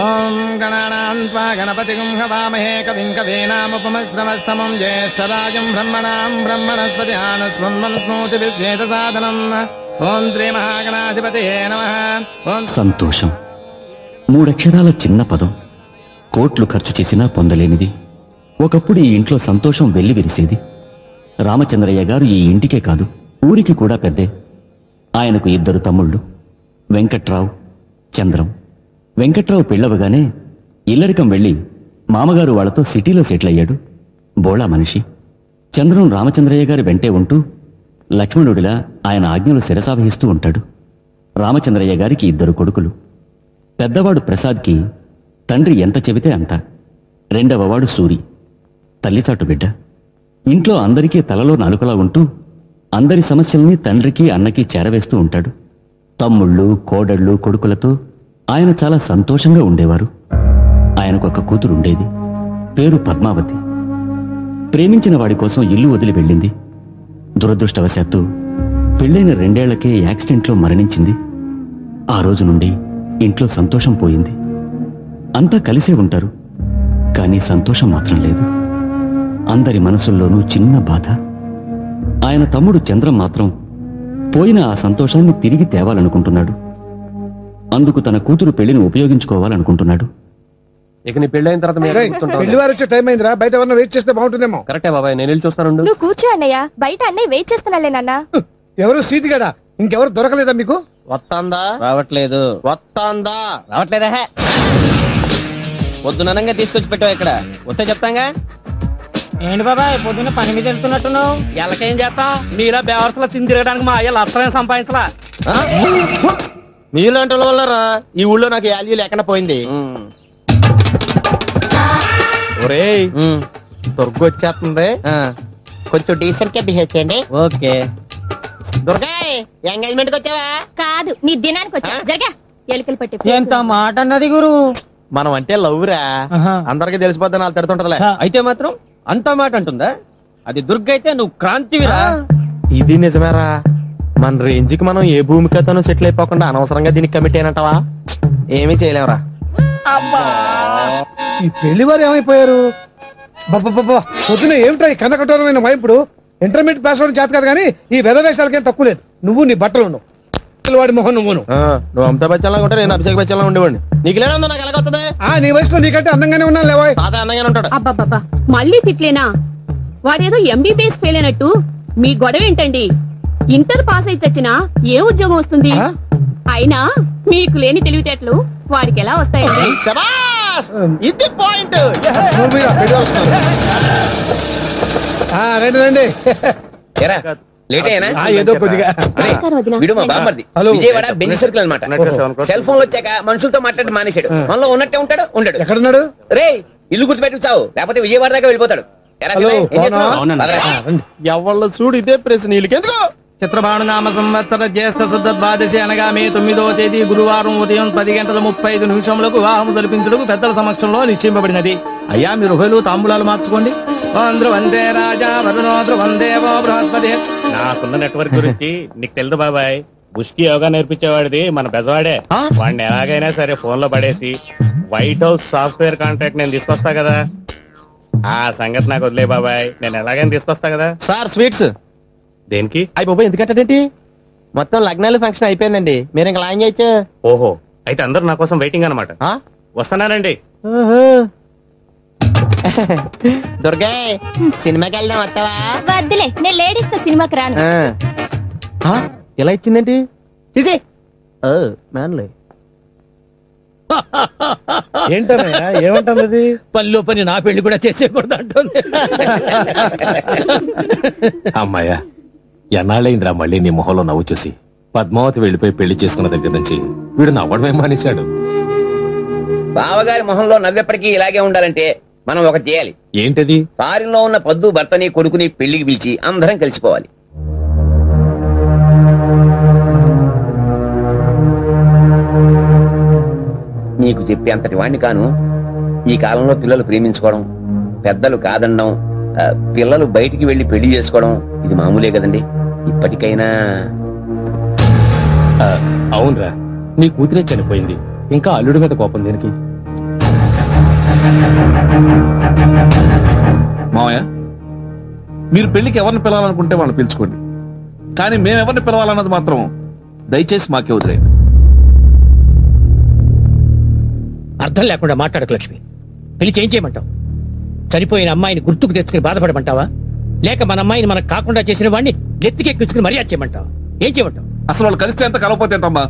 ఓం గణానాన్వా గణపతిం హవామహే కవిం కవీనాముపమశ్రవస్తమం జ్యేష్ఠరాజం బ్రహ్మణస్పతి ఆనస్వన్మన్స్మూతిభిస్వేదసాదనం. ఓం శ్రీ మహాగణాధిపతయే నమః. సంతోషం 3 అక్షరాల చిన్న పదం, కోట్లు ఖర్చు చేసినా పొందలేనిది. ఒకప్పుడు ఈ ఇంట్లో సంతోషం వెల్లివిరిసేది. రామచంద్రయ్య గారు ఈ ఇంటికే కాదు, ఊరికి కూడా పెద్దే. ఆయనకు 2 తమ్ముళ్ళు, వెంకట్రావు, చంద్రం. వెంకట్రావు పెళ్ళవగానే ఇల్లరికం వెళ్లి మామగారు వాళ్లతో సిటీలో సెటిల్ అయ్యాడు. బోళా మనిషి. చంద్రం రామచంద్రయ్య గారి వెంటే ఉంటూ లక్ష్మణుడిలా ఆయన ఆజ్ఞలు శిరసావహిస్తూ ఉంటాడు. రామచంద్రయ్య గారికి 2 కొడుకులు. పెద్దవాడు ప్రసాద్కి తండ్రి ఎంత చెబితే అంత. 2వవాడు సూరి, తల్లిచాటు బిడ్డ. ఇంట్లో అందరికీ తలలో నాలుకలా ఉంటూ అందరి సమస్యల్ని తండ్రికి అన్నకి చేరవేస్తూ ఉంటాడు. తమ్ముళ్ళు, కోడళ్ళు, కొడుకులతో ఆయన చాలా సంతోషంగా ఉండేవారు. ఆయనకొక కూతురుండేది, పేరు పద్మావతి. ప్రేమించిన వాడి కోసం ఇల్లు వదిలి వెళ్ళింది. దురదృష్టవశాత్తు పెళ్ళైన 2 ఏళ్లకే యాక్సిడెంట్లో మరణించింది. ఆ రోజు నుండి ఇంట్లో సంతోషం పోయింది. అంతా కలిసే ఉంటారు, కానీ సంతోషం మాత్రం లేదు. అందరి మనసుల్లోనూ చిన్న బాధ. ఆయన తమ్ముడు చంద్రం మాత్రం పోయిన ఆ సంతోషాన్ని తిరిగి తేవాలనుకుంటున్నాడు. అందుకు తన కూతురు పెళ్లిని ఉపయోగించుకోవాలనుకుంటున్నాడు. ఇక నీ పెళ్ళైన తర్వాత పెళ్లి వారు వచ్చే టైం అయిందిరా, బయట ఎవరన్నా వెయిట్ చేస్తే బాగుంటుందేమో. కరెక్టే బాబాయ్, నేను వెళ్ళి చూస్తాను. నువ్వు కూర్చో అన్నయ్య, బయట అన్నయ్య వెయిట్ చేస్తున్నాలే నాన్న. ఎవరు సీతిగాడా? ఇంకెవరు దొరకలేదా మీకు? వస్తాందా? రావట్లేదు. వస్తాందా? రావట్లేదా? పొద్దునంగా తీసుకొచ్చి పెట్టావు ఇక్కడ, వస్తే చెప్తాంగా. ఏంటి బాబాయ్ పొద్దున్న పని మీద వెళ్తున్నట్టున్నావు? ఎలాకేం చేస్తాం, మీలా బేవర్సలా తిని తిరగడానికి మా అయ్య లక్షణం సంపాదించలా. మీలాంటి వల్ల ఈ ఊళ్ళో నాకు వాల్యూ లేకుండా పోయింది. ఒరేయ్, దుర్గ వచ్చేస్తుంది, కొంచెం డీసెంట్ గా బిహేవ్ చేయండి. ఓకే. దుర్గా, ఎంగేజ్మెంట్ కి వచ్చావా? కాదు, నీ దినానికి వచ్చా. జరగా ఎలుకలు పట్టి. ఎంత మాట అన్నది గురు. మనం అంటే లవ్రా, అందరికి తెలిసిపోద్ది. నాకు తిడుతుంటదిలే. అయితే మాత్రం అంత మాట అంటుందా? అది దుర్గ అయితే నువ్వు క్రాంతివిరా. ఇది నిజమేరా. మన రేంజ్ కి మనం ఏ భూమికతోనూ సెటిల్ అయిపోకుండా అనవసరంగా దీనికి కమిట్ అయినట్టవా? ఏమీ చేయలేవురా. ఈ పెళ్లి వారు ఏమైపోయారు? పొద్దున ఏమిటా ఈ కన్నకఠోరమైన వైపుడు? ఇంటర్మీడియట్ పాస్ అవడం చేత కాదు కానీ ఈ వెధవేషాలకేం తక్కువ లేదు. నువ్వు నీ బట్టలు ఉండవు, వాడి మొహం నువ్వును. నువ్వు అమితాబ్ బచ్చన్ లాగా ఉంటే నేను అభిషేక్ బచ్చన్ లాగా ఉండేవాడిని. నీకు లేనందో నాకు ఎలాగొస్తుంది? నీ వయసులో నీకంటే అందంగానే ఉన్నాను లేవా? తాత అందంగానే ఉంటాడు. అబ్బాబ్బా, మళ్ళీ తిట్లేనా? వాడేదో ఎంబీబీఎస్ ఫెయిల్ అయినట్టు మీ గొడవ ఏంటండి? ఇంటర్ పాస్ అయి చచ్చినా ఏ ఉద్యోగం వస్తుంది? అయినా మీకు లేని తెలివితేటలు వాడికి ఎలా వస్తాయండి? ఇది పాయింట్. రండి రండి. ఏదో కొద్దిగా విజయవాడ బెంజ్ సర్కిల్ అనమాట. సెల్ ఫోన్ వచ్చాక మనుషులతో మాట్లాడి మానేశాడు. మనలో ఉన్నట్టే ఉంటాడు. ఉండడు. ఎక్కడున్నాడు? రే, ఇల్లు గుర్తుపెట్టి చావు, లేకపోతే విజయవాడ దాకా వెళ్ళిపోతాడు. ఎవళ్ళ చూడు ఇదే ప్రశ్న. వీళ్ళకి ఎందుకు? చిత్రభానునామ సంవత్సర జ్యేష్ఠ శుద్ధ ద్వాదశి అనగా మే 9వ తేదీ గురువారం ఉదయం 10:35 వివాహం జరిపించడానికి పెద్దల సమక్షంలో నిశ్చయింపబడినది. అయ్యా, మీరు ఉభయలు తాంబూలాలు మార్చుకోండి. వందే రాజా వరుణోద్రు వందేవో బృహస్పతి. నాకున్న నెట్వర్క్ గురించి నీకు తెలుసు బాబాయ్. బుష్కి యోగా నేర్పించేవాడిది మన బెజవాడే. వాడిని ఎలాగైనా సరే ఫోన్ లో పడేసి వైట్ హౌస్ సాఫ్ట్వేర్ కాంట్రాక్ట్ నేను తీసుకొస్తా కదా. ఆ సంగతి నాకు వదిలే బాబాయ్, నేను ఎలాగైనా తీసుకొస్తా కదా. సార్ స్వీట్స్ దేనికి? అయ్యి బాబాయ్, ఎందుకంటే మొత్తం లగ్నాలు ఫంక్షన్ అయిపోయిందండి. మీరు ఇంకా లాంగ్ అయితే. ఓహో, అయితే అందరూ నా కోసం వెయిటింగ్ అనమాట. వస్తున్నానండి. దుర్గా, సినిమాకి వెళ్దాం, వస్తావా? వద్దులే, నేను లేడీస్ తో సినిమాకి రాను. ఎలా ఇచ్చిందేంటి? మ్యాన్లే. ఏంటన్నయ్యా, ఏమంటుంది? పనిలో పని నా పెళ్లి కూడా చేసేకూడదు అంటుంది. అమ్మాయ్యా, ఎన్నాళ్ళైందిరా మళ్ళీ నీ మొహంలో నవ్వు చూసి. పద్మావతి వెళ్లిపోయి పెళ్లి చేసుకున్న దగ్గర నుంచి వీడు నవ్వడమే మానేశాడు. బావగారి మొహంలో నవ్వెప్పటికీ ఇలాగే ఉండాలంటే మనం ఒకటి చేయాలి. ఏంటది? ఫారిన్ లో ఉన్న పద్దు భర్తని కొడుకుని పెళ్లికి పిలిచి అందరం కలిసిపోవాలి. నీకు చెప్పే అంతటి వాణ్ణి కాను. ఈ కాలంలో పిల్లలు ప్రేమించుకోవడం, పెద్దలు కాదనడం, పిల్లలు బయటికి వెళ్లి పెళ్లి చేసుకోవడం ఇది మామూలే కదండి. ఇప్పటికైనా అవునరా, నీ కూతురే చనిపోయింది, ఇంకా అల్లుడి మీద కోపం దేనికి? మావయ్య, మీరు పెళ్లికి ఎవరిని పిలవాలనుకుంటే వాళ్ళని పిలుచుకోండి, కానీ మేమెవరిని పిలవాలన్నది మాత్రం దయచేసి మాకే వదిలేయండి. అర్థం లేకుండా మాట్లాడకు లక్ష్మి. పిలిచి ఏం చేయమంటావు? చనిపోయిన అమ్మాయిని గుర్తుకు తెచ్చుకుని బాధపడమంటావా, లేక మన అమ్మాయిని మనకు కాకుండా చేసిన వాడిని నెత్తికెక్కించుకుని మర్యాద చేయమంటావా? ఏం చేయమంటావు? అసలు వాళ్ళు కలిస్తే ఎంత కలవపోతే ఎంతమ్మా?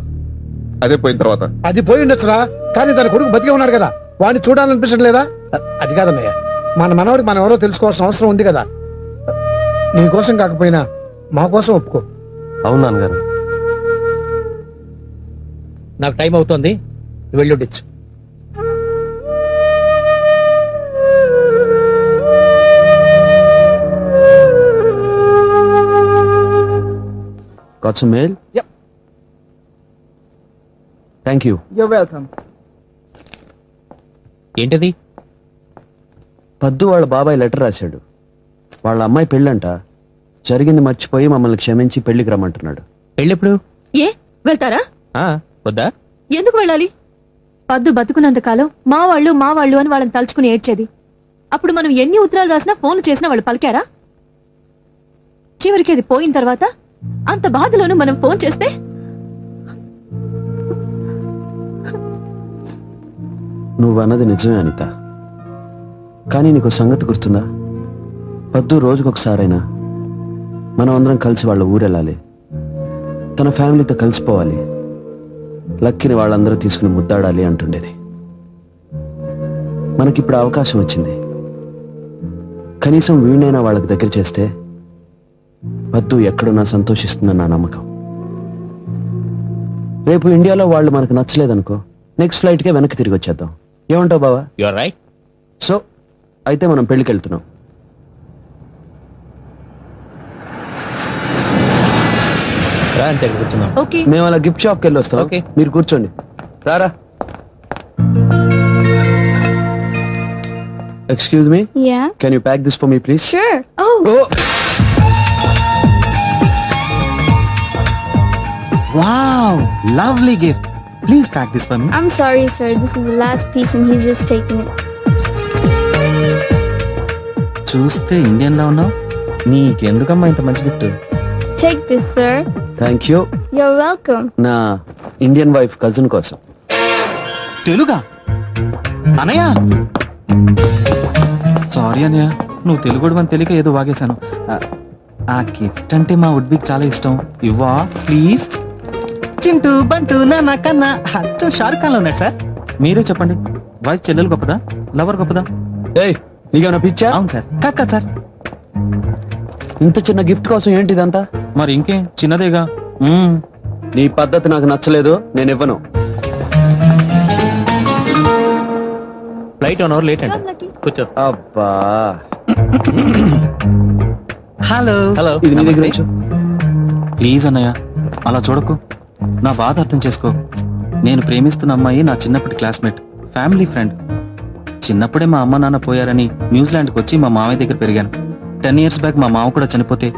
అదే పోయిన తర్వాత అది పోయి ఉండొచ్చురా, కానీ తన కొడుకు బతికే ఉన్నాడు కదా, వాడిని చూడాలనిపించట్లేదా? అది కాదన్నయ్య, మన మనవాడికి మనం ఎవరో తెలుసుకోవాల్సిన అవసరం ఉంది కదా. నీ కోసం కాకపోయినా మా కోసం ఒప్పుకో. అవును నాన్నగారు. నాకు టైం అవుతోంది, వెళ్ళొడ్డొచ్చు. Got some mail? Yep. Thank you. You're welcome. ఏంటది? పద్దు వాళ్ళ బాబాయ్ లెటర్ రాశాడు. వాళ్ళ అమ్మాయి పెళ్ళంట, జరిగింది మర్చిపోయి మమ్మల్ని క్షమించి పెళ్లికి రమ్మంటున్నాడు. పెళ్ళెప్పుడు? ఏ వెళ్తారా? వద్దా? ఎందుకు వెళ్ళాలి? పద్దు బతుకున్నంత కాలం మా వాళ్ళు అని వాళ్ళని తలుచుకుని ఏడ్చేది. అప్పుడు మనం ఎన్ని ఉత్తరాలు రాసినా ఫోన్లు చేసినా వాళ్ళు పలికారా? చివరికి అది పోయిన తర్వాత అంత బాధలోనూ మనం ఫోన్ చేస్తే నువ్వన్నది నిజమే అనిత, కానీ నీకు సంగతి గుర్తుందా? పద్దు రోజుకొకసారైనా మనం అందరం కలిసి వాళ్ళ ఊరెళ్ళాలి, తన ఫ్యామిలీతో కలిసిపోవాలి, లక్కిని వాళ్ళందరూ తీసుకుని ముద్దాడాలి అంటుండేది. మనకిప్పుడు అవకాశం వచ్చింది, కనీసం వీణైనా వాళ్ళకి దగ్గర చేస్తే పద్దు ఎక్కడున్నా సంతోషిస్తుందని నా నమ్మకం. రేపు ఇండియాలో వాళ్ళు మనకు నచ్చలేదనుకో, నెక్స్ట్ ఫ్లైట్కే వెనక్కి తిరిగి వచ్చేద్దాం. ఏమంటావు బావా? You are right. సో అయితే మనం పెళ్లికి వెళ్తున్నాం. రా అంటే కూర్చున్నాం. ఓకే. మేము అలా గిఫ్ట్ షాప్కి వెళ్ళి వస్తాం. Okay. మీరు కూర్చోండి. రారా. Excuse me, yeah can you pack this for me please? Sure. Wow, lovely gift. Please pack this for me. I'm sorry, sir. This is the last piece and he's just taking it. చూస్తే Indian లా ఉన్నావు. నీకెందుకమ్మా ఇంత మంచి gift? Take this, sir. Thank you. You're welcome. నా Indian wife cousin కోసం. తెలుగా? అనయ్య, sorry అనయ్య, నువ్వు తెలుగుడు అని తెలియక ఏదో వాగేశాను. ఆ గిఫ్ట్ అంటే మా వుడ్బీకి చాలా ఇష్టం. ఇవ్వా ప్లీజ్. చింటూ బంటూ నాన్న కన్నా అచ్చం షారుఖ్ ఖాన్ లో ఉన్నాడు సార్. మీరే చెప్పండి, వైఫ్ చెల్లెలు గొప్పదా, లవర్ గొప్పదా? ఏయ్, నీకేమైనా పిచ్చా? అవును సార్. కాదు సార్. ఇంత చిన్న గిఫ్ట్ కోసం ఏంటిదంతా? మరి ఇంకేం, చిన్నదేగా. నీ పద్ధతి నాకు నచ్చలేదు, నేను ఇవ్వను. ఫ్లైట్ 1 hour లేట్ అండి. కూర్చో. అబ్బా, హలో హలో. ఇది నీ దగ్గర ఉంచు. ప్లీజ్ అన్నయ్య, అలా చూడకు. నా బాధ అర్థం చేసుకో. నేను ప్రేమిస్తున్న అమ్మాయి నా చిన్నప్పటి క్లాస్మేట్, ఫ్యామిలీ ఫ్రెండ్. చిన్నప్పుడే మా అమ్మ నాన్న పోయారని న్యూజిలాండ్కి వచ్చి మా మామయ్య దగ్గర పెరిగాను. 10 years బ్యాక్ మా మామ కూడా చనిపోతే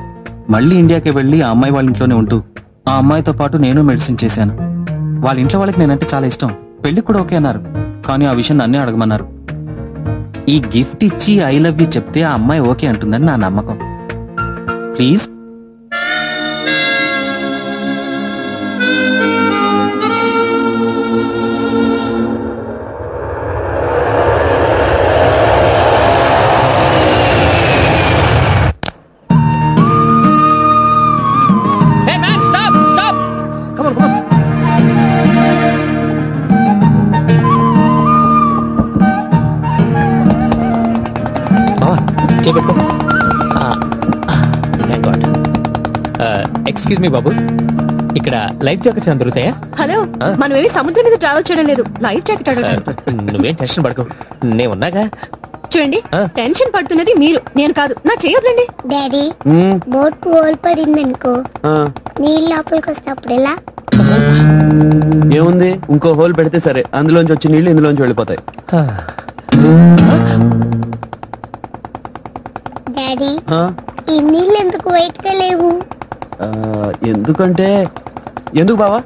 మళ్ళీ ఇండియాకి వెళ్ళి ఆ అమ్మాయి వాళ్ళ ఇంట్లోనే ఉంటూ ఆ అమ్మాయితో పాటు నేను మెడిసిన్ చేశాను. వాళ్ళ ఇంట్లో వాళ్ళకి నేనంటే చాలా ఇష్టం, పెళ్లికి కూడా ఓకే అన్నారు. కానీ ఆ విషయం నన్నే అడగమన్నారు. ఈ గిఫ్ట్ ఇచ్చి ఐ లవ్ యూ చెప్తే ఆ అమ్మాయి ఓకే అంటుందని నా నమ్మకం. ప్లీజ్. ఎక్స్క్యూజ్ మీ బాబు, ఇక్కడ లైఫ్ జాకెట్స్ దొరుకుతాయా? హలో, మనం ఏమి సముద్రం మీద ట్రావెల్ చేయడం లేదు, లైఫ్ జాకెట్ అడగడం. నువ్వేం టెన్షన్ పడకు, నేను ఉన్నాగా. చూడండి, టెన్షన్ పడుతున్నది మీరు, నేను కాదు. నా చేయొద్దండి. డాడీ, బోట్ హోల్ పడింది అనుకో, నీళ్ళు లోపలికి వస్తే ఎలా? ఏముంది, ఇంకో హోల్ పెడితే సరే, అందులోంచి వచ్చి నీళ్లు ఇందులోంచి వెళ్ళిపోతాయి. డాడీ, ఈ నీళ్ళు ఎందుకు వైట్ గా లేవు? ఎందుకంటే ఎందుకు బావా?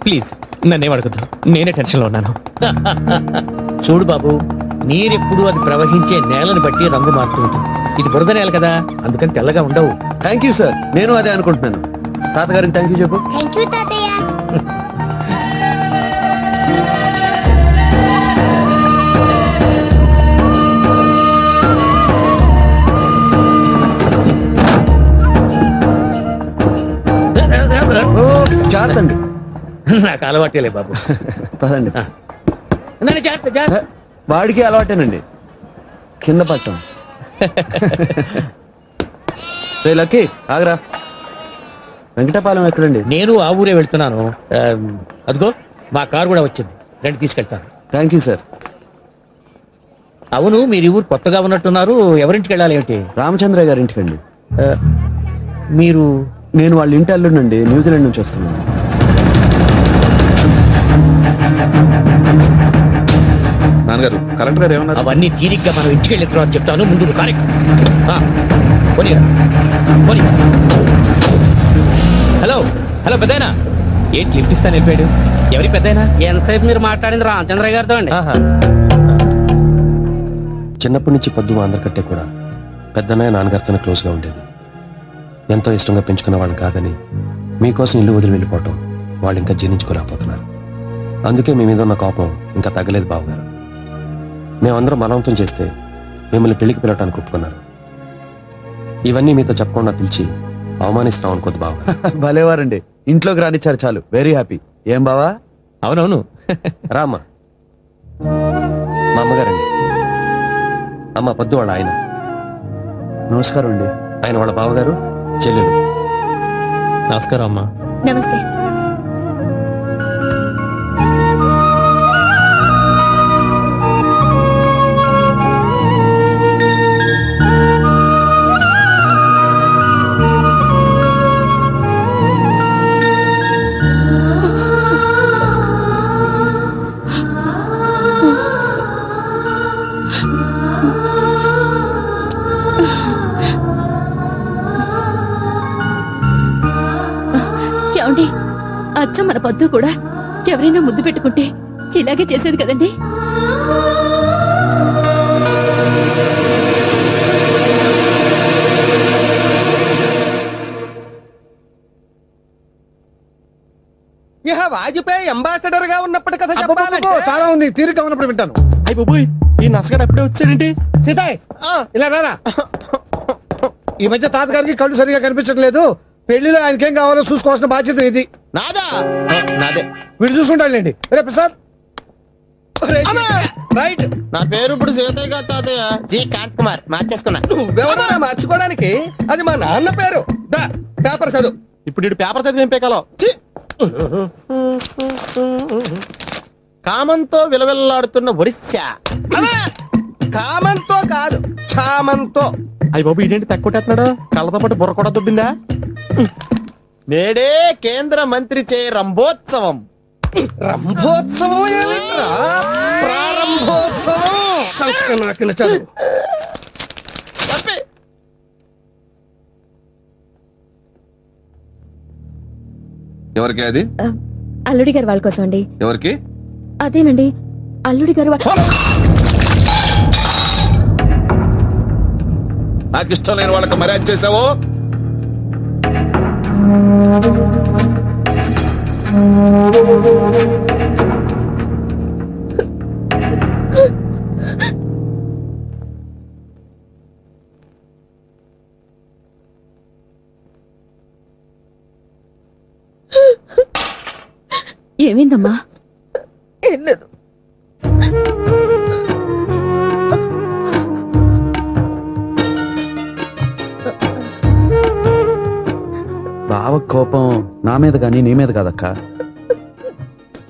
ప్లీజ్ నన్నేం అడగద్దు, నేనే టెన్షన్ లో ఉన్నాను. చూడు బాబు, నీరెప్పుడు అది ప్రవహించే నేలను బట్టి రంగు మారుతూ ఉంటుంది. ఇది బురద నేల కదా, అందుకని తెల్లగా ఉండవు. థ్యాంక్ యూ సార్, నేను అదే అనుకుంటున్నాను. తాతగారిని థ్యాంక్ యూ చెప్పు. థ్యాంక్ యూ తాతయ్య. జాగ్రత్తండి. నాకు అలవాటేలే బాబు. పదండి. నన్ను జాగ్రత్త. వాడికి అలవాటేనండి కింద పట్టం. లక్కీ ఆగరా. వెంకటపాలెం ఎక్కడండి? నేను ఆ ఊరే వెళ్తున్నాను. అదిగో మా కారు కూడా వచ్చింది, రండి తీసుకెళ్తాను. Thank you sir. అవును, మీరు ఈ ఊరు కొత్తగా ఉన్నట్టున్నారు, ఎవరింటికి వెళ్ళాలి ఏమిటి? రామచంద్రయ్య గారి ఇంటికండి. మీరు? నేను వాళ్ళ ఇంటి అల్లుండండి, న్యూజిలాండ్ నుంచి వస్తున్నాను. నాన్నగారు కలెక్టర్ గారు ఏమన్నారు? అవన్నీ తీరిగ్గా మనం ఇంటికి వెళ్ళిన తర్వాత చెప్తాను, ముందు హలో హలో పెద్దయినా, ఏంటి లిఫ్ట్ ఇస్తాను వెళ్ళిపోయాడు? ఎవరి పెద్దయినా? ఎంతసేపు మీరు మాట్లాడింది రామచంద్రయ్య గారితో అండి. చిన్నప్పటి నుంచి పద్దు అందరికంటే కూడా పెద్దన్నయ్య నాన్నగారితోనే క్లోజ్గా ఉండేది. ఎంతో ఇష్టంగా పెంచుకున్న వాళ్ళు కాదని మీకోసం ఇల్లు వదిలి వెళ్ళిపోవటం వాళ్ళు ఇంకా జీర్ణించుకోలేకపోతున్నారు. అందుకే మీ మీద ఉన్న కోపం ఇంకా తగ్గలేదు బావగారు. మేమందరం బలవంతం చేస్తే మిమ్మల్ని పెళ్లికి పిలవటానికి ఒప్పుకున్నారు. ఇవన్నీ మీతో చెప్పకుండా పిలిచి అవమానిస్తాం అనుకోద్దు బావ. భలేవారండి, ఇంట్లోకి రానిచ్చారు చాలు, వెరీ హ్యాపీ. ఏం బావా? అవునవును. రామ్మా. మా అమ్మగారండి, అమ్మ పద్దు వాళ్ళ ఆయన. నమస్కారం అండి. ఆయన వాళ్ళ బావగారు, చెల్లెలు. నమస్కారం అమ్మా. నమస్తే. ఏమండి, అచ్చం మన పొద్దు కూడా ఎవరైనా ముద్దు పెట్టుకుంటే ఇలాగే చేసేది కదండి. వాజ్పేయి అంబాసిడర్ గా ఉన్నప్పటి కథ అబ్బబ్బబ్బో, చాలా ఉంది, తీరిక ఉన్నప్పుడు వింటాను. అయిపోయి ఈ నసగడు అప్పుడే వచ్చాడండి. సీతాయ్ ఇలా రారా. ఈ మధ్య తాతగారికి కళ్ళు సరిగా కనిపించట్లేదు, పెళ్లిలో ఆయనకేం కావాలో చూసుకోవాల్సిన బాధ్యత ఇది. నాదా? నాదే. వీడు చూసుకుంటాడులేండి. రే ప్రసాద్. రైట్. నా పేరు ఇప్పుడు సీతయ్య కాదు తాతయ్య, జి కాంత్ కుమార్. మార్చేసుకున్నా. నువ్వెవరా మార్చుకోవడానికి? అది మా నాన్న పేరు. దా పేపర్ చదువు. ఇప్పుడు ఇటు పేపర్ చదివి ఏం పేకాలో. కామంతో విలవిల్లాడుతున్న ఒరిస్సా. కామంతో కాదు, క్షామంతో. అయ్యి బాబు, ఇదేంటి తక్కువట్టేస్తున్నాడు? కళ్ళతో పాటు బుర్ర కూడా దుబ్బిందా? నేడే కేంద్ర మంత్రి చే రంభోత్సవం. రంభోత్సవం ఏమిట్రా? ప్రారంభోత్సవం. చదువు. ఎవరికి అది? అల్లుడి గారు వాళ్ళ కోసం అండి. ఎవరికి? అదేనండి, అల్లుడి గారు. నాకు ఇష్టం లేని వాళ్ళకి మర్యాద చేసావు. ఏమైందమ్మా? ఏం లేదు. బావ కోపం నా మీద కానీ నీ మీద కాదక్క.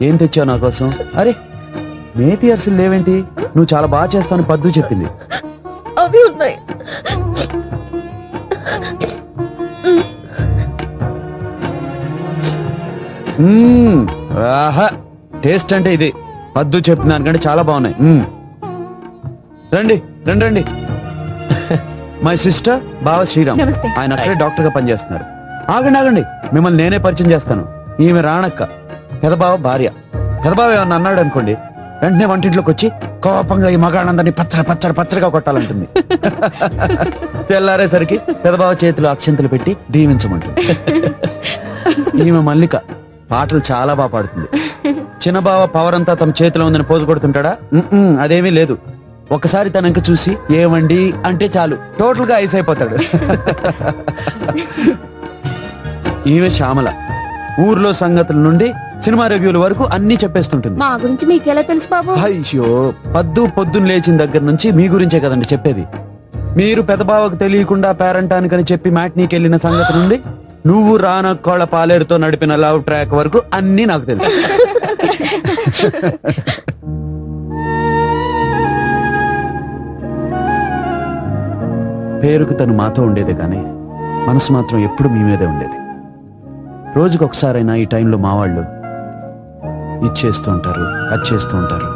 ఏం తెచ్చావు నా కోసం? అరే నేతి అరిసెలు లేవేంటి? నువ్వు చాలా బాగా చేస్తాను పద్దు చెప్పింది. అవి ఉన్నాయి. ఆహా, టేస్ట్ అంటే ఇది. పద్దు చెప్పిన దానికంటే చాలా బాగున్నాయి. రండి రండి రండి. మై సిస్టర్ బావ శ్రీరామ్. నమస్తే. ఆయన అక్కడే డాక్టర్ గా పనిచేస్తున్నారు. ఆగండి ఆగండి, మిమ్మల్ని నేనే పరిచయం చేస్తాను. ఈమె రాణక్క, పెదబావ భార్య. పెదబావ ఏమన్నా అన్నాడు అనుకోండి, వెంటనే వంటింట్లోకి వచ్చి కోపంగా ఈ మగాళ్ళందరినీ పచ్చడిగా కొట్టాలంటుంది. తెల్లారేసరికి పెదబావ చేతిలో అక్షంతలు పెట్టి దీవించమంటుంది. ఈమె మల్లిక, పాటలు చాలా బాగా పాడుతుంది. చిన్నబావ పవర్ అంతా తన చేతిలో ఉందని పోజు కొడుతుంటాడా? అదేమీ లేదు. ఒకసారి తనక చూసి ఏమండి అంటే చాలు, టోటల్ గా ఐస్ అయిపోతాడు. ఈమె శ్యామల, ఊర్లో సంగతుల నుండి సినిమా రివ్యూల వరకు అన్ని చెప్పేస్తుంటుంది. మా గురించి మీకెలా తెలుసు బాబు? అయ్యో, పొద్దున్న లేచిన దగ్గర నుంచి మీ గురించే కదండి చెప్పేది. మీరు పెదబావకు తెలియకుండా పేరంటానికని చెప్పి మ్యాట్నీకి వెళ్ళిన సంగతి నుండి నువ్వు రానక్కోళ్ళ పాలేరుతో నడిపిన లవ్ ట్రాక్ వరకు అన్ని నాకు తెలుసు. పేరుకు తను మాతో ఉండేదే కానీ మనసు మాత్రం ఎప్పుడు మీ మీదే ఉండేది. రోజుకొకసారైనా ఈ టైంలో మా వాళ్ళు ఇచ్చేస్తూ ఉంటారు, అది చేస్తూ ఉంటారు.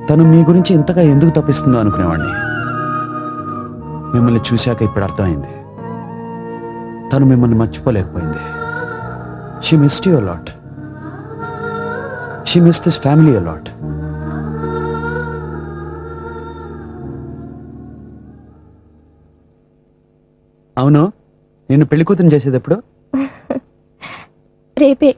తను మీ గురించి ఇంతగా ఎందుకు తప్పిస్తుందో అనుకునేవాడిని. మిమ్మల్ని చూశాక ఇప్పుడు అర్థమైంది, తను మిమ్మల్ని మర్చిపోలేకపోయింది. She missed you a lot. She missed this family a lot. అవును, నిన్ను పెళ్లి కూతురు చేసేది ఎప్పుడు? రేపే.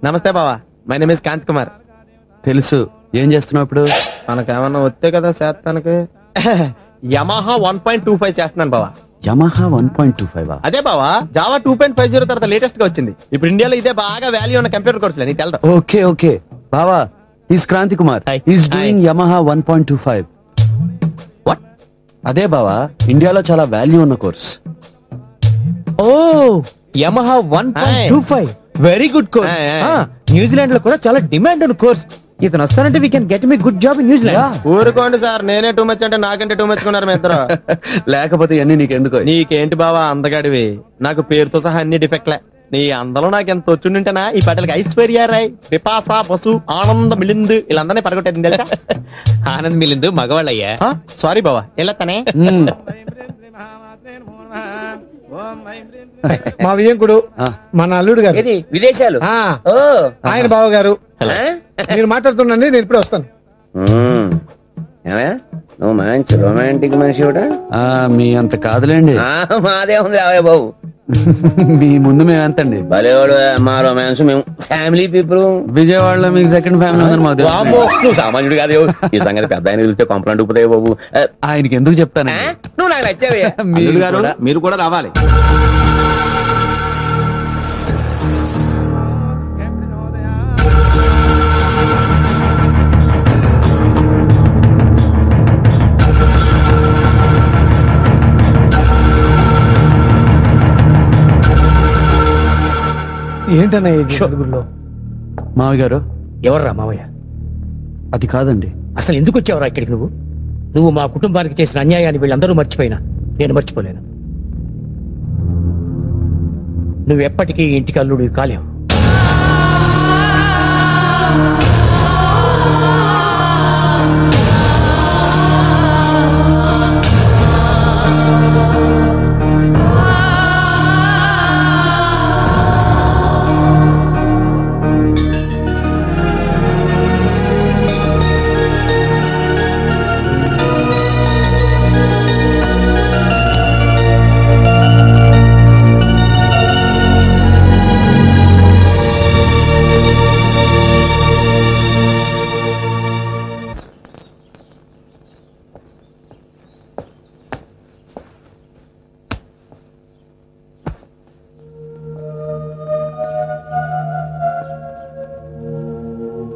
నమస్తే బావా, my name is Kanth Kumar. తెలుసు. ఏం చేస్తున్నావు ఇప్పుడు? మనకేమన్నా వస్తే కదా చేస్తానికి. యమహా 1.25 చేస్తున్నాను బావా. యమహా 1.25? అదే బావా, జావా 2.50 తర్వాత లేటెస్ట్ గా వచ్చింది. ఇప్పుడు ఇండియాలో ఇదే బాగా వాల్యూ ఉన్న కంప్యూటర్ కోర్సులే, నీకు తెలుదా? ఓకే ఓకే బావా, is Kranthi Kumar. Is doing Yamaha 1.25. What? అదే బావా, ఇండియాలో చాలా వాల్యూ ఉన్న కోర్స్. ఓ, Yamaha 1.25 very good course. New Zealand లో కూడా చాలా డిమాండ్ ఉన్న కోర్స్. ఇతను వస్తానంటే we can get me good job in New Zealand. ఊరుకోండి సార్, నేనే టూ మచ్ అంటే నాకంటే టూ మచ్ కొన్నారు మీ ఇద్దరు. లేకపోతే ఇవన్నీ నీకెందుకు? నీకేంటి బావా అందగాడివి, నాకు పేరుతో సహా అన్ని డిఫెక్ట్లే. నీ అందరూ నాకు ఎంత వచ్చుంటేనా ఈ పాటలకి ఐశ్వర్య రాయ్, పిపాసా బసు, ఆనంద్ మిలింద్ వీళ్ళందరినీ పడగొట్టేది తెలుసా? ఆనంద్ మిలింద్ మగవాళ్ళయ్యా. సారీ బావా, వెళ్ళొస్తానే. మా వియ్యంకుడు, మన అల్లుడు గారు. విదేశాలు. ఆయన బావ గారు. మీరు మాట్లాడుతుండండి, నేను ఇప్పుడే వస్తాను. నువ్వు మంచి రొమాంటిక్ మనిషి కూడా. మీ అంత కాదులేండి. మాదే ఉంది రావే బాబు. మీ ముందు మేము ఎంతండి? భలేవాడు, మా రొమాన్స్ మేము ఫ్యామిలీ పీపుల్. విజయవాడలో మీకు సెకండ్ ఫ్యామిలీ ఉందని మాకు తెలుసు. నువ్వు సామాన్యుడు కాదు, ఈ సంగతి పెద్ద ఆయన వెళ్తే కంప్లైంట్ ఉపదే బాబు. ఆయనకి ఎందుకు చెప్తాను? నువ్వు నాకు నచ్చావే. మీరు కూడా రావాలి. ఏంటన్నా ఇది నలుగురిలో? మావయ్య గారు. ఎవర్రా మావయ్య? అది కాదండి. అసలు ఎందుకు వచ్చావురా ఇక్కడికి? నువ్వు మా కుటుంబానికి చేసిన అన్యాయాన్ని వీళ్ళందరూ మర్చిపోయినా నేను మర్చిపోలేను. నువ్వెప్పటికీ ఇంటికి అల్లుడు కాలేవు.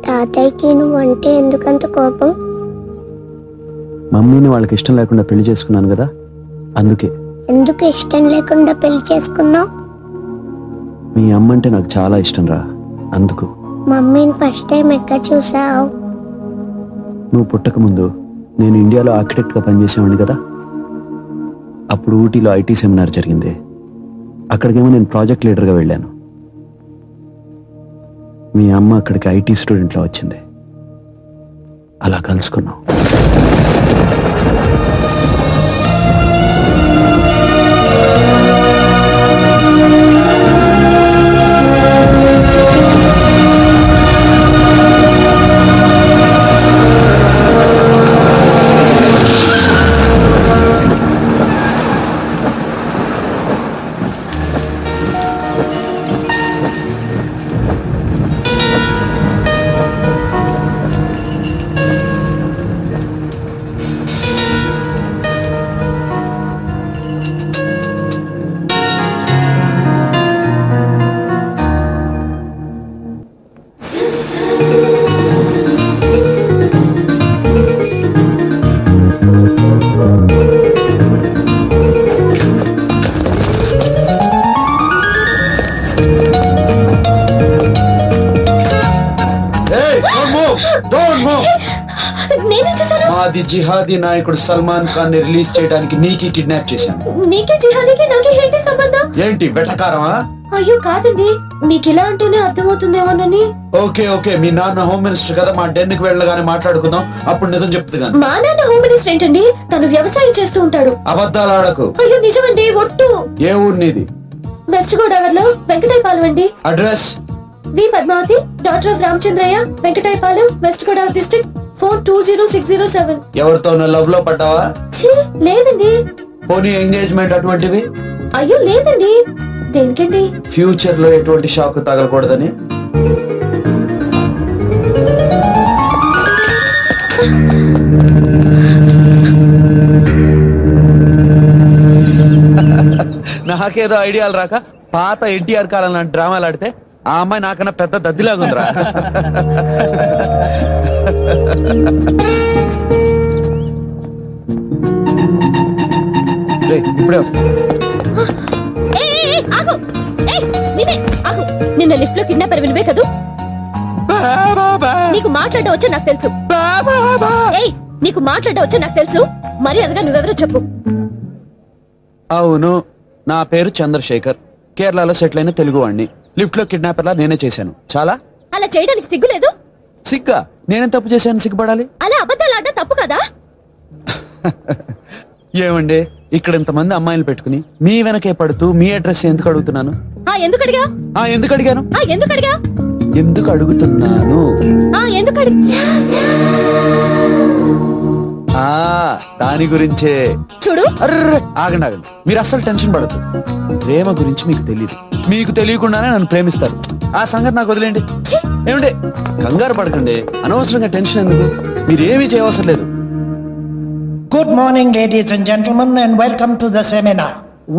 తాతయ్యకి నువ్వంటే ఎందుకంత కోపం? మమ్మీని వాళ్ళకి ఇష్టం లేకుండా పెళ్లి చేసుకున్నాను కదా, అందుకే. ఎందుకు ఇష్టం లేకుండా పెళ్లి చేసుకున్నావు? మీ అమ్మ అంటే నాకు చాలా ఇష్టం రా, అందుకు. మమ్మీని ఫస్ట్ టైం ఎక్కడ చూసావు? నువ్వు పుట్టక ముందు నేను ఇండియాలో ఆర్కిటెక్ట్ గా పనిచేసేవాడిని కదా, అప్పుడు ఊటీలో ఐటీ సెమినార్ జరిగింది. అక్కడికేమో నేను ప్రాజెక్ట్ లీడర్గా వెళ్ళాను. మీ అమ్మ అక్కడికి ఐటీ స్టూడెంట్లో వచ్చింది. అలా కలుసుకున్నాం. మాది జిహాదీ నాయకుడు సల్మాన్ ఖాన్ ని రిలీజ్ చేయడానికి నీకి కిడ్నాప్ చేశాను. నీకే జిహాదీకి నాకే ఏంటి సంబంధం? ఏంటి వెటకారమా? అయ్యో కాదండి, మీకు ఇలా అంటేనే అర్థమవుతుందేమోనని. ఓకే ఓకే, మీ నాన్న హోమ్ మినిస్టర్ కదా, మా డెన్ కి వెళ్ళగానే మాట్లాడుకుందాం, అప్పుడు నిజం చెప్తుంది కానీ. మా నాన్న హోమ్ మినిస్టర్ ఏంటండి? తను వ్యవసాయం చేస్తూ ఉంటాడు. అబద్ధాలు ఆడకు. అయ్యో నిజమండి, ఒట్టు. ఏ ఊరు నీది? వెస్ట్ గోదావరిలో వెంకటాయపాలెం అండి. Address? V Padmavati, doctor of Ramachandraiah, Venkatayapalem, west Godavari district, 420607. ఎవరితో లవ్ లో పడ్డావా? లేదండి. పోనీ ఎంగేజ్మెంట్ అటువంటివి? అయ్యో లేదండి. దేనికండి? ఫ్యూచర్ లో ఎటువంటి షాక్ తగలకూడదని. నాకేదో ఐడియాలు రాక పాత ఎన్టీఆర్ కాలం లాంటి డ్రామాలు ఆడితే ఆ అమ్మాయి నాకన్నా పెద్ద దద్దిలాగుందిరా. ఇప్పుడే నిన్న లిఫ్ట్ లో కిడ్నాపర్ విలువే కదూ? నీకు మాట్లాడడం వచ్చా నాకు తెలుసు. నీకు మాట్లాడడం వచ్చా నాకు తెలుసు. మర్యాదగా నువ్వెవరో చెప్పు. అవును, నా పేరు చంద్రశేఖర్, కేరళలో సెటిల్ అయిన తెలుగు వాడిని. లిఫ్ట్ లో కిడ్నాపర్ లా నేనే చేశాను. చాలా. అలా చేయడానికి సిగ్గులేదు? సిగ్గా? నేనేం తప్పు చేశాను సిగ్గుపడాలి? అలా అబద్ధాలు ఆడడం తప్పు కదా? ఏమండి, ఇక్కడ ఇంతమంది అమ్మాయిలు పెట్టుకుని మీ వెనకే పడుతూ మీ అడ్రస్ ఎందుకు అడుగుతున్నాను? ఎందుకు అడిగా? ఎందుకు అడిగాను? ఎందుకు అడిగా? ఎందుకు అడుగుతున్నాను? ఎందుకు దాని గురించే. చూడు, ఆగండి ఆగండి, మీరు అస్సలు టెన్షన్ పడద్దు. ప్రేమ గురించి మీకు తెలియదు. మీకు తెలియకుండానే నన్ను ప్రేమిస్తారు. ఆ సంగతి నాకు వదిలేండి. ఏమండి, కంగారు పడకండి, అనవసరంగా టెన్షన్ ఎందుకు? మీరేమీ చేయవసరం లేదు. Good morning, ladies and gentlemen, and welcome to the seminar.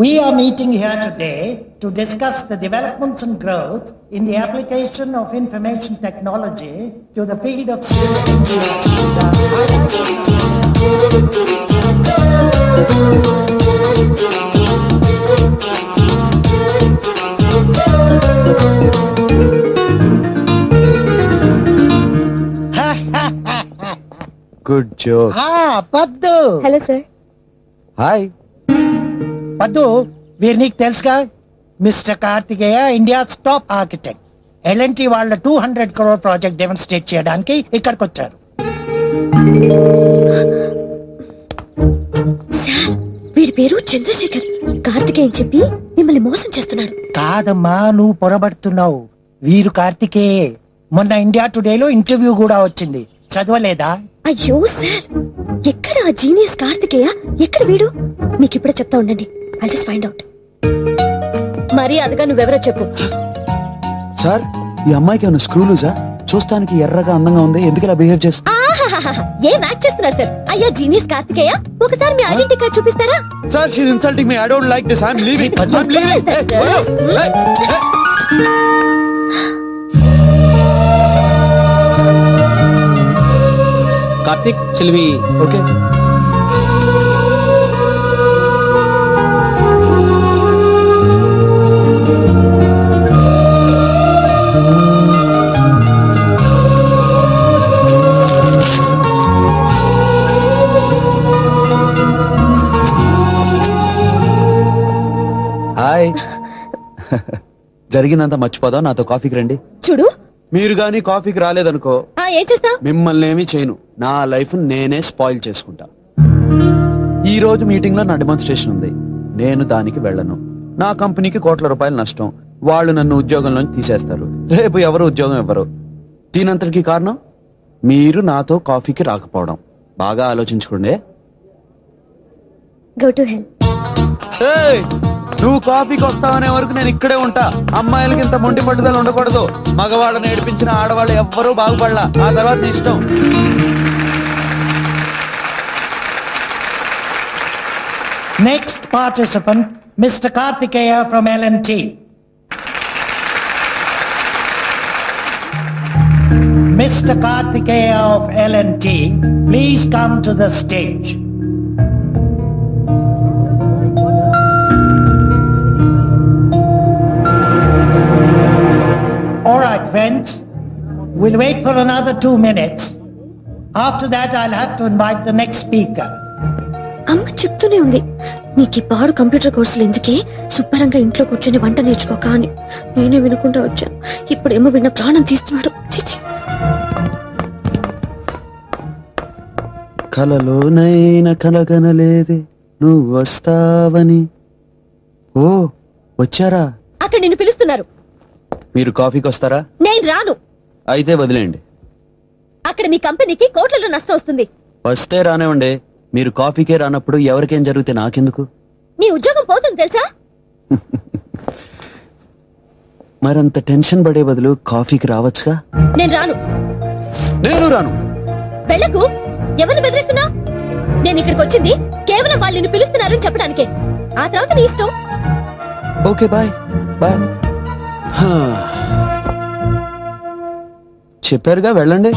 We are meeting here today to discuss the developments and growth in the application of information technology to the field of good joke. Paddu. Hello sir. Hi Paddu, వీరు నీకు తెలుసుగా, mister Karthikeya, India's top architect. L and T వాళ్ళ 200 crore project demonstrate చేయడానికి ఇక్కడికి వచ్చారు. Sir, వీడి పేరు చంద్రశేఖర్. కార్తికేయ చెప్పి మిమ్మల్ని మోసం చేస్తున్నాడు. కాదమ్మా, నువ్వు పొరబడుతున్నావు. వీరు కార్తికేయ. మొన్న ఇండియా టుడేలో ఇంటర్వ్యూ కూడా వచ్చింది, చదవలేదా? అయ్యో సార్, ఎక్కడ ఆ జీనియస్ కార్తికేయ, ఎక్కడ వీడు? మీకు ఇప్పుడే చెప్తా ఉండండి. I'll just find out. మర్యాదగా నువ్వెవరో చెప్పు. సార్, ఈ అమ్మాయికి ఏమైనా స్క్రూ లూజా? చూస్తానికి ఎర్రగా అందంగా ఉంది, ఎందుకు ఇలా బిహేవ్ చేస్తా? ఏం యాక్ట్ చేస్తున్నారు సార్? అయ్యా జీనియస్ కార్తికేయ, ఒకసారి మీ ఐడెంటిటీ కార్డ్ చూపిస్తారా? Sir, she is insulting me. I don't like this. I am leaving. Karthik, shall we? Okay. Bye. జరిగిందంతా మర్చిపోదాం, నాతో కాఫీకి రండి. చూడు, మీరు గాని కాఫీకి రాలేదనుకో ఏం చేస్తా? మిమ్మల్ని ఏమీ చేయను. నా లైఫ్ నేనే స్పాయిల్ చేసుకుంటా. ఈ రోజు మీటింగ్ లో నా డెమాన్స్ట్రేషన్ ఉంది, నేను దానికి వెళ్ళను. నా కంపెనీకి కోట్ల రూపాయలు నష్టం, వాళ్ళు నన్ను ఉద్యోగంలోంచి తీసేస్తారు. రేపు ఎవరు ఉద్యోగం ఇవ్వరు. దీనంతటికి కారణం మీరు నాతో కాఫీకి రాకపోవడం. బాగా ఆలోచించుకోండి. Go to hell. నువ్వు కాఫీకి వస్తావనే వరకు నేను ఇక్కడే ఉంటా. అమ్మాయిలకి ఇంత మొండి పట్టుదల ఉండకూడదు. మగవాళ్ళని నేర్పించిన ఆడవాళ్ళు ఎవ్వరూ బాగుపడలా. ఆ తర్వాత నీ ఇష్టం. Next participant, Mr. Karthikeya from L&T. Mr. Karthikeya of L&T, please come to the stage. All right, friends, we'll wait for another 2 minutes. After that, I'll have to invite the next speaker. అమ్మ చెప్తూనే ఉంది, నీకు ఈ పాడు computer కోర్సులు ఎందుకే, శుభ్రంగా ఇంట్లో కూర్చొని వంట నేర్చుకోక అని. నేనే వినుకుంటా వచ్చాను. ఇప్పుడేమో విన్న ప్రాణం తీస్తున్నాడు. కలలోనైనా కలగనలేదే నువ్వు వస్తావని. ఓ వచ్చారా? అక్కడ నిన్ను పిలుస్తున్నారు. మీరు కాఫీకి వస్తారా? నేను రాను. అయితే వదిలేండి. అక్కడ మీ కంపెనీకి కోట్లలో నష్టం వస్తుంది. వస్తే రానివ్వండి. మీరు కాఫీకే రానప్పుడు ఎవరికేం జరిగితే నాకెందుకు? నీ ఉద్యోగం పోతుంది తెలుసా? మరంత టెన్షన్ పడే బదులు కాఫీకి రావచ్చుగా. నేను రాను. నేను రాను. వెళ్ళకు. ఎవరిని బెదిరిస్తున్నా? నేను ఇక్కడికి వచ్చింది కేవలం వాళ్ళు నిన్ను పిలుస్తున్నారని చెప్పడానికే. ఆ తర్వాత నీ ఇష్టం. Okay bye bye. చెప్పారుగా వెళ్ళండి.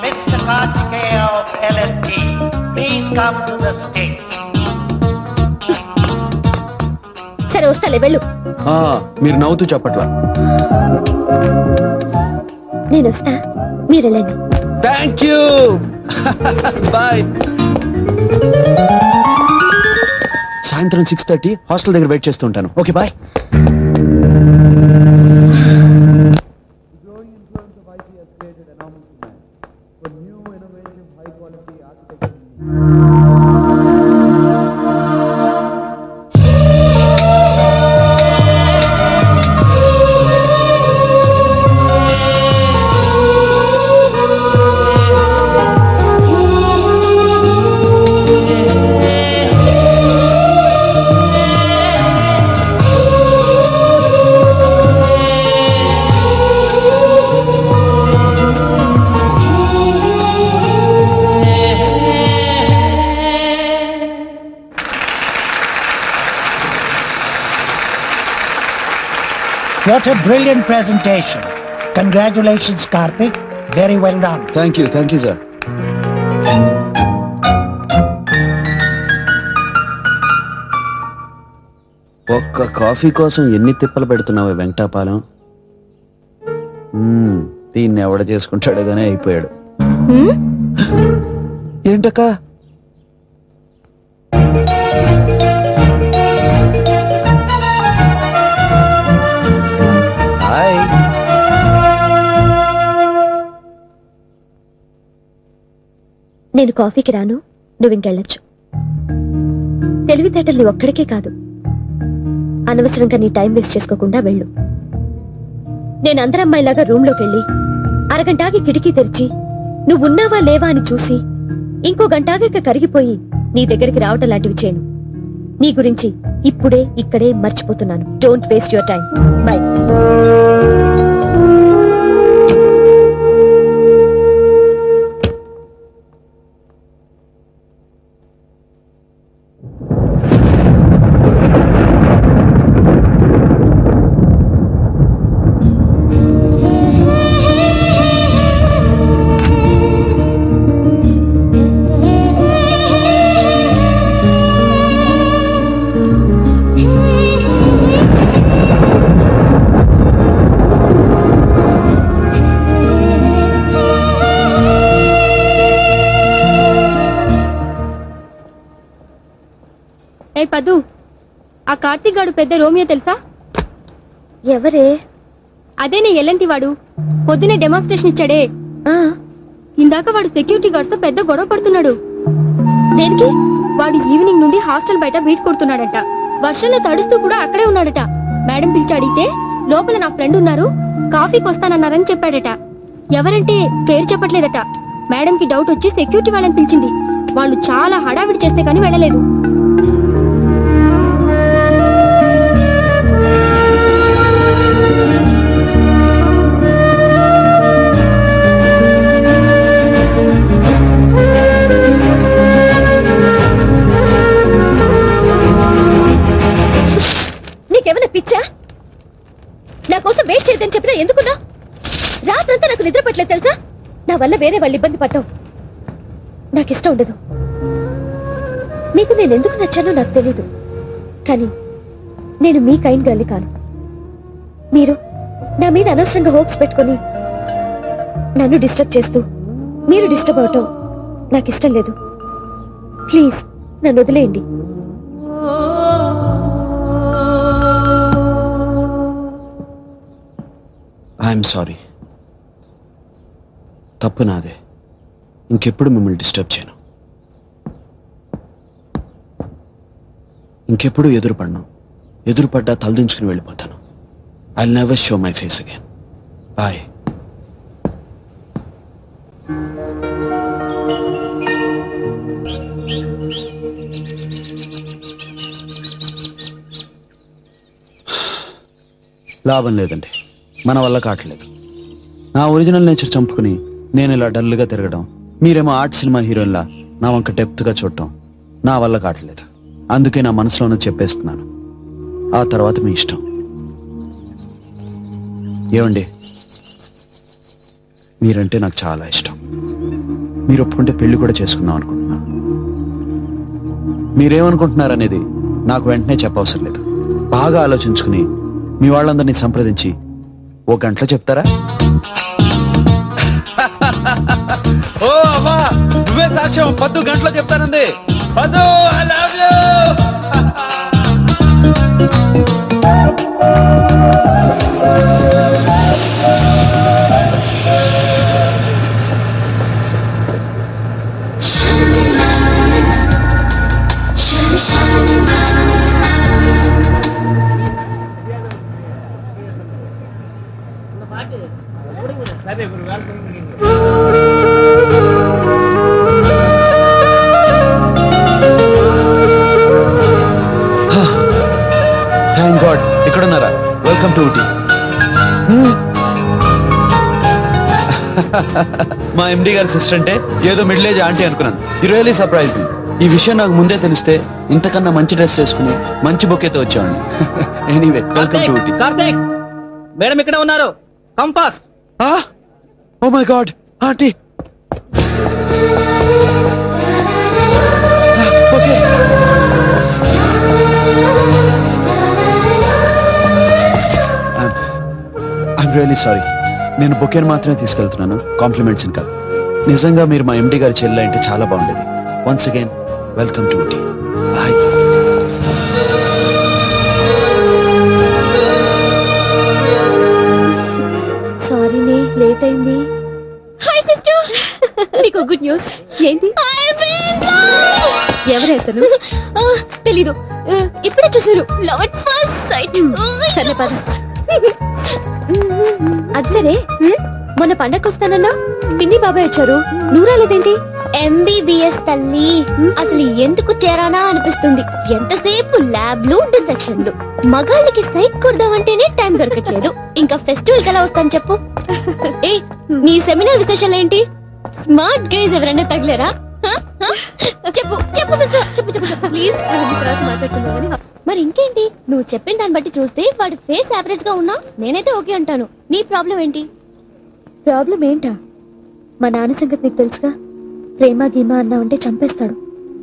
Mr. Karthikeya of L&T, please come to the stage. సరే వస్తాలే, వెళ్ళు. మీరు నవ్వుతూ చెప్పట్లా. నేను వస్తా, మీరు వెళ్ళండి. Thank you. బాయ్. సాయంత్రం 6:30 హాస్టల్ దగ్గర వెయిట్ చేస్తుంటాను. Okay bye. What a brilliant presentation. Congratulations, Karthik. Very well done. Thank you sir. ఒక్క కాఫీ కోసం ఎన్ని తిప్పలు పెడుతున్నావు వెంకటాపాలెం. దీన్ని ఎవడ చేసుకుంటాడో గానీ అయిపోయాడు. ఏంటక్క? హాయ్. నేను కాఫీకి రాను, నువ్వు ఇంకెళ్ళొచ్చు. తెలివితేటలు నీ ఒక్కడికే కాదు, అనవసరంగా నీ టైం వేస్ట్ చేసుకోకుండా వెళ్ళు. నేను అందరమ్మాయిలాగా రూమ్లోకి వెళ్ళి అరగంటాగి కిటికీ తెరిచి నువ్వున్నావా లేవా అని చూసి ఇంకో గంటాగా కరిగిపోయి నీ దగ్గరికి రావటం లాంటివి చేయను. నీ గురించి ఇప్పుడే ఇక్కడే మర్చిపోతున్నాను. Don't waste your time. Bye. ఏ పదు, ఆ కార్తీక్ గాడు పెద్ద రోమియో తెలుసా? ఎవరే? అదే నీ ఎల్లంటి వాడు. పొద్దునే డెమాన్స్ట్రేషన్ ఇచ్చాడే. ఇందాక వాడు సెక్యూరిటీ గార్డ్స్ తో పెద్ద గొడవ పడుతున్నాడు. దేనికి? వాడు ఈవినింగ్ నుండి హాస్టల్ బయట బీట్ కొడుతున్నాడట. వర్షంలో తడుస్తూ కూడా అక్కడే ఉన్నాడట. మేడం పిలిచి అడిగితే లోపల నా ఫ్రెండ్ ఉన్నారు, కాఫీకి వస్తానన్నారని చెప్పాడట. ఎవరంటే పేరు చెప్పట్లేదట. మేడం కి డౌట్ వచ్చి సెక్యూరిటీ వాళ్ళని పిలిచింది. వాళ్ళు చాలా హడావిడి చేస్తే కానీ వెళ్ళలేదు. నీకేమైనా పిచ్చా? నా కోసం వెయిట్ చేయొద్దని చెప్పినా ఎందుకున్నా? రాత్రంతా నాకు నిద్ర పట్టలేదు తెలుసా? నా వల్ల వేరే వాళ్ళు ఇబ్బంది పడ్డావు. నాకిష్టం ఉండదు. మీకు నేను ఎందుకు నచ్చానో నాకు తెలీదు, కానీ నేను మీ కైండ్ గర్ల్ కాను. మీరు నా మీద అనవసరంగా హోప్స్ పెట్టుకుని నన్ను డిస్టర్బ్ చేస్తూ మీరు డిస్టర్బ్ అవటం నాకు ఇష్టం లేదు. ప్లీజ్ నన్ను వదిలేయండి. I'm sorry. తప్పు నాదే. ఇంకెప్పుడు మిమ్మల్ని డిస్టర్బ్ చేయను. ఇంకెప్పుడు ఎదురుపడను. ఎదురుపడ్డా తలదించుకుని వెళ్ళిపోతాను. I never show my face again. Bye. లాభం లేదండి, మన వల్ల కావట్లేదు. నా ఒరిజినల్ నేచర్ చంపుకుని నేను ఇలా డల్గా తిరగడం, మీరేమో ఆర్ట్ సినిమా హీరోయిన్లా నా వంక డెప్త్గా చూడటం నా వల్ల కావట్లేదు. అందుకే నా మనసులోనే చెప్పేస్తున్నాను. ఆ తర్వాత మీ ఇష్టం. ఏమండి, మీరంటే నాకు చాలా ఇష్టం. మీరు ఒప్పుకుంటే పెళ్లి కూడా చేసుకుందాం అనుకుంటున్నాను. మీరేమనుకుంటున్నారనేది నాకు వెంటనే చెప్పవసరం లేదు. బాగా ఆలోచించుకుని మీ వాళ్ళందరినీ సంప్రదించి 1 గంటలో చెప్తారా? ఓ అమ్మా, నువ్వే సాక్ష్యం. 10 గంటలో చెప్తానంది. 10 I love you. Thank God, ఇక్కడున్నారా? Welcome to Ooty. మా ఎండి గారి సిస్టర్ అంటే ఏదో మిడిల్ ఏజ్ ఆంటీ అనుకున్నాను. You really surprise me. ఈ విషయం నాకు ముందే తెలిస్తే ఇంతకన్నా మంచి డ్రెస్ వేసుకుని మంచి బొకేతో వచ్చేవాడిని. Anyway, welcome to Ooty. Karthik, madam ఇక్కడ ఉన్నారు. Come fast. Oh my god, aunty. Okay. I'm really sorry. నేను బొకేని మాత్రమే తీసుకెళ్తున్నాను, కాంప్లిమెంట్స్ కాదు. నిజంగా మీరు మా ఎండి గారి చెల్లె అంటే చాలా బాగుండేది. Once again welcome to Ooty. Bye. సారీనే, లేట్ అయింది. హాయ్ సిస్టర్, నీకు గుడ్ న్యూస్. ఏంటి? ఎవరైతను? తెలీదు, ఇప్పుడే చూసారు. Love at first sight. సరే పద. అది సరే, మొన్న పండగకు వస్తానన్నా పిన్ని బాబాయ్ వచ్చారు, నువ్వు రాలేదేంటి? ఎంబీబీఎస్ తల్లి, అసలు ఎందుకు చేరానా అనిపిస్తుంది. ఎంతసేపు ల్యాబ్లు, డిసెక్షన్లు. మగాళ్ళకి సైట్ కొడదామంటేనే టైం దొరకట్లేదు. ఇంకా ఫెస్టివల్ కలా వస్తాను చెప్పు. ఏ, నీ సెమినార్ విశేషాలు ఏంటి? స్మార్ట్ గైజ్ ఎవరైనా తగిలేరా? చెప్పు చెప్పు సిస్టర్, చెప్పు చెప్పు చెప్పు ప్లీజ్. మాట్లాడుకుందామని. మరి ఇంకేంటి, నువ్వు చెప్పిన దాన్ని బట్టి చూస్తే వాడి ఫేస్ యావరేజ్ గా ఉన్నా నేనైతే ఓకే అంటాను. నీ ప్రాబ్లం ఏంటి? ప్రాబ్లం ఏంటా? మా నాన్న సంగతి నీకు తెలుసుగా. ప్రేమ గీమా అన్నా ఉంటే చంపేస్తాడు.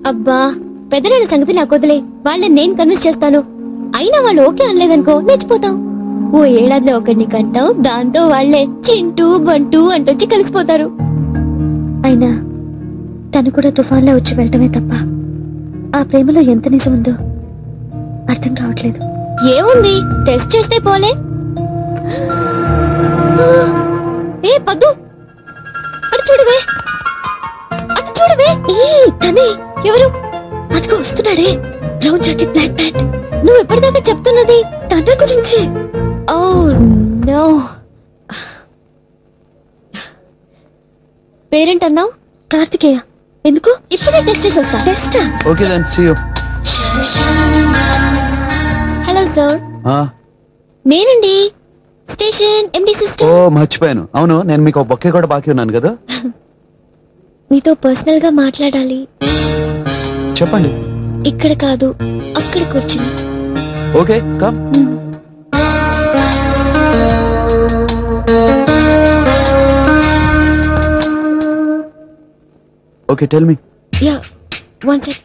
అబ్బా, పెద్దనాన్న సంగతి నాకు వదిలే. వాళ్ళని నేను కన్విన్స్ చేస్తాను. అయినా వాళ్ళు ఓకే అనలేదనుకో, లేచిపోతాం. ఓ ఏడాదిలో ఒకరిని కంటాం, దాంతో వాళ్లే చింటూ బంటూ అంటొచ్చి కలిసిపోతారు. అయినా తను కూడా తుఫాన్లో వచ్చి వెళ్ళటమే తప్ప ఆ ప్రేమలో ఎంత నిజం ఉందో అర్థం కావట్లేదు. ఏముంది, టెస్ట్ చేస్తే పోలే. ఏ పద్దు, అటు చూడవే, అటు చూడవే. ఏ తనే ఎవరు? అదిగో వస్తున్నాడే, బ్రౌన్ జాకెట్ బ్లాక్ ప్యాంట్. నువ్వు ఎప్పటిదాకా చెప్తున్నది తన గురించి. Oh no. పేరెంట్ అన్నావు? కార్తికేయ. ఎందుకు? ఇప్పుడే టెస్ట్ చేసి వస్తా. Test? Okay then see you. Hello sir. నేనండి, స్టేషన్ ఎండి సిస్టర్. ఓ మర్చిపోయాను. అవును, నేను మీకు ఒక బొక్కే కూడా బాకీ ఉన్నాను కదా. మీతో పర్సనల్ గా మాట్లాడాలి. చెప్పండి. ఇక్కడ కాదు, అక్కడ కూర్చుని. Okay come. Okay tell me. Yeah, one sec.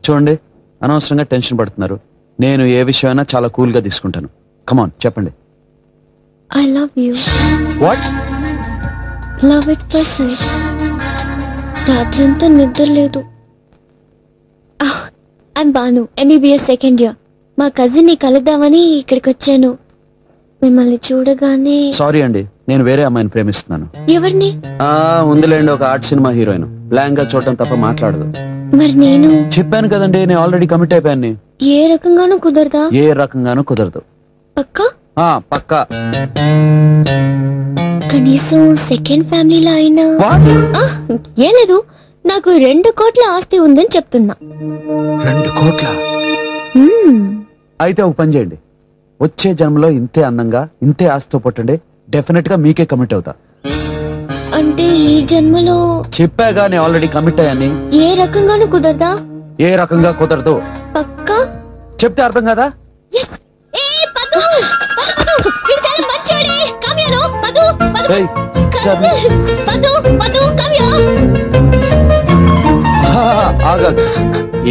చూడండి, అనవసరంగా టెన్షన్ పడుతున్నారు. నేను ఏ విషయమైనా చాలా కూల్ గా తీసుకుంటాను. కమాన్ చెప్పండి. I love you. What? Love it first sight. రాత్రంతా నిద్ర లేదు. I'm Banu, MBBS second year. మా కజిన్ ని కలుద్దామని ఇక్కడికి వచ్చాను. మిమ్మల్ని చూడగానే. సారీ అండి, నేను వేరే అమ్మాయిని ప్రేమిస్తున్నాను. ఎవరిని? ఉందిలేండి, ఒక ఆర్ట్ సినిమా హీరోయిన్. బ్లాంక్ గా చూడటం తప్ప మాట్లాడదు. మరి నేను చెప్పాను కదండి, నేను ఆల్రెడీ కమిట్ అయిపోయాను. ఏ రకంగానూ కుదరదా? ఏ రకంగానూ కుదరదు. పక్కా? పక్కా. కనీసం సెకండ్ ఫ్యామిలీలో అయినా. ఏం లేదు, నాకు 2 కోట్ల ఆస్తి ఉందని చెప్తున్నా. 2 కోట్ల? అయితే ఒక పని చేయండి, వచ్చే జన్మలో ఇంతే అందంగా ఇంతే ఆస్తితో పుట్టండి. డెఫినెట్ గా మీకే కమిట్ అవుతా. అంటే ఈ జన్మలో? చెప్పాగా, నేను ఆల్రెడీ కమిట్ అయ్యాని. ఏ రకంగానూ కుదరదా? ఏ రకంగా కుదరదు. పక్కా? చెప్తే అర్థం కదా.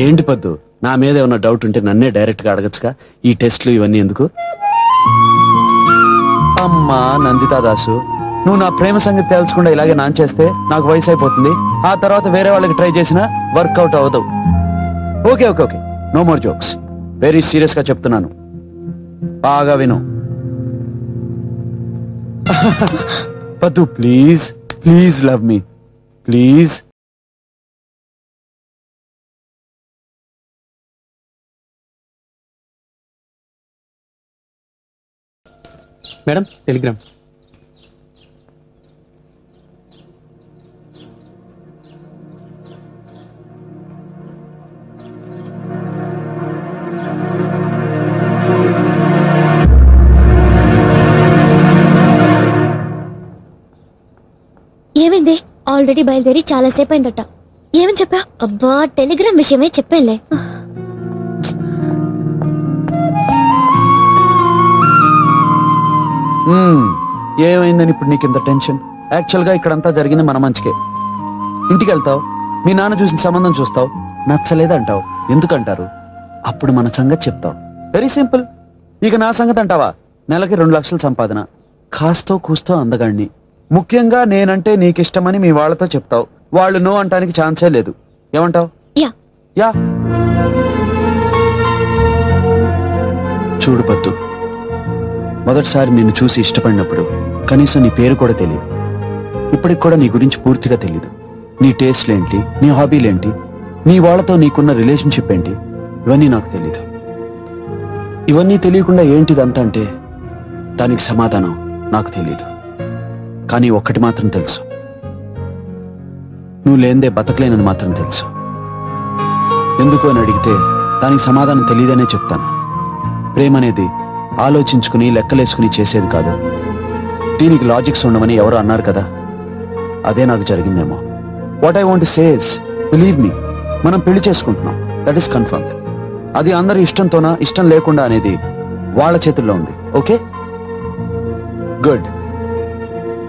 ఏంటి పద్దు, నా మీద ఏమన్నా డౌట్ ఉంటే నన్నే డైరెక్ట్ గా అడగచ్చుగా. ఈ టెస్ట్లు ఇవన్నీ ఎందుకు? అమ్మా నందితా దాసు, నువ్వు నా ప్రేమ సంగతి తెలుసుకుండా ఇలాగే నాన్ చేస్తే నాకు వయసు అయిపోతుంది. ఆ తర్వాత వేరే వాళ్ళకి ట్రై చేసినా వర్కౌట్ అవ్వదు. Okay okay okay, no more jokes. Very serious గా చెప్తున్నాను, బాగా విను. Paddu please please love me please. Madam telegram. ఏమైంది? ఆల్రెడీ బయలుదేరి చాలా సేపు అయిందట. ఏమని చెప్పా? అబ్బా, టెలిగ్రామ్ విషయమే చెప్పానులే. ఏమైందని ఇప్పుడు నీకు ఇంత టెన్షన్? యాక్చువల్ గా ఇక్కడంతా జరిగింది మన మంచికే. ఇంటికి వెళ్తావు, మీ నాన్న చూసిన సంబంధం చూస్తావు, నచ్చలేదంటావు. ఎందుకంటారు? అప్పుడు మన సంగతి చెప్తావు. Very simple. ఇక నా సంగతి అంటావా? నెలకి 2 లక్షల సంపాదన, కాస్తో కూస్తో అందగాడిని, ముఖ్యంగా నేనంటే నీకిష్టమని మీ వాళ్ళతో చెప్తావు. వాళ్ళు నో అంటానికి ఛాన్సే లేదు. ఏమంటావు? Yeah yeah. చూడు పద్దు, మొదటిసారి నిన్ను చూసి ఇష్టపడినప్పుడు కనీసం నీ పేరు కూడా తెలియదు. ఇప్పటికి కూడా నీ గురించి పూర్తిగా తెలియదు. నీ టేస్ట్లేంటి, నీ హాబీలేంటి, నీ వాళ్ళతో నీకున్న రిలేషన్షిప్ ఏంటి, ఇవన్నీ నాకు తెలీదు. ఇవన్నీ తెలియకుండా ఏంటిదంతా అంటే దానికి సమాధానం నాకు తెలీదు. కానీ ఒక్కటి మాత్రం తెలుసు, నువ్వు లేందే బతకలేనని మాత్రం తెలుసు. ఎందుకు అని అడిగితే దానికి సమాధానం తెలియదనే చెప్తాను. ప్రేమ అనేది ఆలోచించుకుని లెక్కలేసుకుని చేసేది కాదు. దీనికి లాజిక్స్ ఉండమని ఎవరు అన్నారు కదా, అదే నాకు జరిగిందేమో. What I want to say is, believe me, మనం పెళ్లి చేసుకుంటున్నాం, దట్ ఈస్ కన్ఫర్మ్డ్. అది అందరి ఇష్టంతోనా ఇష్టం లేకుండా అనేది వాళ్ళ చేతుల్లో ఉంది. Okay good.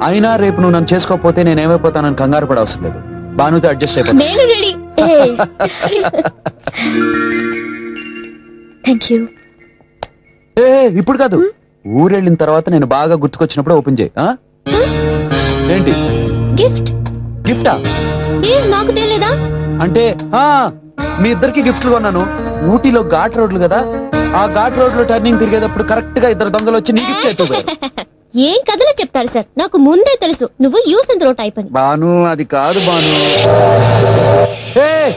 అయినా రేపు నువ్వు నన్ను చేసుకోకపోతే నేనేమైపోతానని కంగారు పడే అవసరం లేదు. బానుతో అడ్జస్ట్ అయిపోతా. నేను రెడీ. థాంక్యూ. ఇప్పుడు కాదు, ఊరెళ్ళిన తర్వాత నేను బాగా గుర్తుకొచ్చినప్పుడు ఓపెన్ చేయి. ఏంటి గిఫ్ట్. గిఫ్టా? ఏ నాకు తెలియదా? అంటే మీ ఇద్దరికి గిఫ్ట్లు కొన్నాను. ఊటీలో ఘాట్ రోడ్లు కదా, ఆ ఘాట్ రోడ్ లో టర్నింగ్ తిరిగేటప్పుడు కరెక్ట్ గా ఇద్దరు దొంగలు వచ్చి నీ గిఫ్ట్ ఎత్తుపోయారు. ఏం కథలో చెప్తారు సార్, నాకు ముందే తెలుసు నువ్వు యూస్ అండ్ త్రో టైప్ అని. బాను అది కాదు బాను.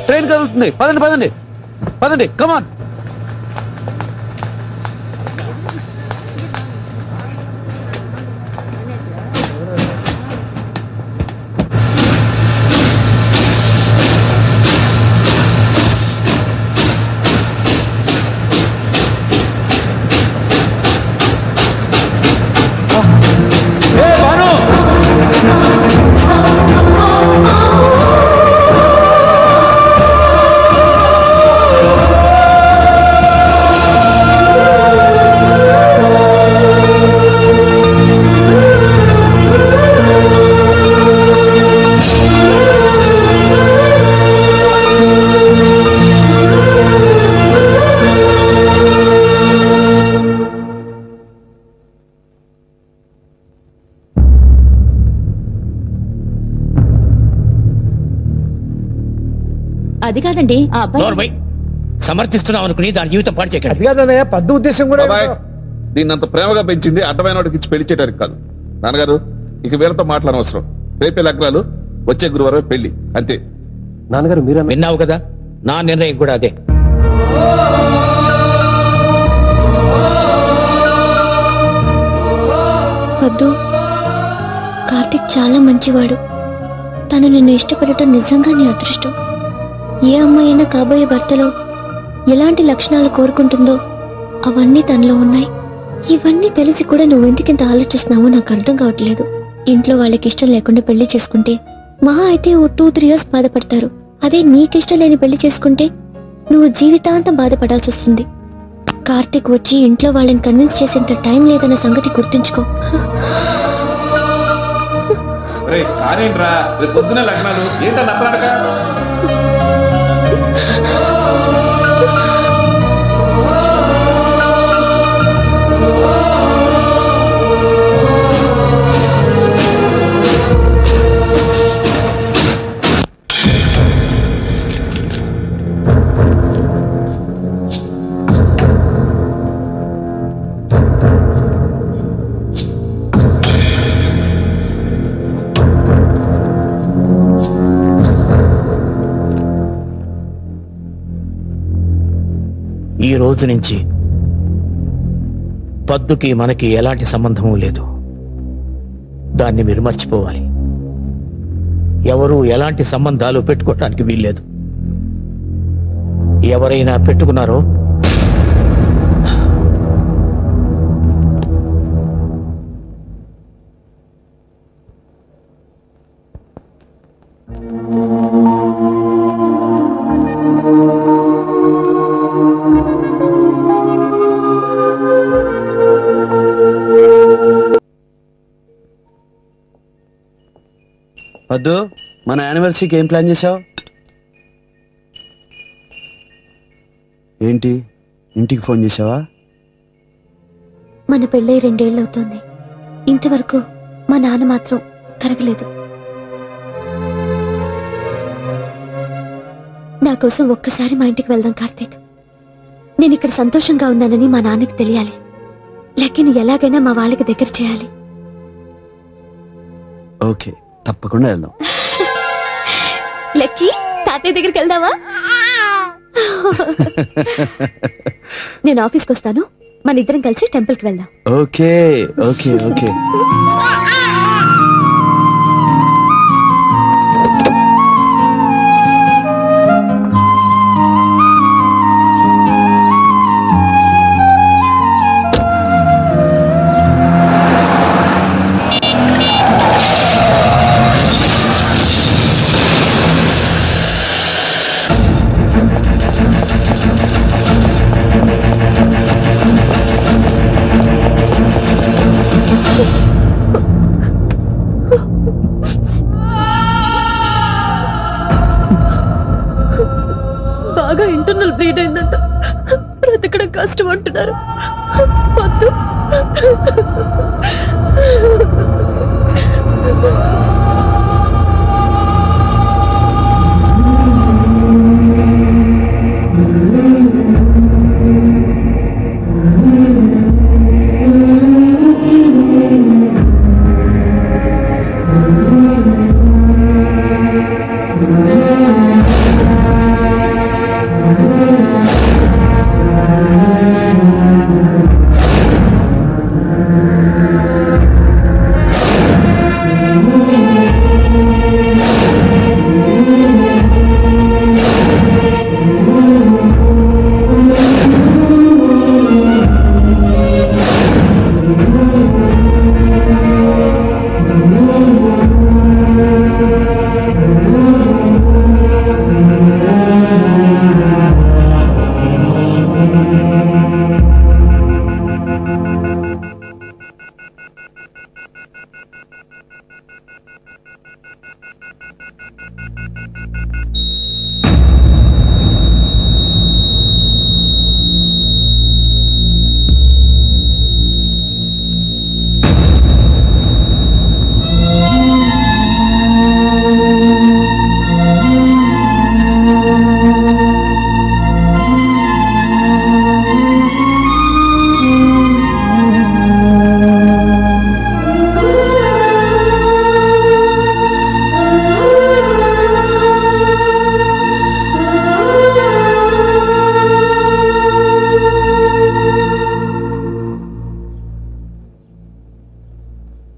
ట్రైన్ కదులుతుంది, పదండి పదండి పదండి, కమాన్. అది కాదండి ఆ అబ్బాయి. సమర్థిస్తున్నావు అనుకుని దాని జీవితం పాడు చేయకండి. అది కాదన్నయ్య, పద్దు ఉద్దేశం కూడా. దీన్ని అంత ప్రేమగా పెంచింది అడ్డమైన వాడికి ఇచ్చి పెళ్లి చేయడానికి కాదు. నాన్నగారు ఇక వీళ్ళతో మాట్లాడనవసరం. రేపే లగ్నాలు, వచ్చే గురువారం పెళ్లి, అంతే. నాన్నగారు మీరు విన్నావు కదా, నా నిర్ణయం కూడా అదే. వద్దు, కార్తిక్ చాలా మంచివాడు. తను నిన్ను ఇష్టపడటం నిజంగా నీ అదృష్టం. ఏ అమ్మాయి అయినా కాబోయే భర్తలో ఎలాంటి లక్షణాలు కోరుకుంటుందో అవన్నీ తనలో ఉన్నాయి. ఇవన్నీ తెలిసి కూడా నువ్వెందుకింత ఆలోచిస్తున్నావో నాకు అర్థం కావట్లేదు. ఇంట్లో వాళ్ళకి ఇష్టం లేకుండా పెళ్లి చేసుకుంటే మహా అయితే ఓ 2-3 years బాధపడతారు. అదే నీకిష్టం లేని పెళ్లి చేసుకుంటే నువ్వు జీవితాంతం బాధపడాల్సి వస్తుంది. కార్తిక్ వచ్చి ఇంట్లో వాళ్ళని కన్విన్స్ చేసేంత టైం లేదన్న సంగతి గుర్తుంచుకో. పొద్దున లగ్నాలు ఏంటన్నట్టు. ఈ రోజు నుంచి పద్దుకి మనకి ఎలాంటి సంబంధము లేదు. దాన్ని మీరు మర్చిపోవాలి. ఎవరు ఎలాంటి సంబంధాలు పెట్టుకోవటానికి వీల్లేదు. ఎవరైనా పెట్టుకున్నారో వద్దు. మన యానివర్సరీకి ఏం ప్లాన్ చేసావు? ఏంటి, ఇంటికి ఫోన్ చేసావా? మన పెళ్ళై 2 ఏళ్ళు అవుతోంది. ఇంతవరకు మా నాన్న మాత్రం కరగలేదు. నా కోసం ఒక్కసారి మా ఇంటికి వెళ్దాం కార్తీక్. నేను ఇక్కడ సంతోషంగా ఉన్నానని మా నాన్నకి తెలియాలి. లక్కీని ఎలాగైనా మా వాళ్ళకి దగ్గర చేయాలి. ఓకే, తప్పకుండా వెళ్దాం. లక్కీ, తాతయ్య దగ్గరికి వెళ్దామా? నేను ఆఫీస్కి వస్తాను, మన ఇద్దరం కలిసి టెంపుల్కి వెళ్దాం. Okay okay okay. బాగా ఇంటర్నల్ బ్లీడ్ అయిందంట. బ్రతకడం కష్టం అంటున్నారు. వద్దు.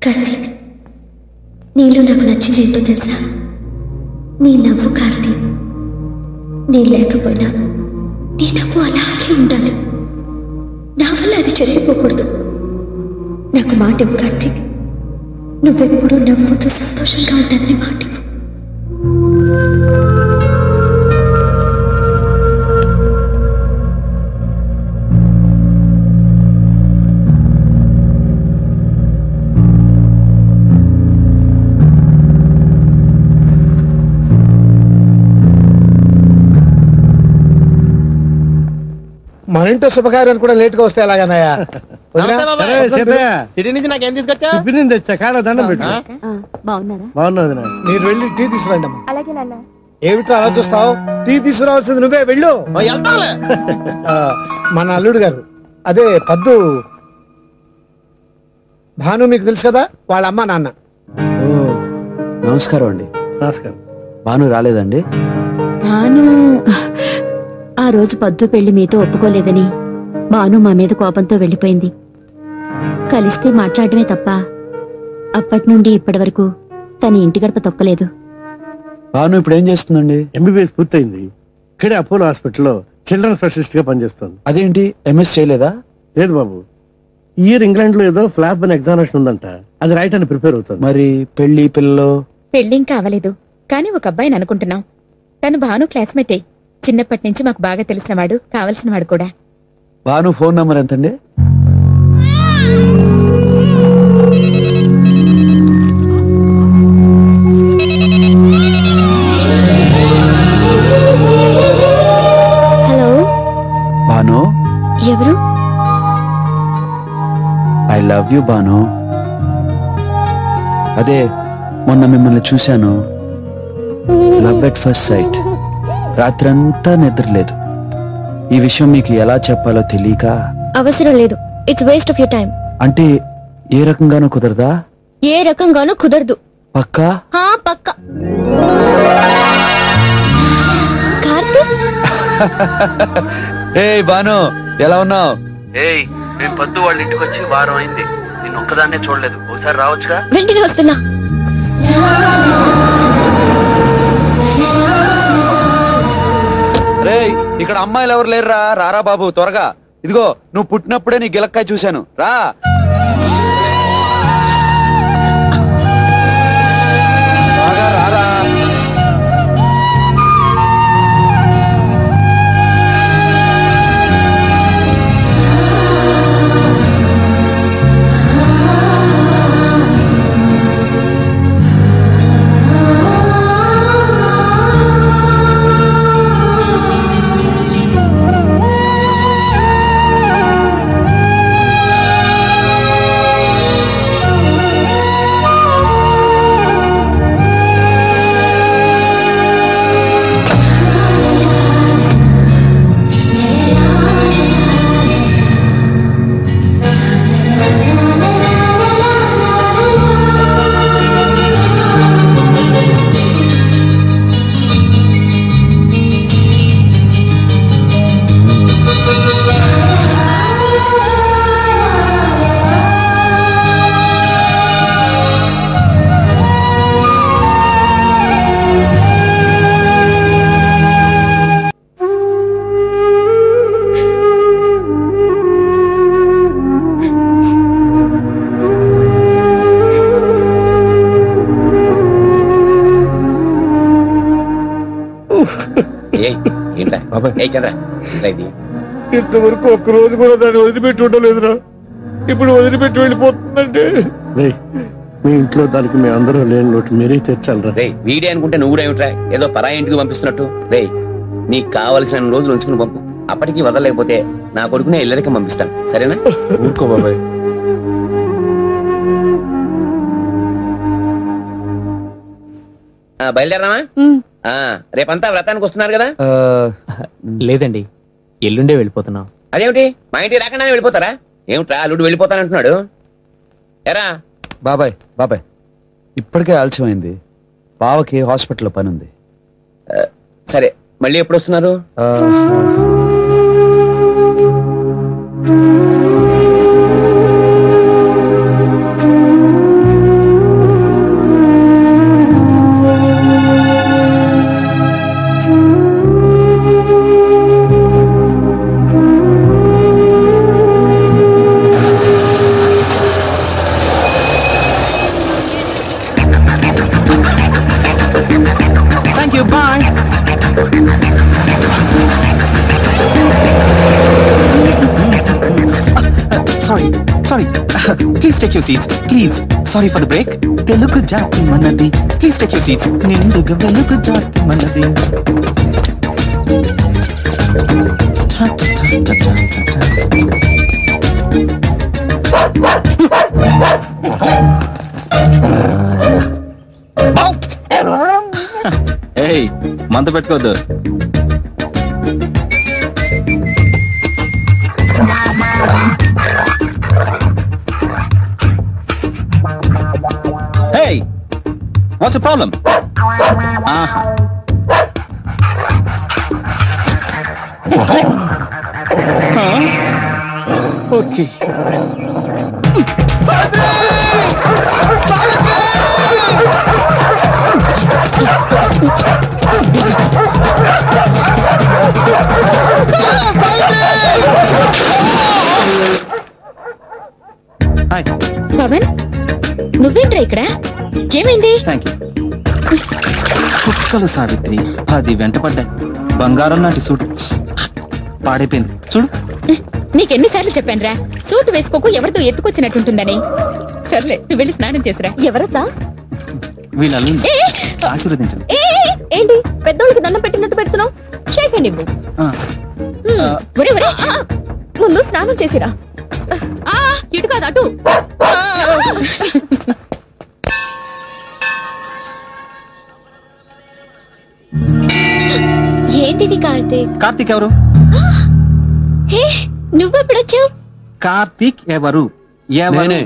కార్తీక్, నీలో నాకు నచ్చింది ఏంటో తెలుసా? నీ నవ్వు కార్తీక్. నేను లేకపోయినా నీ నవ్వు అలాగే ఉండాలి. నా వల్ల అది చెరిగిపోకూడదు. నాకు మాట ఇవ్వు కార్తీక్. నువ్వెప్పుడు నవ్వుతూ సంతోషంగా ఉండాలని మాట ఇవ్వు. మన ఇంట్లో శుభకార్యాలు కూడా లేట్ గా వస్తే ఎలాగన్నాయా? సిటీ నుంచి నాకేం తీసుకొచ్చా? తెచ్చా కాడ దండం పెట్టు. బాగున్నారా? బాగున్నది. మీరు వెళ్ళి టీ తీసుకురండి అమ్మా. అలాగే నాన్న. ఏమిట్రా అలా చూస్తావు? టీ తీసుకురావాల్సింది నువ్వే, వెళ్ళు. మన అల్లుడు గారు, అదే పద్దు భాను, మీకు తెలుసు కదా, వాళ్ళ అమ్మ నాన్న. నమస్కారం అండి. నమస్కారం. భాను రాలేదండి? భాను ఆ రోజు పద్దు పెళ్లి మీతో ఒప్పుకోలేదని భాను మా మీద కోపంతో వెళ్లిపోయింది. కలిస్తే మాట్లాడమే తప్ప అప్పటి నుండి ఇప్పటి వరకు తన ఇంటి గడప తొక్కలేదు. భాను ఇప్పుడు ఏం చేస్తుందండి? ఎంబీబీఎస్ పూర్తయింది. ఇక్కడే అపోలో హాస్పిటల్లో చిల్డ్రన్ స్పెషలిస్ట్ గా పనిచేస్తుంది. అదేంటి ఎంఎస్ చేయలేదా? లేదు బాబు, ఈ ఇయర్ ఇంగ్లాండ్ లో ఏదో ఫ్లాప్ అని ఎగ్జామినేషన్ ఉందంట, అది రాయటానికి ప్రిపేర్ అవుతుంది. మరి పెళ్లి పిల్లలు? పెళ్లిం కావలేదు, కానీ ఒక అబ్బాయిని అనుకుంటున్నాం. తను భాను క్లాస్మేటే. చిన్నప్పటి నుంచి మాకు బాగా తెలిసిన వాడు, కావలసిన వాడు కూడా. భాను ఫోన్ నంబర్ ఎంతండి? హలో భాను, ఎవరు? I love you Bhanu. అదే మొన్న మిమ్మల్ని చూశాను, లవ్ ఎట్ ఫస్ట్ సైట్. రాత్రంతా నిద్రలేదు. ఈ విషయం మీకు ఎలా చెప్పాలో తెలియక. అవసరం లేదు, it's waste of your time. అంటే ఏ రకంగానూ కుదరదా? ఏ రకంగానూ కుదరదు. పక్కా? పక్కా. కార్తీక్, ఏ భాను, ఎలా ఉన్నావు? ఏయ్, మేము పద్దు వాళ్ళ ఇంటికి వచ్చి వారం అయింది. నేను ఒక్కదాన్నే చూడలేదు, ఒకసారి రావచ్చుగా? వెంటనే వస్తున్నా. రేయ్, ఇక్కడ అమ్మాయిలు ఎవరు లేరురా? రారా బాబు త్వరగా. ఇదిగో నువ్వు పుట్టినప్పుడే నీ గిలక్కాయ చూశాను, రా. రారా. ఏంటా చంద్ర ఇది? ఇంతవరకు ఒక్క రోజు కూడా దాన్ని వదిలిపెట్టి ఉండలేదురా. ఇప్పుడు వదిలిపెట్టి వెళ్ళిపోతుందండి. మీ ఇంట్లో దానికి మీ అందరూ లేని లోటు మీరే తెచ్చాలరా. రే వీడే అనుకుంటే నువ్వు కూడా ఏమిట్రా ఏదో పరాయి ఇంటికి పంపిస్తున్నట్టు. రే నీకు కావలసిన రోజులు ఉంచుకుని పంపు. అప్పటికి వదలలేకపోతే నా కొడుకునే ఇల్లరికి పంపిస్తాను, సరేనా? ఊరుకో బాబాయ్. బయలుదేరామా? రేపంతా వ్రతానికి వస్తున్నారు కదా? లేదండి, ఎల్లుండే వెళ్ళిపోతున్నాం. అదేమిటి మా ఇంటికి రాకుండా వెళ్ళిపోతారా? ఏమిట్రా అల్లుడు వెళ్ళిపోతానంటున్నాడు. ఎరా బాబాయ్ బాబాయ్, ఇప్పటికే ఆలస్యమైంది. బావకి హాస్పిటల్లో పని ఉంది. సరే, మళ్ళీ ఎప్పుడు వస్తున్నారు? Thank you, bye. Sorry. Please take your seats. Please. Sorry for the break. Telugu jati manadi. Please take your seats. Ninduga velugu jati manadi. Ta ta ta ta ఏయ్, మంత పెట్టుకోవద్దు. Hey, what's the problem? Okay. Hi. Pawan, నువ్వేంట్రా ఇక్కడ? ఏమైంది? Thank you. కుక్కలు సావిత్రి 10 వెంటపడ్డాయి. బంగారం లాంటి suit పాడైపోయింది చూడు. నీకెన్నిసార్లు చెప్పానురా, సూట్ వేసుకోకు, ఎవరితో ఎత్తుకొచ్చినట్టుంటుందని. సర్లే, నువ్వు వెళ్ళి స్నానం చేసిరా. ఎవరద్దా? వీళ్ళు ఆశీర్వదించండి. ఏంటి పెద్దోళ్ళకి దండం పెట్టినట్టు పెడుతున్నావు? చేయండి ముందు స్నానం చేసిరా. ఇటు కాదు అటు. ఏంటిది కార్తీక్? కార్తీక్ ఎవరు? నువ్వెప్పుడొచ్చావు? కార్తీక్ ఎవరు? ఎవరు?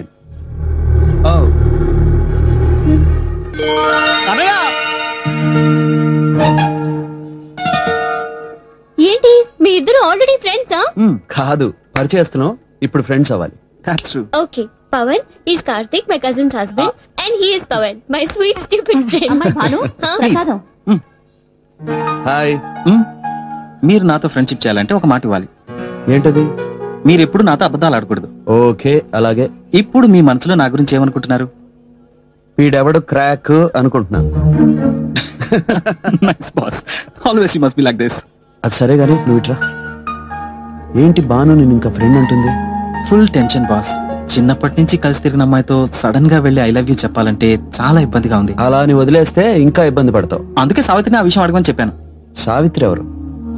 ఏంటి మీ ఇద్దరు ఆల్రెడీ ఫ్రెండ్సా? కాదు, పరిచయస్తున్నాం, ఇప్పుడు ఫ్రెండ్స్ అవ్వాలి. Okay, Pavan is Karthik, my cousin's husband, and he is Pavan, my sweet stupid friend. ప్రసాదం. హాయ్. మీరు నాతో ఫ్రెండ్షిప్ చేయాలంటే ఒక మాట ఇవ్వాలి. ఏంటది? మీరు ఎప్పుడు నాతో అబద్ధాలు ఆడకూడదు. ఓకే, అలాగే. ఇప్పుడు మీ మనసులో నా గురించి ఏమనుకుంటున్నారు? వీడెవడు క్రాక్ అనుకుంటున్నాను. Always you must be like this. అది సరే గానీ నువ్వు ఇట్రా. ఏంటి బాను నేను ఇంకా ఫ్రెండ్ అంటుంది? Full tension boss. చిన్నప్పటి నుంచి కలిసి తిరిగిన అమ్మాయితో సడన్ గా వెళ్ళి ఐ లవ్ యూ చెప్పాలంటే చాలా ఇబ్బందిగా ఉంది. అలా అని వదిలేస్తే ఇంకా ఇబ్బంది పడతావు. అందుకే సావిత్రిని ఆ విషయం అడగమని చెప్పాను. సావిత్రి ఎవరు?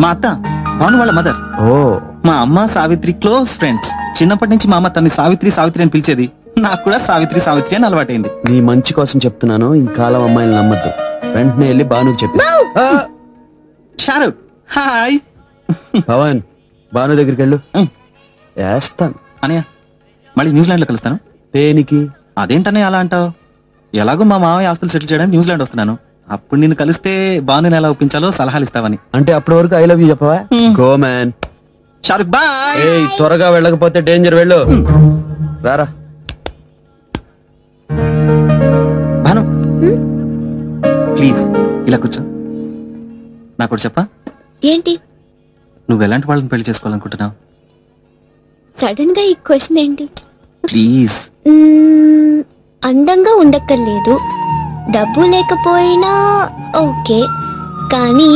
మా అత్త, భాను వాళ్ళ మదర్. ఓ, మా అమ్మ సావిత్రి క్లోజ్ ఫ్రెండ్స్. చిన్నప్పటి నుంచి మా అమ్మ తన్ని సావిత్రి సావిత్రి అని పిలిచేది. నాకు కూడా సావిత్రి సావిత్రి అని అలవాటైంది. నీ మంచి కోసం చెప్తున్నాను, ఈ కాలం అమ్మాయిని నమ్మద్దు. వెంటనే వెళ్ళి బానుకు చెప్పి. షారుఖ్ హాయ్. పవన్, బాను దగ్గరికి వెళ్ళు. వేస్తాను అనయ్య. మళ్ళీ న్యూజిలాండ్ లో కలుస్తాను. దేనికి? అదేంటనే అలా అంటావు? ఎలాగో మా మామయ్య ఆస్తులు సెటిల్ చేయడానికి న్యూజిలాండ్ వస్తున్నాను. అప్పుడు నేను కలిస్తే బాను ఎలా ఒప్పించాలో సలహాలు ఇస్తావని. అంటే అప్పటి వరకు ఐ లవ్ యూ చెప్పవా? Go man. షారుఖ్ బాయ్. ఏయ్, త్వరగా వెళ్ళకపోతే డేంజర్. వెళ్ళు. రారా. భాను ప్లీజ్ ఇలా కూర్చో. నాకు చెప్పా. ఏంటి? నువ్వు ఎలాంటి వాళ్ళని పెళ్లి చేసుకోవాలనుకుంటున్నావు? సడన్ గా ఈ క్వశ్చన్ ఏంటి? ప్లీజ్. అందంగా ఉండక్కర్లేదు, డబ్బు లేకపోయినా ఓకే, కానీ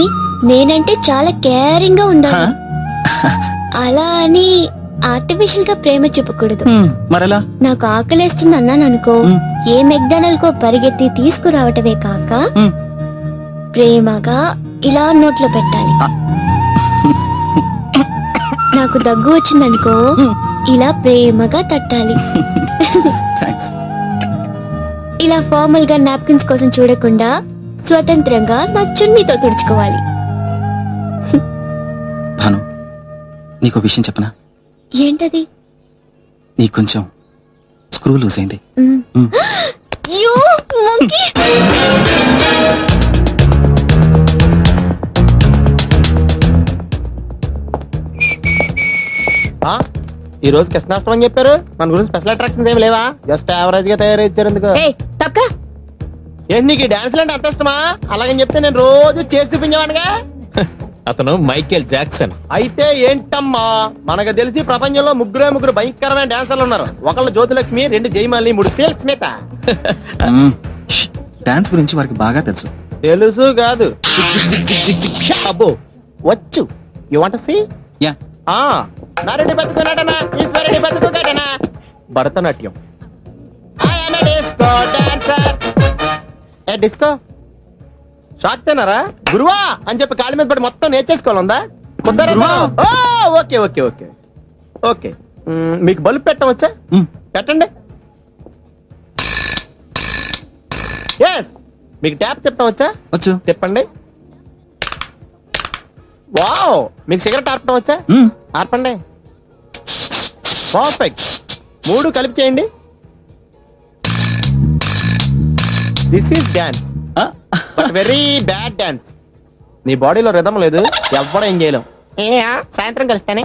నేనంటే చాలా కేరింగ్ గా ఉండాలి. అలా అని ఆర్టిఫిషియల్ గా ప్రేమ చూపకూడదు. మరెలా? నాకు ఆకలేస్తుంది అన్నాను అనుకో, ఏ మెక్డానల్డ్ కో పరిగెత్తి తీసుకురావటమే కాక ప్రేమగా ఇలా నోట్లో పెట్టాలి. నాకు దగ్గు వచ్చిందనుకో, ఇలా ప్రేమగా తట్టాలి. ఇలా ఫార్మల్ గా నాప్కిన్స్ కోసం చూడకుండా స్వతంత్రంగా నా చున్నీతో తుడుచుకోవాలి. భాను, నీకు విషయం చెప్పనా? ఏంటది? నీకు కొంచెం స్క్రూ లూజ్ అయింది. యో మంకీ! ఈ రోజు కృష్ణాష్టమం అని చెప్పారు. మన గురించి స్పెషల్ అట్రాక్షన్స్ ఏమి లేవా? జస్ట్ యావరేజ్ గా తయారు ఇచ్చారు. ఎందుకు ఏంటి నీకు డాన్స్ అంటే అంత ఇష్టమా? అలాగని చెప్తే నేను రోజు చేసి చూపించేవాడిగా. అతను మైకేల్ జాక్సన్. అయితే ఏంటమ్మా, మనకు తెలిసి ప్రపంచంలో ముగ్గురు భయంకరమైన డాన్సర్లు ఉన్నారు. ఒకళ్ళు జ్యోతిలక్ష్మి, 2 జయమాలి, 3 సేల్ స్మిత. డాన్స్ గురించి వారికి బాగా తెలుసు. తెలుసు కాదు, అబ్బో వచ్చు. You want to see? Yeah. నారెడ్డి బతుకు నటన, ఈశ్వరెడ్డి బతుకు ఘటన. Bharatanatyam. I am a disco dancer. A disco shock తిన్నారా గురువా అని చెప్పి కాళ్ళ మీద పడి మొత్తం నేర్చేసుకోవాలందా? కుదరదు. Okay okay okay okay. మీకు బల్బు పెట్టవచ్చా? పెట్టండి. ఎస్. మీకు ట్యాప్ తిప్పవచ్చా? వచ్చు. తిప్పండి. వావ్. మీకు సిగరెట్ ఆర్పడం వచ్చా? ఆర్పండి. పర్ఫెక్ట్. 3 కలిపి చేయండి. This is dance, but very bad dance. నీ బాడీలో రిథం లేదు, ఎవ్వడం ఏం చేయలేం. సాయంత్రం కలుస్తానే.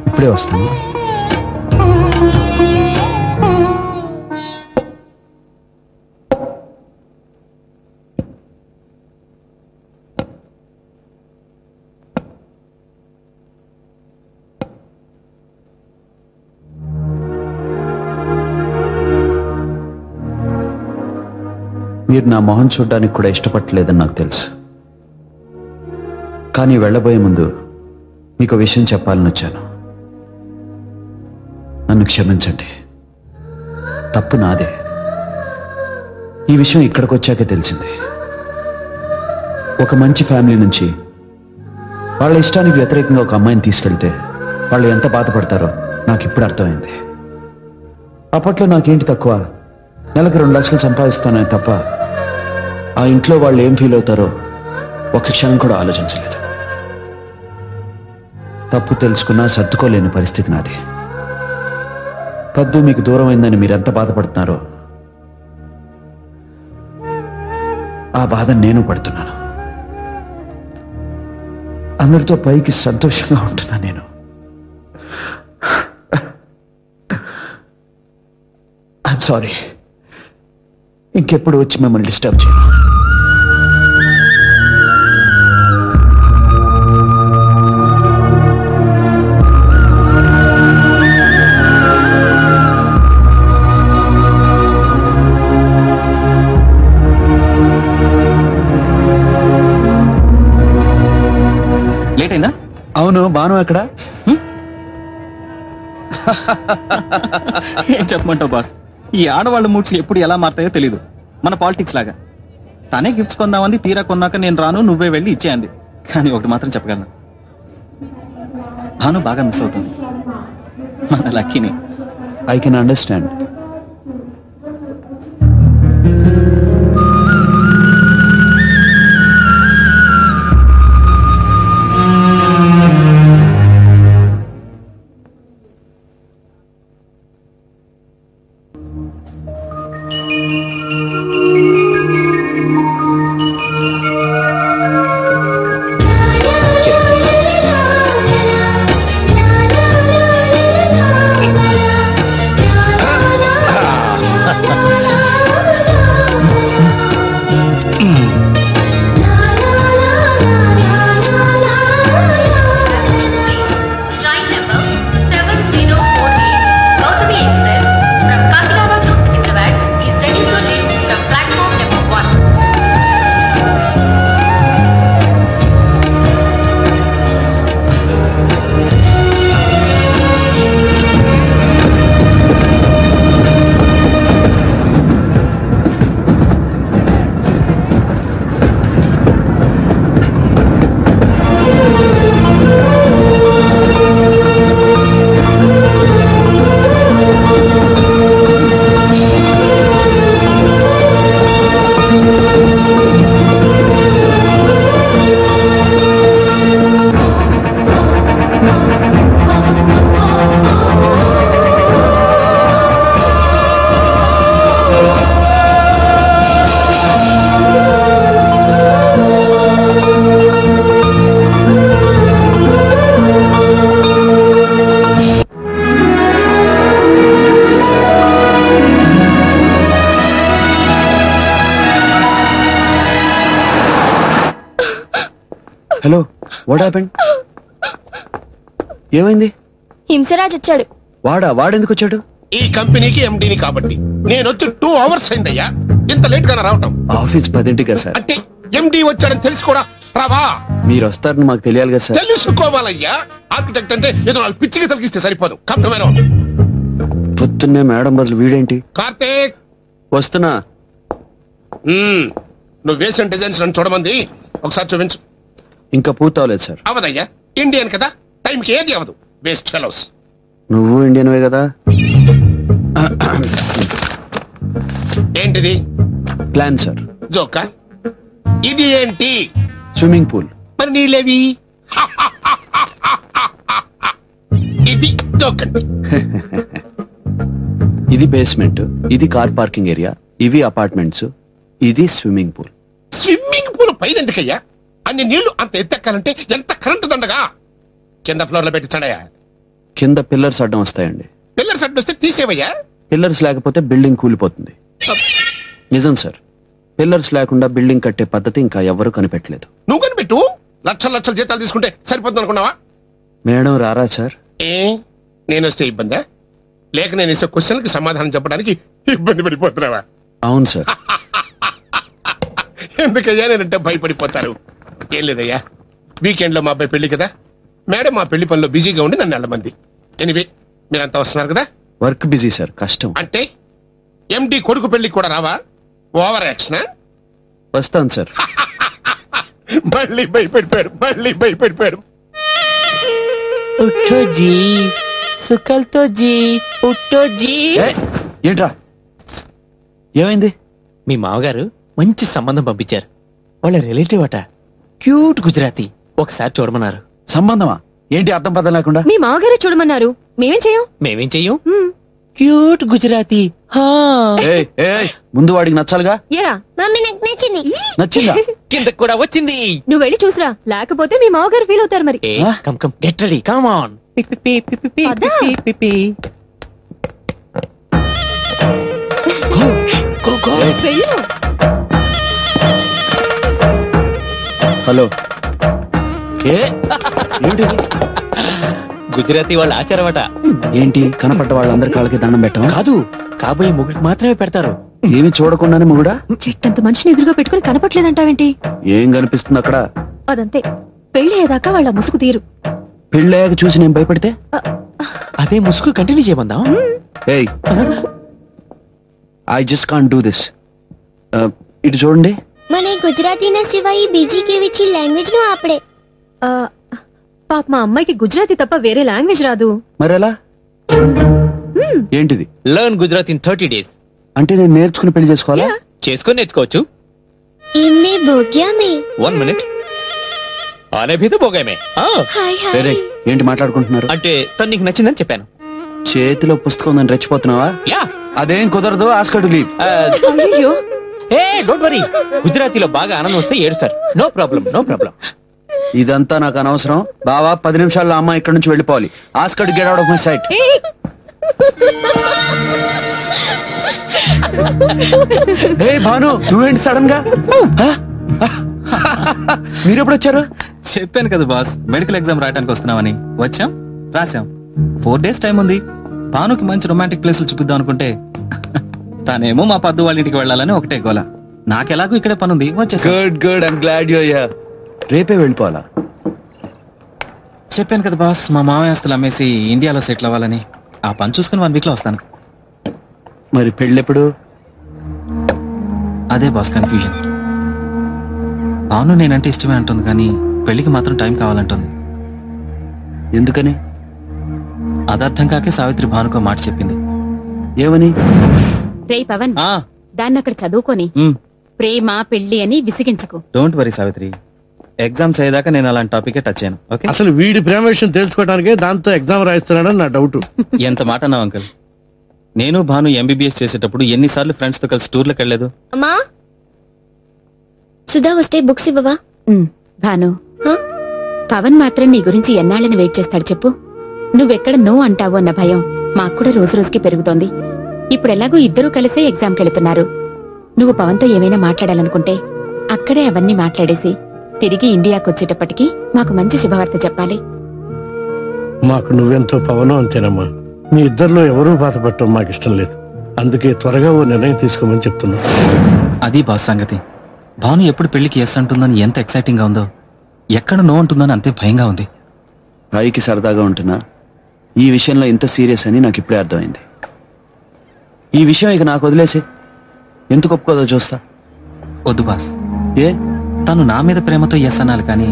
ఇప్పుడే వస్తాను. మీరు నా మొహం చూడ్డానికి కూడా ఇష్టపడలేదని నాకు తెలుసు. కానీ వెళ్ళబోయే ముందు మీకు విషయం చెప్పాలని వచ్చాను. నన్ను క్షమించండి, తప్పు నాదే. ఈ విషయం ఇక్కడికి వచ్చాకే తెలిసింది. ఒక మంచి ఫ్యామిలీ నుంచి వాళ్ళ ఇష్టానికి వ్యతిరేకంగా ఒక అమ్మాయిని తీసుకెళ్తే వాళ్ళు ఎంత బాధపడతారో నాకు ఇప్పుడు అర్థమైంది. అప్పట్లో నాకేంటి తక్కువ, నెలకు 2 లక్షలు సంపాదిస్తానని తప్ప ఆ ఇంట్లో వాళ్ళు ఏం ఫీల్ అవుతారో ఒక క్షణం కూడా ఆలోచించలేదు. తప్పు తెలుసుకున్నా సర్దుకోలేని పరిస్థితి నాది. పద్దు మీకు దూరం అయిందని మీరెంత బాధపడుతున్నారో ఆ బాధ నేను పడుతున్నాను. అందరితో పైకి సంతోషంగా ఉంటున్నా నేను. I'm sorry. ఇంకెప్పుడు వచ్చి మిమ్మల్ని డిస్టర్బ్ చేయను. లేట్ అయిందా? అవును. బాను ఎక్కడ? ఏం చెప్పమంటావు బాస్, ఈ ఆడవాళ్ళ మూడ్స్ ఎప్పుడు ఎలా మారుతాయో తెలీదు. మన పాలిటిక్స్ లాగా. తనే గిఫ్ట్స్ కొందామంది, తీరా కొన్నాక నేను రాను నువ్వే వెళ్ళి ఇచ్చేయండి. కానీ ఒకటి మాత్రం చెప్పగలను, భాను బాగా మిస్ అవుతుంది మన లక్కీని. I can understand. What happened? ఏమైంది? హింసరాజ్ వచ్చాడు. వాడెందుకు వచ్చాడు? ఈ కంపెనీకి ఎండీని కాబట్టి. నేను వచ్చి 2 hours అయిందయ్యా. ఇంత లేట్ గా రావటం. ఆఫీస్ 10గా సార్. అంటే ఎండీ వచ్చాడని తెలిసి కూడా రావా? మీరు వస్తారని మాకు తెలియాలి కదా సార్. తెలుసుకోవాలయ్యా. ఆర్కిటెక్ట్ అంటే ఏదో వాళ్ళు పిచ్చికి తలిగిస్తే సరిపోదు. పొద్దున్నే మేడం బదులు వీడేంటి? కార్తీక్ వస్తున్నా. నువ్వు వేసిన డిజైన్స్ నన్ను చూడమంది, ఒకసారి చూపించు. ఇంకా పూర్తవలేదు సార్. అవదయ్యా, ఇండియన్ కదా, టైంకి ఏది అవదు. Waste fellows. నువ్వు ఇండియన్వే కదా. ఏంటిది? Plan sir. జోకా? ఇది ఏంటి? Swimming pool. మరి నీళ్ళేవి? ఇది జోక్ అండి. ఇది బేస్మెంట్, ఇది కార్ పార్కింగ్ ఏరియా, ఇవి అపార్ట్మెంట్స్, ఇది స్విమ్మింగ్ పూల్. స్విమ్మింగ్ పూల్ పైన ఎందుకయ్యా? అన్ని నీళ్లు అంత ఎత్తెక్కాలంటే ఎంత కరెంటు దండగా. కింద ఫ్లోర్ లో పెట్టించాడయా. కింద పిల్లర్స్ అడ్డం వస్తాయండి. పిల్లర్స్ అడ్డు వస్తే తీసేవయ్యా. పిల్లర్స్ లేకపోతే బిల్డింగ్ కూలిపోతుంది. నిజం సార్. పిల్లర్స్ లేకుండా బిల్డింగ్ కట్టే పద్ధతి ఇంకా ఎవరు కనిపెట్టలేదు. నువ్వు కనిపెట్టు. లక్షల లక్షల జీతాలు తీసుకుంటే సరిపోతుంది అనుకున్నావా? మేడం రారా సార్? నేను వస్తే ఇబ్బందా? లేక నేను ఇచ్చే క్వశ్చన్ కి సమాధానం చెప్పడానికి ఇబ్బంది పడిపోతున్నావా? అవును సార్. ఎందుకయ్యా నేనంటే భయపడిపోతారు? ఏం లేదయ్యా, వీకెండ్ లో మా అబ్బాయి పెళ్లి కదా, మేడం మా పెళ్లి పనిలో బిజీగా ఉండి నన్ను వెళ్ళమంది. ఎనివే మీరంతా వస్తున్నారు కదా. వర్క్ బిజీ సార్, కష్టం. అంటే ఎండి కొడుకు పెళ్లికి కూడా రావా? Over action. వస్తాను సార్. మళ్ళీ భయపడిపోయారు. ఏంట్రా ఏమైంది? మీ మామగారు మంచి సంబంధం పంపించారు. వాళ్ళ రిలేటివ్ అట, క్యూట్ గుజరాతీ. ఒకసారి చూడమన్నారు. సంబంధమా? ఏంటి అర్థం పదం లేకుండా? మీ మామగారే చూడమన్నారు. మేమేం చెయ్యం. క్యూట్ గుజరాతీ. ముందు వాడికి నచ్చాలిగా. మమ్మీ నాకు నచ్చింది. నచ్చిందా? కిందకు కూడా వచ్చింది. నువ్వు వెళ్ళి చూసిరా, లేకపోతే మీ మామగారు ఫీల్ అవుతారు. మరి come come get ready, come on. Hello. Gujarati వాళ్ళ ఆచారమట. ఏంటి కనపడ్డ వాళ్ళందరి కాళ్ళకి దండం పెట్టడం కాదు, కాబోయే మొగుడికి మాత్రమే పెడతారు. ఏమి చూడకుండానే మొగుడా? చెట్టంత మనిషిని ఎదురుగా పెట్టుకుని కనపట్లేదంటావేంటి? ఏం కనిపిస్తుంది అక్కడ? అదంతే, పెళ్లి అయ్యేదాకా వాళ్ళ ముసుగు తీరు. పెళ్ళయ్యాక చూసి నేను భయపడితే అదే ముసుగు కంటిన్యూ చేయమందాం. I just can't do this. ఇటు చూడండి. મને ગુજરાતીના સિવાય બીજી કેવી છે લેંગ્વેજ નું આપણે? పాప మా అమ్మాయికి గుజరాతీ తప్ప వేరే లాంగ్వేజ్ రాదు. మరెలా? ఏంటిది? Learn Gujarati in 30 days. అంటే నేను నేర్చుకుని పెళ్లి చేసుకోవాలా? చేసుకొని నేర్చుకోవచ్చు. એમને ભોગ્યા મે. 1 minute. ఆనే భీ తో భోగే మే. Hi hi. ఏంటి మాట్లాడుకుంటున్నారు? అంటే తను నీకు నచ్చిందని చెప్పాను. చేతిలో పుస్తకం ఉందని రెచ్చిపోతున్నావా? అదేం కుదరదు. Ask her to leave. Don't worry. గుజరాతీలో బాగా ఆనందం వస్తే ఏడుస్తారు. No problem. ఇదంతా నాకు అనవసరం. బావా 10 నిమిషాల్లో అమ్మ ఇక్కడ నుంచి వెళ్ళిపోవాలి. Ask her to get out of my sight. Bhanu, నువ్వేంటి సడన్ గా? మీరెప్పుడు వచ్చారు? చెప్పాను కదా బాస్, మెడికల్ ఎగ్జామ్ రాయడానికి వస్తున్నామని. వచ్చాం, రాసాం. 4 days టైం ఉంది. భానుకి మంచి రొమాంటిక్ ప్లేసులు చూపిద్దాం అనుకుంటే తనేమో మా పద్దు వాళ్ళ ఇంటికి వెళ్ళాలని ఒకటే గోల. నాకెలాగో ఇక్కడే పనుంది, వచ్చేసా. Good I'm glad you are here. రేపే వెళ్ళిపోవాలా? చెప్పాను కదా బాస్, మా మామయ్య ఆస్తులు అమ్మేసి ఇండియాలో సెటిల్ అవ్వాలని. ఆ పని చూసుకుని 1 week లో వస్తాను. మరి పెళ్ళెప్పుడు? అదే బాస్ కన్ఫ్యూజన్. అవును, నేనంటే ఇష్టమే అంటుంది, కానీ పెళ్లికి మాత్రం టైం కావాలంటుంది. ఎందుకని? అదర్థం కాకే సావిత్రి భానుకో మాట చెప్పింది. ఏమని? రే పవన్, దాన్ని అక్కడ చదువుకొని ప్రేమ పెళ్లి అని విసిగించకు. డోంట్ వరీ సావిత్రి, ఎగ్జామ్స్ అయ్యేదాకా నేను అలాంటి టాపిక్ టచ్ చేయను. ఓకే? అసలు వీడి ప్రేమ విషయం తెలుసుకోవడానికే దాంతో ఎగ్జామ్ రాయిస్తున్నాడని నా డౌట్. ఎంత మాట అన్నావు అంకుల్. నేను భాను ఎంబీబీఎస్ చేసేటప్పుడు ఎన్నిసార్లు ఫ్రెండ్స్ తో కలిసి టూర్లకు వెళ్ళలేదు. అమ్మా, సుధా వస్తే బుక్స్ ఇవ్వవా? భాను, పవన్ మాత్రం నీ గురించి ఎన్నాళ్ళని వెయిట్ చేస్తాడు చెప్పు. నువ్వెక్కడ నో అంటావు అన్న భయం మాకు కూడా రోజు రోజుకి పెరుగుతోంది. ఇప్పుడు ఎలాగో ఇద్దరూ కలిసే ఎగ్జామ్కి వెళుతున్నారు. నువ్వు పవన్తో ఏమైనా మాట్లాడాలనుకుంటే అక్కడే అవన్నీ మాట్లాడేసి తిరిగి ఇండియాకు వచ్చేటప్పటికి మాకు మంచి శుభవార్త చెప్పాలి. మాకు నువ్వెంతో పవనం అంతేనమ్మా. మీ ఇద్దరిలో ఎవరూ బాధపడటం మాకు ఇష్టం లేదు. అందుకే త్వరగా ఓ నిర్ణయం తీసుకోమని చెప్తున్నా. అది బాస్ సంగతి. భాను ఎప్పుడు పెళ్లికి ఎస్ అంటుందని ఎంత ఎక్సైటింగ్ గా ఉందో, ఎక్కడ నో అంటుందని అంతే భయంగా ఉంది. పైకి సరదాగా ఉంటున్నా, ఈ విషయంలో ఇంత సీరియస్ అని నాకు ఇప్పుడే అర్థమైంది. ఈ విషయం ఇక నాకు వదిలేసి ఎందుకు ఒప్పుకోదో చూస్తా. వద్దు బాస్. ఏ? తను నా మీద ప్రేమతో ఎస్ అనాలి, కానీ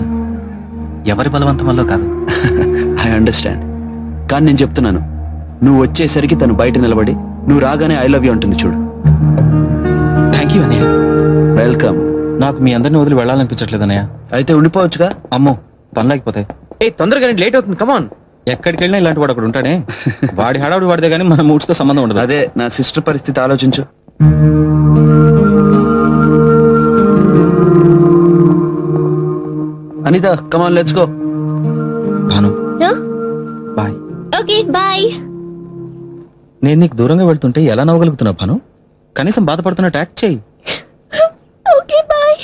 ఎవరి బలవంతం వల్ల కాదు. I understand. కానీ నేను చెప్తున్నాను, నువ్వు వచ్చేసరికి తను బయట నిలబడి నువ్వు రాగానే ఐ లవ్ యూ అంటుంది చూడు. థ్యాంక్ యూ అన్నయ్య. వెల్కమ్. నాకు మీ అందరిని వదిలి వెళ్ళాలనిపించట్లేదు అన్నయ్య. అయితే ఉండిపోవచ్చుగా. అమ్మో, పనులేకపోతాయి. తొందరగా లేట్ అవుతుంది, కమాన్. ఎక్కడికి వెళ్ళినా ఇలాంటి వాడు ఒకడు ఉంటాడే. వాడి హడావుడి వాడితే గానీ మన మూడ్స్తో సంబంధం ఉండదు. అదే నా సిస్టర్ పరిస్థితి ఆలోచించు. Anitha, come on, let's go. Bhanu, bye. Okay, bye. నేను నీకు దూరంగా వెళ్తుంటే ఎలా నవ్వగలుగుతున్నావు భాను? కనీసం బాధపడుతున్నట్టు యాక్ట్ చేయి. Okay, bye.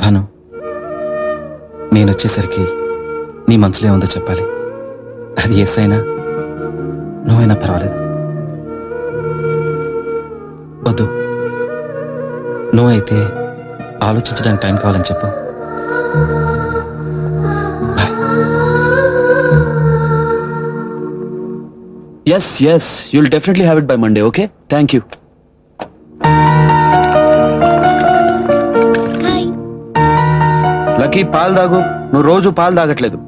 భాను, నేను వచ్చేసరికి నీ మనసులో ఏముందో చెప్పాలి. అది ఎస్ అయినా నువ్వైనా పర్వాలేదు. వద్దు, నువ్వు అయితే ఆలోచించడానికి టైం కావాలని చెప్పు. Yes, you'll definitely have it by Monday, okay? Thank you. Hi. Lucky, పాలు తాగు. నువ్వు రోజు పాలు తాగట్లేదు.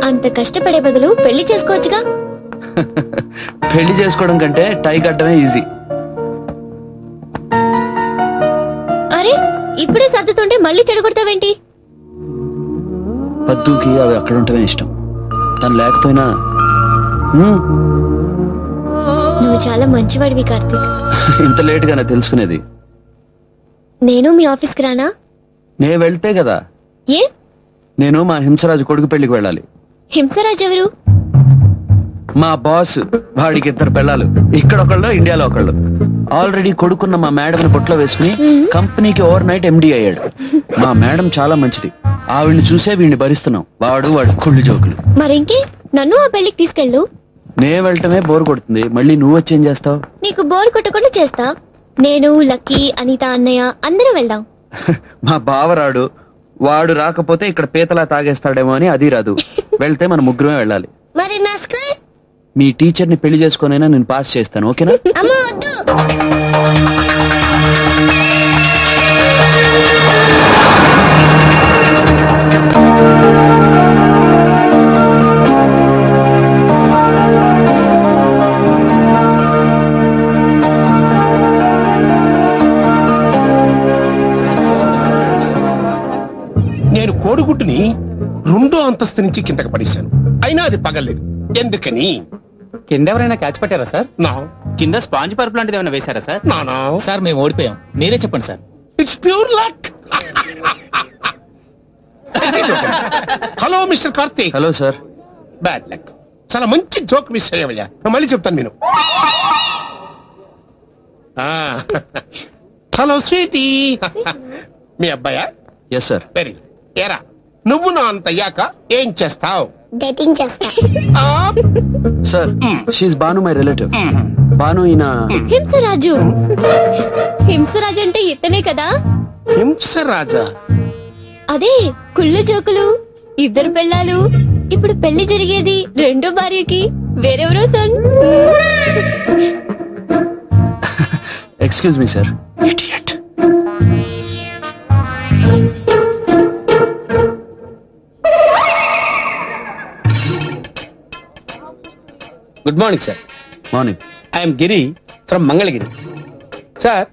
అంత కష్టపడే బదులు పెళ్లి చేసుకోవచ్చుగా. పెళ్లి చేసుకోవడం కంటే టై కట్టడమే ఈజీ. అరే, ఇప్పుడే సర్దుతుంటే మళ్ళీ చెడగొడతావేంటి? పద్దుకి అవి అక్కడ ఉండటమే ఇష్టం. తను లేకపోయినా నువ్వు చాలా మంచివాడివి కార్తీక్. ఇంత లేట్ గానే తెలుసుకునేది. నేను మీ ఆఫీస్కి రానా? నే వెళ్తే కదా. ఏ? నేను మా హింసరాజు కొడుకు పెళ్లికి వెళ్ళాలి. హింసరాజ్ ఎవరు? మా బాస్. వాడికి 2 పిల్లలు, ఇక్కడ ఒకళ్ళు, ఇండియాలో ఒకళ్ళు. ఆల్రెడీ కొడుకున్న మా మేడం పొట్లో వేసుకుని కంపెనీకి ఓవర్ నైట్ ఎండి అయ్యాడు. మా మేడం చాలా మంచిది. ఆవిడ్ని చూసే వీడిని భరిస్తున్నాం. వాడు కుళ్ళు జోకులు. మరింకే, నన్ను ఆ పెళ్లికి తీసుకెళ్ళు. నే వెళ్ళటమే బోర్ కొడుతుంది. మళ్ళీ నువ్వు వచ్చేం చేస్తావు? నీకు బోర్ కొట్టకుండా చేస్తా. నేను, లక్కీ, అనిత, అన్నయ్య అందరూ వెళ్దాం. మా బావరాడు. వాడు రాకపోతే ఇక్కడ పీతలా తాగేస్తాడేమో అని అది రాదు. వెళ్తే మన ముగ్గురమే వెళ్ళాలి. మరి నా స్కూల్? మీ టీచర్ ని పెళ్లి చేసుకోనైనా నేను పాస్ చేస్తాను, ఓకేనా? అమ్మా, వద్దు. నేను కోడిగుడ్డుని 2వ అంతస్తు నుంచి కిందకి పడేశాను. అయినా అది పగలేదు. ఎందుకని? కింద ఎవరైనా క్యాచ్ పట్టారా సార్? నా కింద స్పాంజ్ పరుపు లాంటిది ఏమైనా వేశారా సార్? నానా సార్, మేము ఓడిపోయాం. మీరే చెప్పండి sir. It's pure luck. Hello mister Karthik. Hello sir. Bad luck. చాలా మంచి జోక్ మిస్ అయ్యావయ్యా. మళ్ళీ చెప్తాను నేను. Hello sweety. మీ అబ్బాయా? Yes sir. Very good. ఏరా, నువ్వు నా అంత అయ్యాక ఏం చేస్తావు? డేటింగ్ చేస్తా. Sir, she Banu, my relative. Banu ఈయన హింసరాజు. హింసరాజు అంటే ఇతనే కదా? హింసరాజా? అదే, కుళ్ళు జోకులు, 2 పెళ్ళాలు. ఇప్పుడు పెళ్లి జరిగేది 2వ భార్యకి. వేరెవరో son. Excuse me sir. Idiot. Good morning sir. Morning. I'm Giri from Mangalagiri. Sir,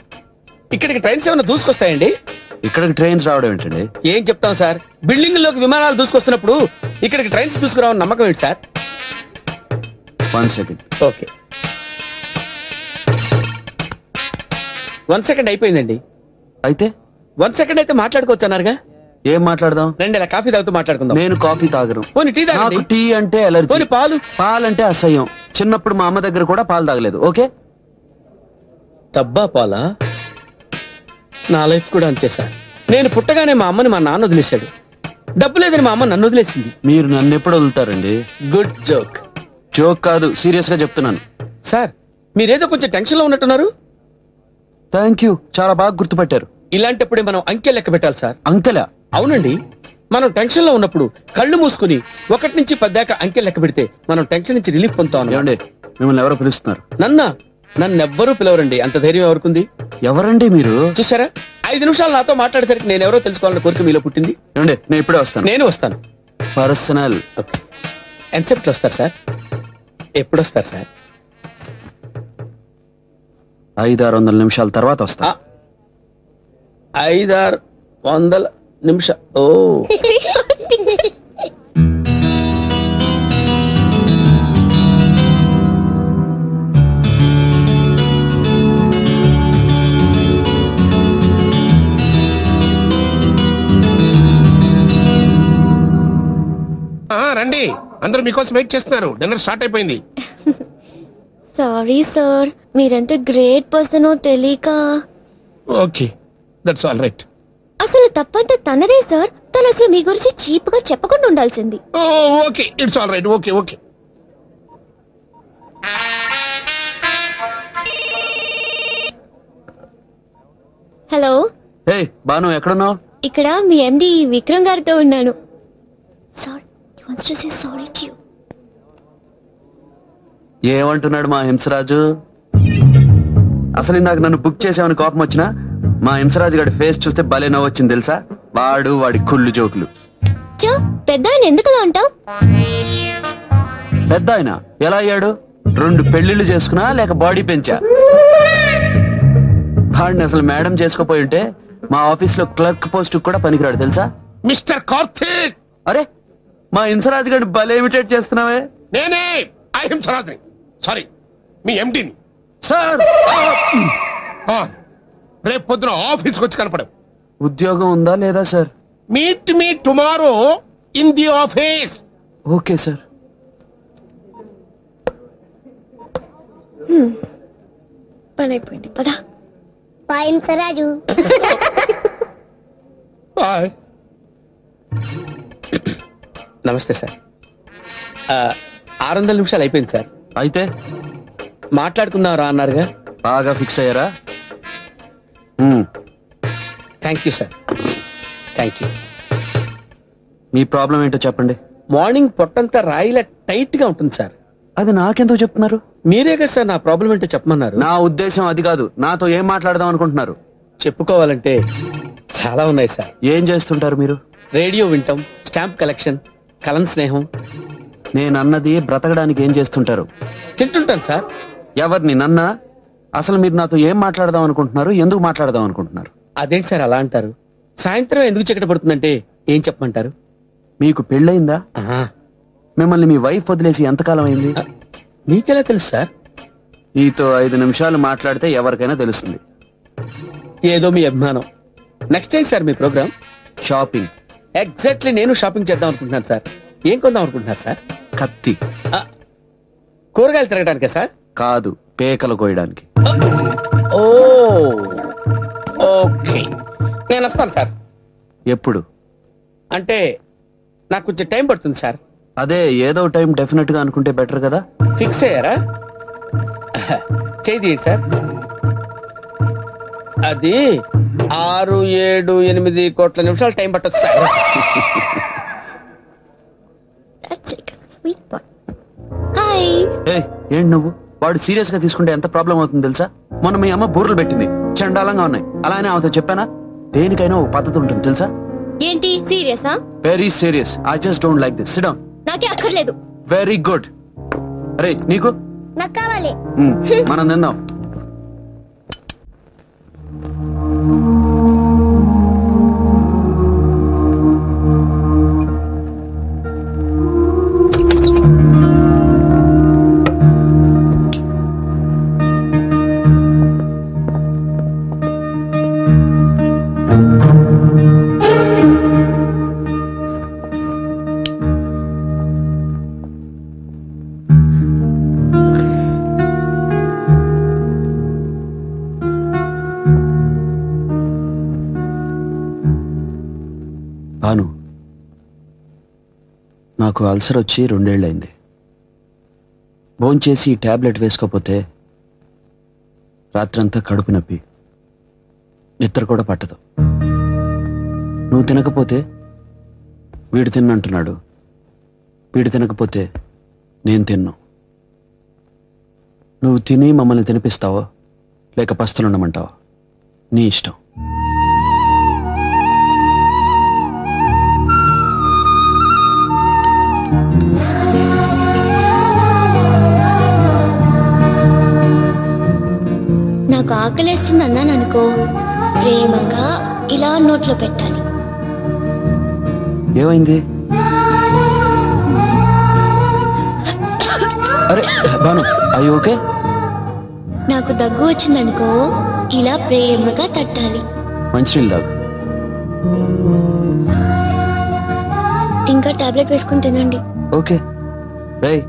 ఇక్కడికి ట్రైన్స్ ఏమైనా దూసుకొస్తాయండి? ఇక్కడికి ట్రైన్స్ రావడం ఏంటండి? ఏం చెప్తాం సార్, బిల్డింగ్ లోకి విమానాలు దూసుకొస్తున్నప్పుడు ఇక్కడికి ట్రైన్స్ దూసుకురావని నమ్మకం ఏంటి సార్? 1 సెకండ్. ఓకే, 1 సెకండ్ అయిపోయిందండి. అయితే 1 సెకండ్ అయితే మాట్లాడుకోవచ్చు అన్నారుగా. ఏం మాట్లాడదాం? 2 ఇలా కాఫీ తాగుతూ మాట్లాడుకుందాం. నేను కాఫీ తాగను. పోనీ టీ తాగండి. నాకు టీ అంటే ఎలర్జీ. పోనీ పాలు? పాలంటే అసహ్యం. చిన్నప్పుడు మా అమ్మ దగ్గర కూడా పాలు తాగలేదు. ఓకే, డబ్బా పాలా? నా లైఫ్ కూడా అంతే సార్. నేను పుట్టగానే మా అమ్మని మా నాన్న వదిలేశాడు. డబ్బు లేదని మా అమ్మ నన్ను వదిలేసింది. మీరు నన్ను ఎప్పుడు వదులుతారండి? Good joke. జోక్ కాదు, సీరియస్ గా చెప్తున్నాను. సార్ మీరేదో కొంచెం టెన్షన్ లో ఉన్నట్టున్నారు. థ్యాంక్ యూ, చాలా బాగా గుర్తుపట్టారు. ఇలాంటప్పుడే మనం అంకె లెక్క పెట్టాలి సార్. అంకెలా? అవునండి. మనం టెన్షన్ లో ఉన్నప్పుడు కళ్ళు మూసుకుని 1 నుంచి 10 దాకా అంకె లెక్క పెడితే మనం టెన్షన్ నుంచి రిలీఫ్ పొందుతాం. ఏమండి, మిమ్మల్ని ఎవరో పిలుస్తున్నారు. నన్నెవ్వరూ పిలవరండి. అంత ధైర్యం ఎవరుకుంది? ఎవరండి మీరు? చూసారా, 5 నిమిషాలు నాతో మాట్లాడేసరికి నేను ఎవరో తెలుసుకోవాలని కోరిక మీలో పుట్టింది. ఏమండి, నేను ఇప్పుడే వస్తాను. నేను వస్తాను. పర్సనల్. ఎంతసేపట్లో వస్తారు సార్? ఎప్పుడు వస్తారు సార్? 500-600 నిమిషాల తర్వాత వస్తా. 500-600 నిమిషాలు. ఓ రండి, అందరూ మీకోసం వెయిట్ చేస్తున్నారు. డిన్నర్ స్టార్ట్ అయిపోయింది. సారీ సార్, మీరెంత గ్రేట్ పర్సనో తెలియక. Okay, that's all right. అసలు తప్పంతా తనదే సార్. తను అసలు మీ గురించి చీప్ గా చెప్పకుండా ఉండాల్సింది. Okay, it's all right. Okay okay. Hello. Hey Banu, ఎక్కడున్నావు? ఇక్కడ మీ ఎండి విక్రమ్ గారితో ఉన్నాను. Sir, he wants to say sorry to you. ఏమంటున్నాడు మా హింసరాజు? అసలు ఇందాక నన్ను బుక్ చేసామని కోపం వచ్చినా మా హింసరాజు గారి ఫేస్ చూస్తే భలే నవ్వొచ్చింది తెలుసా? వాడి కుళ్ళు జోకులు. పెద్ద ఆయన ఎందుకలా అంటావు? పెద్ద ఆయన ఎలా అయ్యాడు? 2 పెళ్లిళ్ళు చేసుకున్నా లేక బాడీ పెంచా? వాడిని అసలు మేడం చేసుకోపోయి ఉంటే మా ఆఫీస్ లో క్లర్క్ పోస్ట్ కూడా పనికిరాడు తెలుసా? మిస్టర్ కార్తీక్. అరే, మా హింసరాజు గారిని భలే ఇమిటేట్ చేస్తున్నావే. నేనే ఐ హింసరాజుని. సారీ, మీ ఎండిని. సార్, రేపు పొద్దున ఆఫీస్కి వచ్చి కనపడవు. ఉద్యోగం ఉందా లేదా sir? Meet me tomorrow in the office. Okay sir. పని అయిపోయింది, పదా. బాయ్ హింసరాజు. బాయ్. నమస్తే సార్. 600 నిమిషాలు అయిపోయింది సార్. అయితే మాట్లాడుకుందాం అన్నారుగా. బాగా ఫిక్స్ అయ్యారా? Thank you sir. Thank you. Me problem ఏంటో చెప్పండి. మార్నింగ్ పొట్టంతా రాయిలా టైట్ గా ఉంటుంది సార్. అది నాకెందుకు చెప్తున్నారు? మీరే కదా సార్ నా ప్రాబ్లం ఏంటో చెప్పమన్నారు. నా ఉద్దేశం అది కాదు. నాతో ఏం మాట్లాడదాం అనుకుంటున్నారు? చెప్పుకోవాలంటే చాలా ఉన్నాయి సార్. ఏం చేస్తుంటారు మీరు? రేడియో వింటాం, స్టాంప్ కలెక్షన్, కలం స్నేహం. నేనన్నది బ్రతకడానికి ఏం చేస్తుంటారు? తింటుంటాను సార్. ఎవరిని? నన్నా? అసలు మీరు నాతో ఏం మాట్లాడదాం అనుకుంటున్నారు? ఎందుకు మాట్లాడదాం అనుకుంటున్నారు? అదేంటి సార్ అలా అంటారు? సాయంత్రం ఎందుకు చీకటి పడుతుందంటే ఏం చెప్పమంటారు? మీకు పెళ్ళయిందా? మిమ్మల్ని మీ వైఫ్ వదిలేసి ఎంతకాలం అయింది? మీకెలా తెలుసు సార్? మీతో 5 నిమిషాలు మాట్లాడితే ఎవరికైనా తెలుస్తుంది. ఏదో మీ అభిమానం. నెక్స్ట్ టైం సార్ మీ ప్రోగ్రామ్? షాపింగ్. ఎగ్జాక్ట్లీ నేను షాపింగ్ చేద్దాం అనుకుంటున్నాను సార్. ఏం కొందాం అనుకుంటున్నారు సార్? కత్తి. కూరగాయలు తిరగడానికా సార్? కాదు, పేకలు కోయడానికి. ఓ ఓకే, నేను వస్తాను సార్. ఎప్పుడు? అంటే నాకు కొంచెం టైం పడుతుంది సార్. అదే, ఏదో టైం డెఫినెట్ గా అనుకుంటే బెటర్ కదా. ఫిక్స్ అయ్యారా? చేయి సార్. అది 6, 7, 8 కోట్ల నిమిషాలు టైం పట్టదు సార్. ఏంటి నువ్వు? వాడు సీరియస్ గా తీసుకుంటే ఎంత ప్రాబ్లం అవుతుంది తెలుసా? మొన్న మీ అమ్మ బూర్లు పెట్టింది, చండాలంగా ఉన్నాయి. అలానే ఆమెతో చెప్పానా? దేనికైనా ఒక పద్ధతి ఉంటుంది తెలుసా? ఏంటి సీరియసా? Very serious. I just don't like this. Sit down. నాకే అక్కర్లేదు. Very good. అరే నీకు? నాకు కావాలి. మనం తిందాం. భాను, నాకు అల్సర్ వచ్చి 2 ఏళ్ళైంది. భోంచేసి ఈ టాబ్లెట్ వేసుకోకపోతే రాత్రంతా కడుపు నొప్పి, నిద్ర కూడా పట్టదు. నువ్వు తినకపోతే వీడు తిన్నంటున్నాడు, వీడు తినకపోతే నేను తిన్ను. నువ్వు తిని మమ్మల్ని తినిపిస్తావో లేక పస్తులుండమంటావో నీ ఇష్టం. నాకు ఆకలేస్తుంది అన్నాను అనుకో, ప్రేమగా ఇలా నోట్లో పెట్టాలి. ఏమైంది? అరే భాను, అయ్యి ఓకే? నాకు దగ్గు వచ్చిందనుకో, ఇలా ప్రేమగా తట్టాలి. మంచినీళ్ళు తాగు. ఇంకా టాబ్లెట్ వేసుకుని తినండి. ఓకే. రేయ్,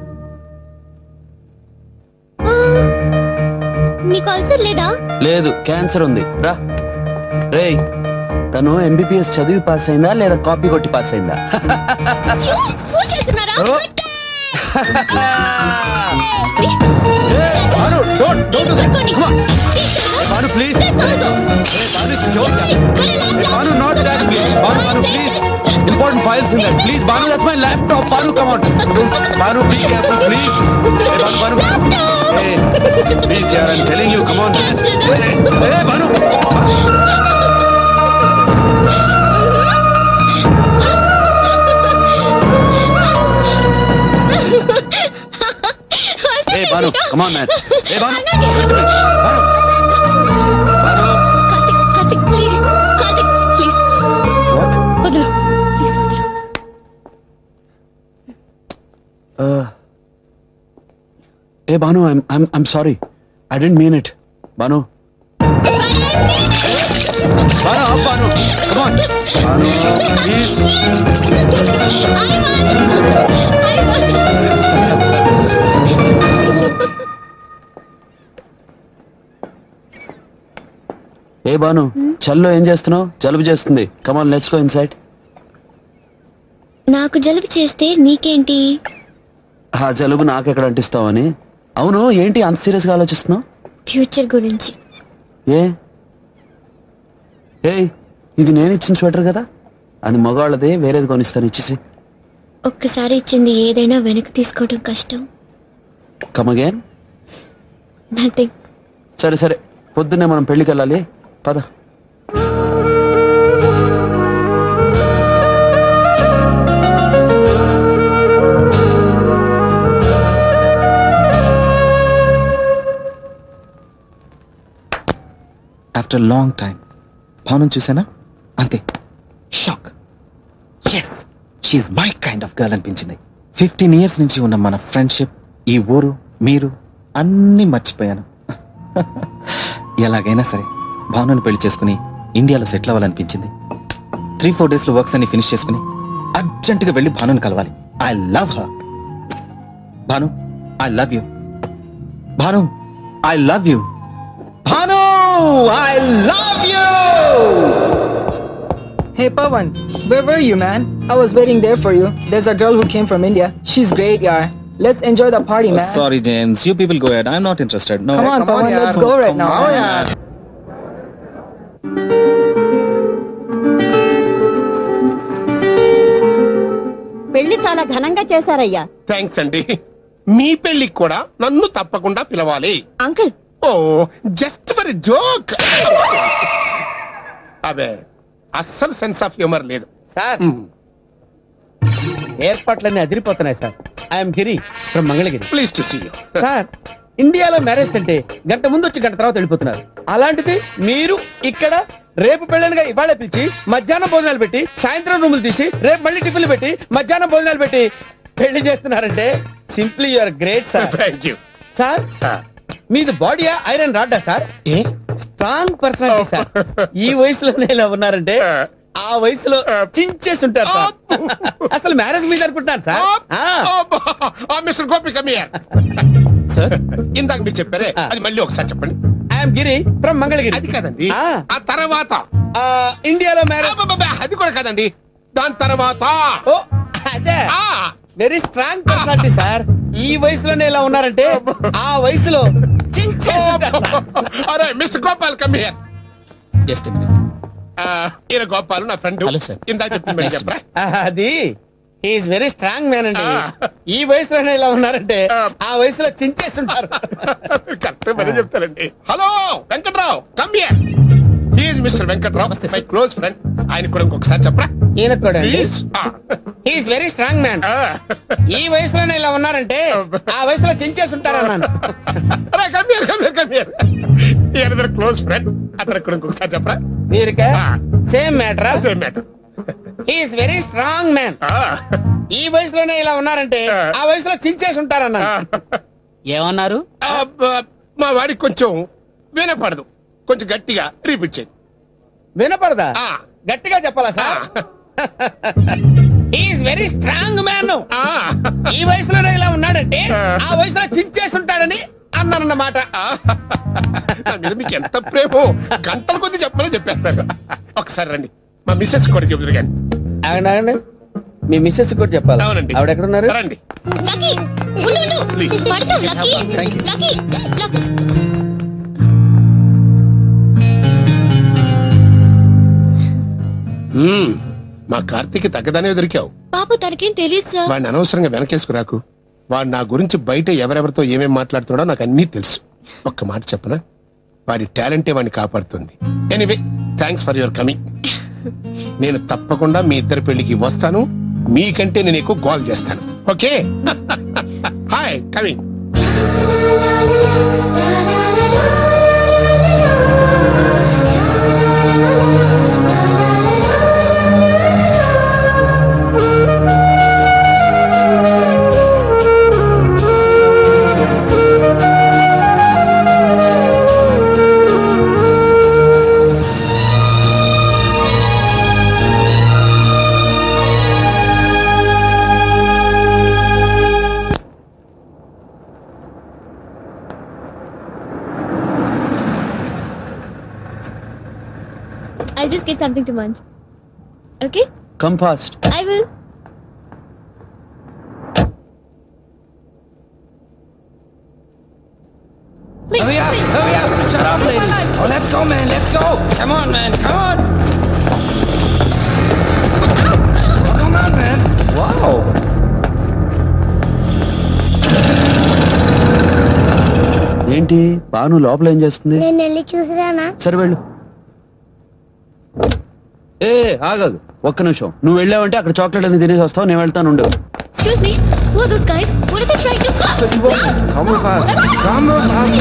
నీకు అల్సర్ లేదా? లేదు, క్యాన్సర్ ఉంది. రా. రేయ్, తను MBBS చదివి పాస్ అయిందా లేదా కాపీ కొట్టి పాస్ అయిందా? Important files in that. Please, Banu, that's my laptop. Banu, come on. Banu, be careful, please. Hey, Banu. Hey, please, yaar, I'm telling you, come on. Hey, Banu. Hey, Banu, come on, man. Hey, Banu. Banu. Karthik, please. Karthik, please. What? వదులు. Please, వదులు. Hey, Banu, I'm sorry. I didn't mean it. Banu. Banu, up, Banu. Come on. Banu, please. ఏ బాను, చల్లో ఏం చేస్తున్నావు? జలుబు చేస్తుంది. కమాన్, let's go inside. నాకు జలుబు చేస్తే నీకేంటి? ఆ జలుబు నాకెక్కడ అంటిస్తావని. అవును, ఏంటి అంత సీరియస్ గా ఆలోచిస్తున్నావు? ఫ్యూచర్ గురించి. ఏ ఇది నేను ఇచ్చిన స్వెటర్ కదా, అది మగవాళ్ళదే, వేరేది కొనిస్తాను, ఇచ్చేసి. ఒక్కసారి ఇచ్చింది ఏదైనా వెనక్కి తీసుకోవడం కష్టం. Come again. నథింగ్. సరే సరే, పొద్దున్నే మనం పెళ్లికి వెళ్ళాలి, పద. ఆఫ్టర్ లాంగ్ టైం భాను చూసానా, అంతే shock. Yes, she's my kind of girl అనిపించింది. 15 years నుంచి ఉన్న మన ఫ్రెండ్షిప్, ఈ ఊరు, మీరు అన్నీ మర్చిపోయాను. ఎలాగైనా సరే భానుని పెళ్లి చేసుకుని ఇండియాలో సెటిల్ అవ్వాలనిపించింది. 3-4 days లో వర్క్స్ అన్ని ఫినిష్ చేసుకుని అర్జెంట్ గా వెళ్ళి భానుని కలవాలి. I love her. Bhanu, I love you. Bhanu, I love you. Bhanu, I love you. Hey Pawan, where were you, man? I was waiting there for you. There's a girl who came from India. She's great, yaar. Let's enjoy the party, man. Sorry, James. You people go ahead. I'm not interested. No. Come on, Pawan, let's go right now. Oh, yeah. పెళ్లి చాలా ఘనంగా చేశారయ్యా. Thanks అండి. మీ పెళ్లికి కూడా నన్ను తప్పకుండా పిలవాలి. Uncle, oh just for joke. అబే, అస్సలు సెన్స్ ఆఫ్ హ్యూమర్ లేదు సార్. ఏర్పాట్లన్నీ అదిరిపోతున్నాయి sir. I'm Giri from Mangalagiri. Please to see you. Sir, ఇండియాలో మ్యారేజ్ అంటే గంట ముందు వచ్చి గంట తర్వాత వెళ్ళిపోతున్నారు. అలాంటిది మీరు ఇక్కడ రేపు పెళ్ళనిగా ఇవాళ పిలిచి మధ్యాహ్నం భోజనాలు పెట్టి, సాయంత్రం రూములు తీసి, రేపు మళ్ళీ టిఫిన్లు పెట్టి, మధ్యాహ్నం భోజనాలు పెట్టి పెళ్లి చేస్తున్నారంటే simply you are great sir. Thank you sir. మీది బాడీయా ఐరన్ రాడ్డా సార్? Strong personality sir. ఈ వయసులోనే ఇలా ఉన్నారంటే ఆ వయసులో చించేసి ఉంటారు సార్. అసలు మ్యారేజ్ మీద అనుకుంటున్నారు sir. Mister Gopi come here. Sir, ఇందాక మీరు చెప్పారే, అది మళ్ళీ ఒకసారి చెప్పండి. I'm Giri from Mangalagiri. అది కాదండి, ఆ తర్వాత ఇండియాలో మ్యారేజ్. అది కూడా కాదండి. దాని తర్వాత అదే వెరీ స్ట్రాంగ్ పర్సనాలిటీ సార్. ఈ వయసులోనే ఇలా ఉన్నారంటే ఆ వయసులో అరే mister Gopal come here. Just ఈయన గోపాల్ నా ఫ్రెండ్. ఇందాక చెప్పింది చెప్పరా. అది ఈజ్ వెరీ స్ట్రాంగ్ మ్యాన్ అండి. ఈ వయసులోనే ఇలా ఉన్నారంటే ఆ వయసులో చించేస్తుంటారు. కరెక్ట్ మరీ చెప్తారండి. Hello Venkatrao come here. He's mister Venkatrao my close friend. ఆయన కూడా ఇంకొకసారి చెప్పరా. ఈయన కూడా ఈజ్ వెరీ స్ట్రాంగ్ మ్యాన్. ఈ వయసులోనే ఇలా ఉన్నారంటే ఆ వయసులో చించేస్తుంటారు అన్నాను. Close friend. అతను కూడా ఇంకొకసారి చెప్పరా. వీరికా same matter. Same matter. Is very strong man. ఈ వయసులోనే ఇలా ఉన్నారంటే ఆ వయసులో చించేసి ఉంటారన్నాను. ఏమన్నారు? మా వాడికి కొంచెం వినపడదు. కొంచెం గట్టిగా రిపీట్ చేయి. వినపడదా? గట్టిగా చెప్పాలా sir? Is very strong man. ఈ వయసులోనే ఇలా ఉన్నాడంటే ఆ వయసులో చించేసి ఉంటాడని అన్నానన్నమాట. మీకు ఎంత ప్రేమో గంటల కొద్ది చెప్పమని చెప్పేస్తారు. ఒకసారి రండి మా మిస్సెస్ కూడా చెబుతారు కానీ. ఆగండి మీ మిస్సెస్ కూడా చెప్పాలి. అవునండి. ఆవిడ ఎక్కడ ఉన్నారు? రండి మా కార్తీక్ తగ్గదానే దొరికావు. పాప తనకేం తెలియదు సార్. వాడిని అనవసరంగా వెనకేసుకురాకు. వాడు నా గురించి బయట ఎవరెవరితో ఏమేం మాట్లాడుతున్నాడో నాకు అన్నీ తెలుసు. ఒక్క మాట చెప్పనా, వాడి టాలెంటే వాడిని కాపాడుతుంది. Anyway thanks for your coming. నేను తప్పకుండా మీ ఇద్దరి పెళ్లికి వస్తాను. మీకంటే నేను ఎక్కువ గోల్ చేస్తాను. Okay hi coming. I'll just get something to munch. Okay? Come fast. I will. Hurry up! Shut up, lady! Oh, let's go, man! Let's go! Come on, man! Come on! Oh, come on, man! Wow! ఏంటి బాను లోపల ఏం చేస్తుంది? నేను వెళ్ళి చూసిరానా? సరే వెళ్ళు. ఏ ఆగదు ఒక్క నిమిషం. నువ్వు వెళ్ళావంటే అక్కడ చాక్లెట్ అని తినేసి వస్తావు. నేను వెళ్తాను. ఉండు. Excuse me. Who are those guys? What are they trying to do? Come with us. Come with us.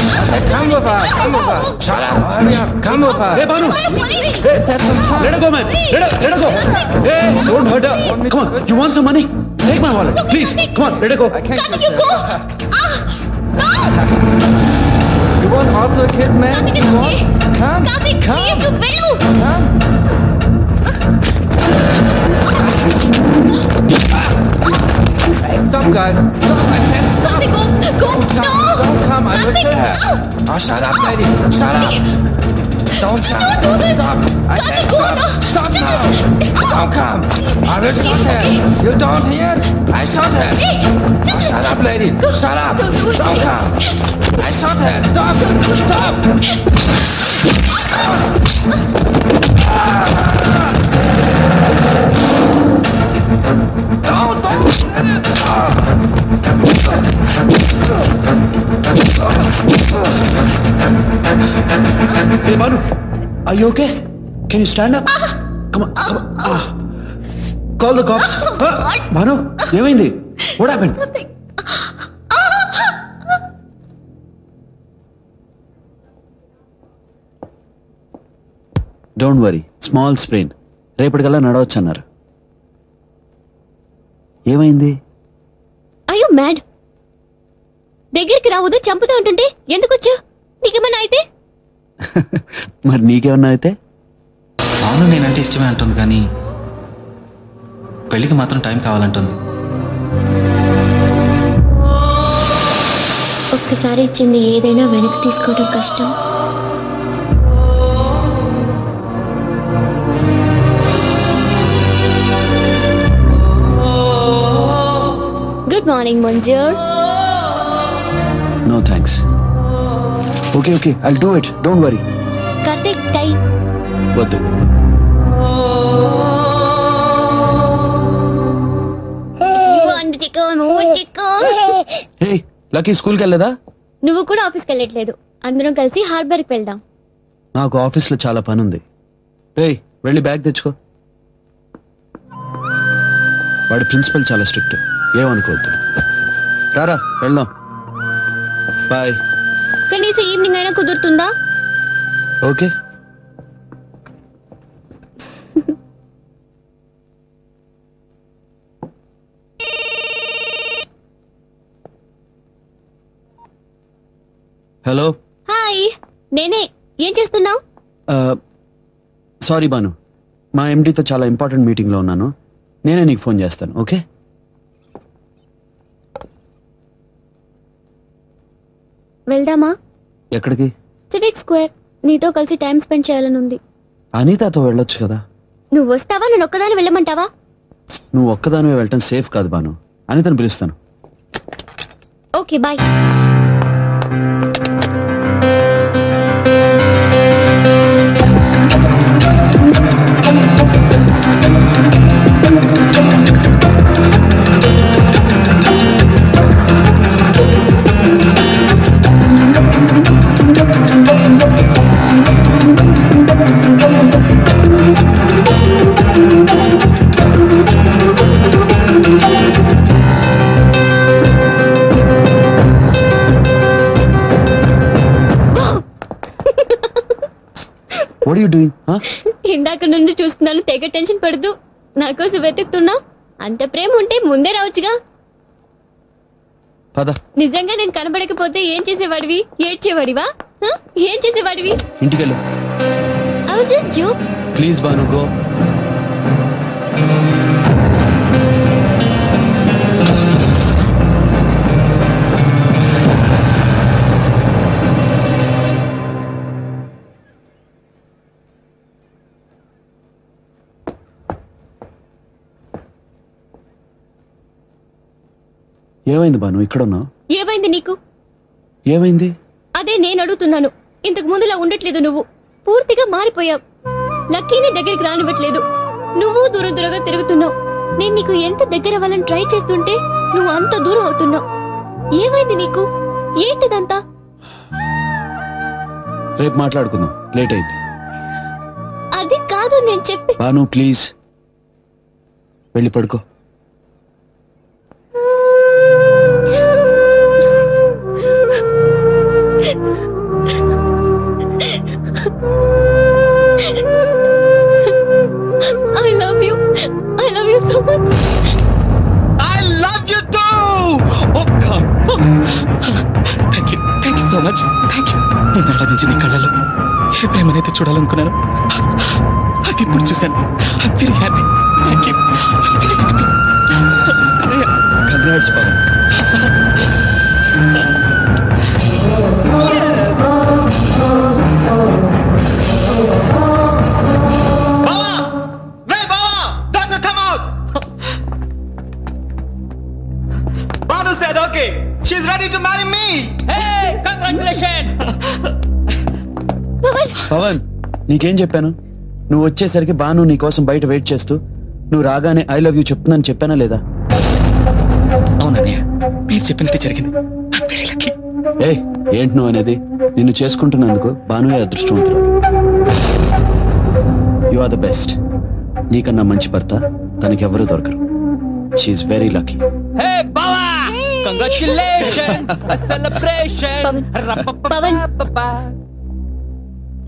Come with us. Come with us. Shut up. Hurry up. Come with us. Hey, Banu. Let's have some fun. Let her go, man. Let her go. Hey, don't hurt her. Come on. You want some money? Take my wallet, please. Come on. Let her go. I can't kiss you. Go. You want also a kiss, man? You want? Come. Come. Come. Hey, stop, guys. Stop. I said stop. Go. Don't come. I will kill her. Oh, shut up, lady. Shut up. Don't come. Stop. I said stop. Stop now. Don't come. I will shoot her. You don't hear? I shot her. Oh, shut up, lady. Shut up. Don't come. I shot her. Stop. Stop. Hey, Banu. Are you okay? Can you stand up? Come on. Come on. Call the cops. Banu, ఏమైంది? What happened? Don't worry. Small sprain. రేపటికల్లా నడవచ్చు అన్నారు. ఏమైంది? Are you mad? దగ్గరికి రావద్దు చంపుతా ఉంటుంటే ఎందుకు వచ్చా? నీకేమన్నా అయితే? మరి నీకేమన్నా అయితే? అవును నేనంటే ఇష్టమే అంటుంది కానీ పెళ్లికి మాత్రం టైం కావాలంటుంది. ఒక్కసారి ఇచ్చింది ఏదైనా వెనక్కి తీసుకోవడం కష్టం. Good morning Manzoor. No thanks. Okay okay, I'll do it, don't worry. Karthik tie. వద్దు. హే లక్కీ, స్కూల్కి వెళ్ళదా? నువ్వు కూడా ఆఫీస్కి వెళ్ళట్లేదు. అందరం కలిసి హార్బర్కి వెళ్దాం. నాకు ఆఫీస్లో చాలా పని ఉంది. రేయ్ వెళ్ళి బ్యాగ్ తెచ్చుకో. వాడి ప్రిన్సిపల్ చాలా స్ట్రిక్ట్, ఏమనుకోవద్దు. రారా వెళ్దాం. బాయ్. కనీసం ఈవినింగ్ అయినా కుదురుతుందా? ఓకే. హలో. హాయ్, నేనే. ఏం చేస్తున్నావు? సారీ బాను, మా ఎండితో చాలా ఇంపార్టెంట్ మీటింగ్లో ఉన్నాను. నేనే నీకు ఫోన్ చేస్తాను. ఓకే. వెళ్దామా? ఎక్కడికి? Civic square. నీతో కలిసి టైం స్పెండ్ చేయాలని ఉంది. అనితతో వెళ్ళొచ్చు కదా. నువ్వు వస్తావా? నేను ఒక్కదాని వెళ్ళమంటావా? నువ్వు ఒక్కదానివే వెళ్ళటం సేఫ్ కాదు బాను. అనితను పిలుస్తాను. Okay bye. What are you doing? ఇందాక నుండి చూస్తున్నాను, తెగ టెన్షన్ పడుతూ నా కోసం వెతుకుతున్నావు. అంత ప్రేమ ఉంటే ముందే రావచ్చుగా. పద. నిజంగా నేను కనబడకపోతే ఏం చేసేవాడివి? ఏడ్చేవాడివా? ఏం చేసేవాడివి? ఇంటికెళ్ళు. I was just joking. Please Banu, go. ఏమైంది బాను, ఇక్కడ ఉన్నావు? ఏమైంది నీకు? ఏమైంది? అదే నేను అడుగుతున్నాను. ఇంతకు ముందులా ఉండట్లేదు. నువ్వు పూర్తిగా మారిపోయావు. లక్కీని దగ్గరికి రానివ్వట్లేదు. నువ్వు దూరం దూరంగా తిరుగుతున్నావు. నేను నీకు ఎంత దగ్గర అవ్వాలని ట్రై చేస్తుంటే నువ్వు అంత దూరం అవుతున్నావు. ఏమైంది నీకు? ఏంటిదంతా? రేపు మాట్లాడుకుందాం, లేట్ అయింది. అది కాదు నేను చెప్పి. బాను ప్లీజ్ వెళ్ళి పడుకో. I love you. I love you so much. I love you too. Oh God. Thank you so much. Thank you. నిన్నటి నుంచి నీ కళ్ళలో ఏ ప్రేమనైతే చూడాలనుకున్నాను అది ఇప్పుడు చూశాను. I'm very happy. Thank you. I'm very happy. Congrats, Pawan. She's ready to marry me. Hey, congratulations. Pawan, నీకేం చెప్పాను? నువ్వు వచ్చేసరికి బాను నీ కోసం బయట వెయిట్ చేస్తూ నువ్వు రాగానే ఐ లవ్ యూ చెప్తున్నాను చెప్పానా లేదా? అవునన్నయ్య, మీరు చెప్పినట్టు జరిగింది. ఏ ఏంటి నువ్వు అనేది? నిన్ను చేసుకుంటున్నందుకు బానుయే అదృష్టవంతురాలు. You are the best. నీకన్నా మంచి భర్త తనకెవరూ దొరకరు. She is very lucky. Hey, Bawa! Congratulations! A celebration! Pavan,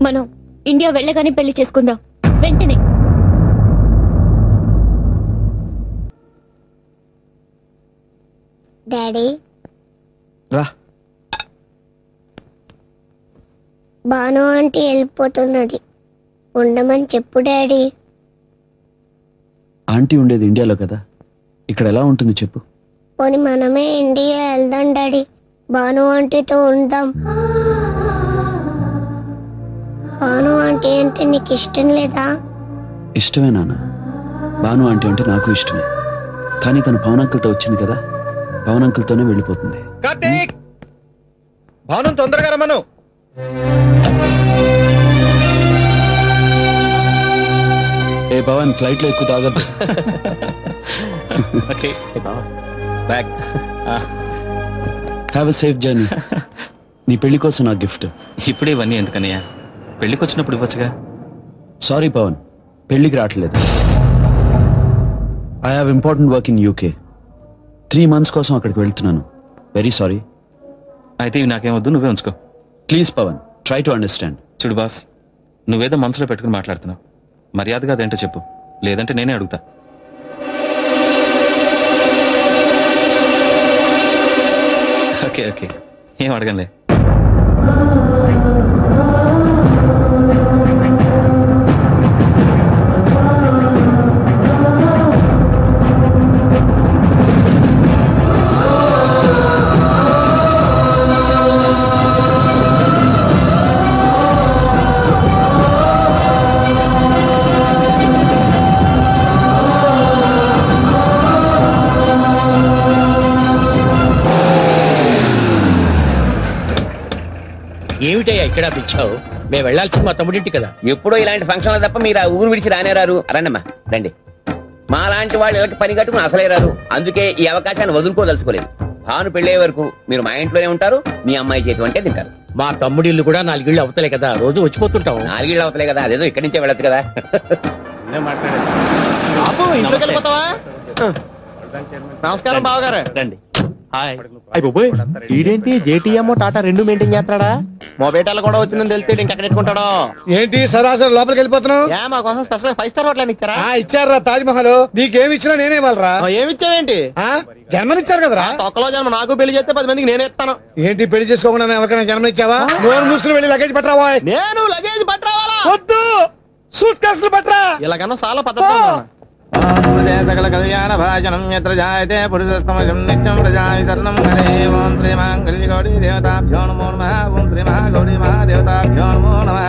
మనం ఇండియా వెళ్ళగానే పెళ్లి చేసుకుందాం వెంటనే. డాడీ రా. బాను ఆంటీ వెళ్ళిపోతున్నది, ఉండమని చెప్పు డాడీ. ఆంటీ ఉండేది ఇండియాలో కదా, ఇక్కడ ఎలా ఉంటుంది చెప్పు? పోనీ మనమే ఇండియా వెళ్దాం డాడీ, బాను ఆంటీతో ఉందాం. బాను ఆంటీ అంటే నీకు ఇష్టం లేదా? ఇష్టమే నాన్న, బాను ఆంటీ అంటే నాకు ఇష్టమే. కానీ తను పవన్ అంకుల్తో వచ్చింది కదా, పవన్ అంకుల్తోనే వెళ్ళిపోతుంది. కార్తీక్, భాను తొందరగా రమ్మను. ఏ పవన్, ఫ్లైట్ లో ఎక్కువ తాగద్దు. Have a safe journey. నీ పెళ్లి కోసం నా గిఫ్ట్. ఇప్పుడే ఇవన్నీ ఎందుకన్నయ్యా? పెళ్లికి వచ్చినప్పుడు ఇవ్వచ్చుగా. సారీ పవన్, పెళ్లికి రావట్లేదు. I have important work in UK. 3 months కోసం అక్కడికి వెళ్తున్నాను. Very sorry. అయితే ఇవి నాకేమొద్దు, నువ్వే ఉంచుకో. Please Pavan, try to understand. చూడు బాస్, నువ్వేదో మనసులో పెట్టుకుని మాట్లాడుతున్నావు. మర్యాదగా అదేంటో చెప్పు, లేదంటే నేనే అడుగుతా. ఓకే ఓకే, ఏం అడగనులే. ఏమిటయ్యా ఇక్కడ పిచ్చావు? మేము వెళ్లాల్సింది మా తమ్ముడింటి కదా. ఎప్పుడో ఇలాంటి ఫంక్షన్లు తప్ప మీరు ఆ ఊరు విడిచి రానేరారు. రండమ్మా రండి. మా లాంటి వాళ్ళు ఇళ్ళకి పని కట్టుకుని అసలే రారు. అందుకే ఈ అవకాశాన్ని వదులుకోదలుచుకోలేదు. భాను పెళ్ళే వరకు మీరు మా ఇంట్లోనే ఉంటారు, మీ అమ్మాయి చేతి వంటే తింటారు. మా తమ్ముడిల్లు కూడా 4 ఇళ్ళు అవతలే కదా, రోజు వచ్చిపోతుంటాం. 4 ఇళ్ళు అవతలే కదా, అదేదో ఇక్కడి నుంచే వెళ్ళొచ్చు కదా. ఇంట్లోకి వెళ్ళిపోతావా? నమస్కారం బావగారు. రండి. ఈడేంటి జేటీఎం టాటా 2 మెయింటైన్ చేస్తాడా? మొబైల్ కూడా వచ్చిందని తెలిస్తే ఇంకెక్కడ పెట్టుకుంటాడో ఏంటి సరాసరి లోపలికి వెళ్ళిపోతున్నావు? మా కోసం స్పెషల్ 5 స్టార్ హోటల్ ఇచ్చారా? ఇచ్చారా తాజ్ మహల్. నీకేమి ఇచ్చినా నేనే ఇవ్వాలరా. ఏమిచ్చావేంటి? జన్మనిచ్చారు కదరా. తొక్కలో జన్మ నాకు పెళ్లి చేస్తే 10 మందికి నేనే ఇస్తాను. ఏంటి పెళ్లి చేసుకోకుండా ఎవరికైనా జన్మనిచ్చావా? నోరు మూసుకుని వెళ్ళి లగేజ్ పట్టరావా? నేను లగేజ్ పట్టరావాలా? వద్దు, సూట్ కేసులు పట్టరా. ఇలాగన్నా చాలా పద్ధతి. సకల కళ్యాణ భాజనం యత్ర జాయతే పురుషస్తమజం నిత్యం ప్రజాయ శరణం హరే. ఓం శ్రీ మాంగళ్య గౌరీ దేవతాభ్యో నమో నమః. ఓం శ్రీ మహాగౌరీ మహాదేవతాభ్యో నమో నమః.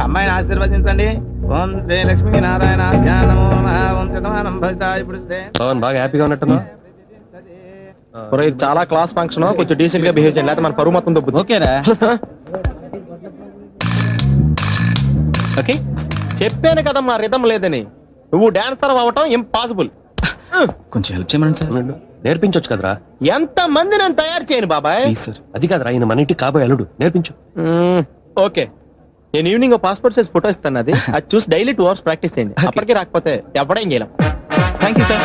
అమ్మాయిని ఆశీర్వదించండి. ఓం శ్రీ లక్ష్మీ నారాయణాభ్యా నమో నమః. ఓం శతమానం భవితాయ పురుషే. పవన్ బాగా హ్యాపీగా ఉన్నట్టున్నా? ఇది చాలా క్లాస్ ఫంక్షన్, కొంచెం డీసెంట్ గా బిహేవ్ చేయండి, లేకపోతే మన పరువు మొత్తం దొబ్బుతుంది. ఓకేరా? ఓకే, చెప్పాను కదమ్మా రిధం లేదని. నువ్వు డాన్సర్ అవ్వటం ఇంపాసిబుల్. కొంచెం హెల్ప్ చేయమని సార్. నేర్పించొచ్చు కదరా. ఎంత మంది నేను తయారు చేయను బాబాయ్. సార్ అది కాదురా, ఆయన మన ఇంటికి కాబోయే అల్లుడు. నేర్పించు. ఓకే, నేను ఈవినింగ్ పాస్పోర్ట్ సైజ్ ఫోటో ఇస్తాను. అది చూసి డైలీ 2 hours ప్రాక్టీస్ చేయండి. అప్పటికి రాకపోతే ఎవడేం చేయలేం. Thank you sir.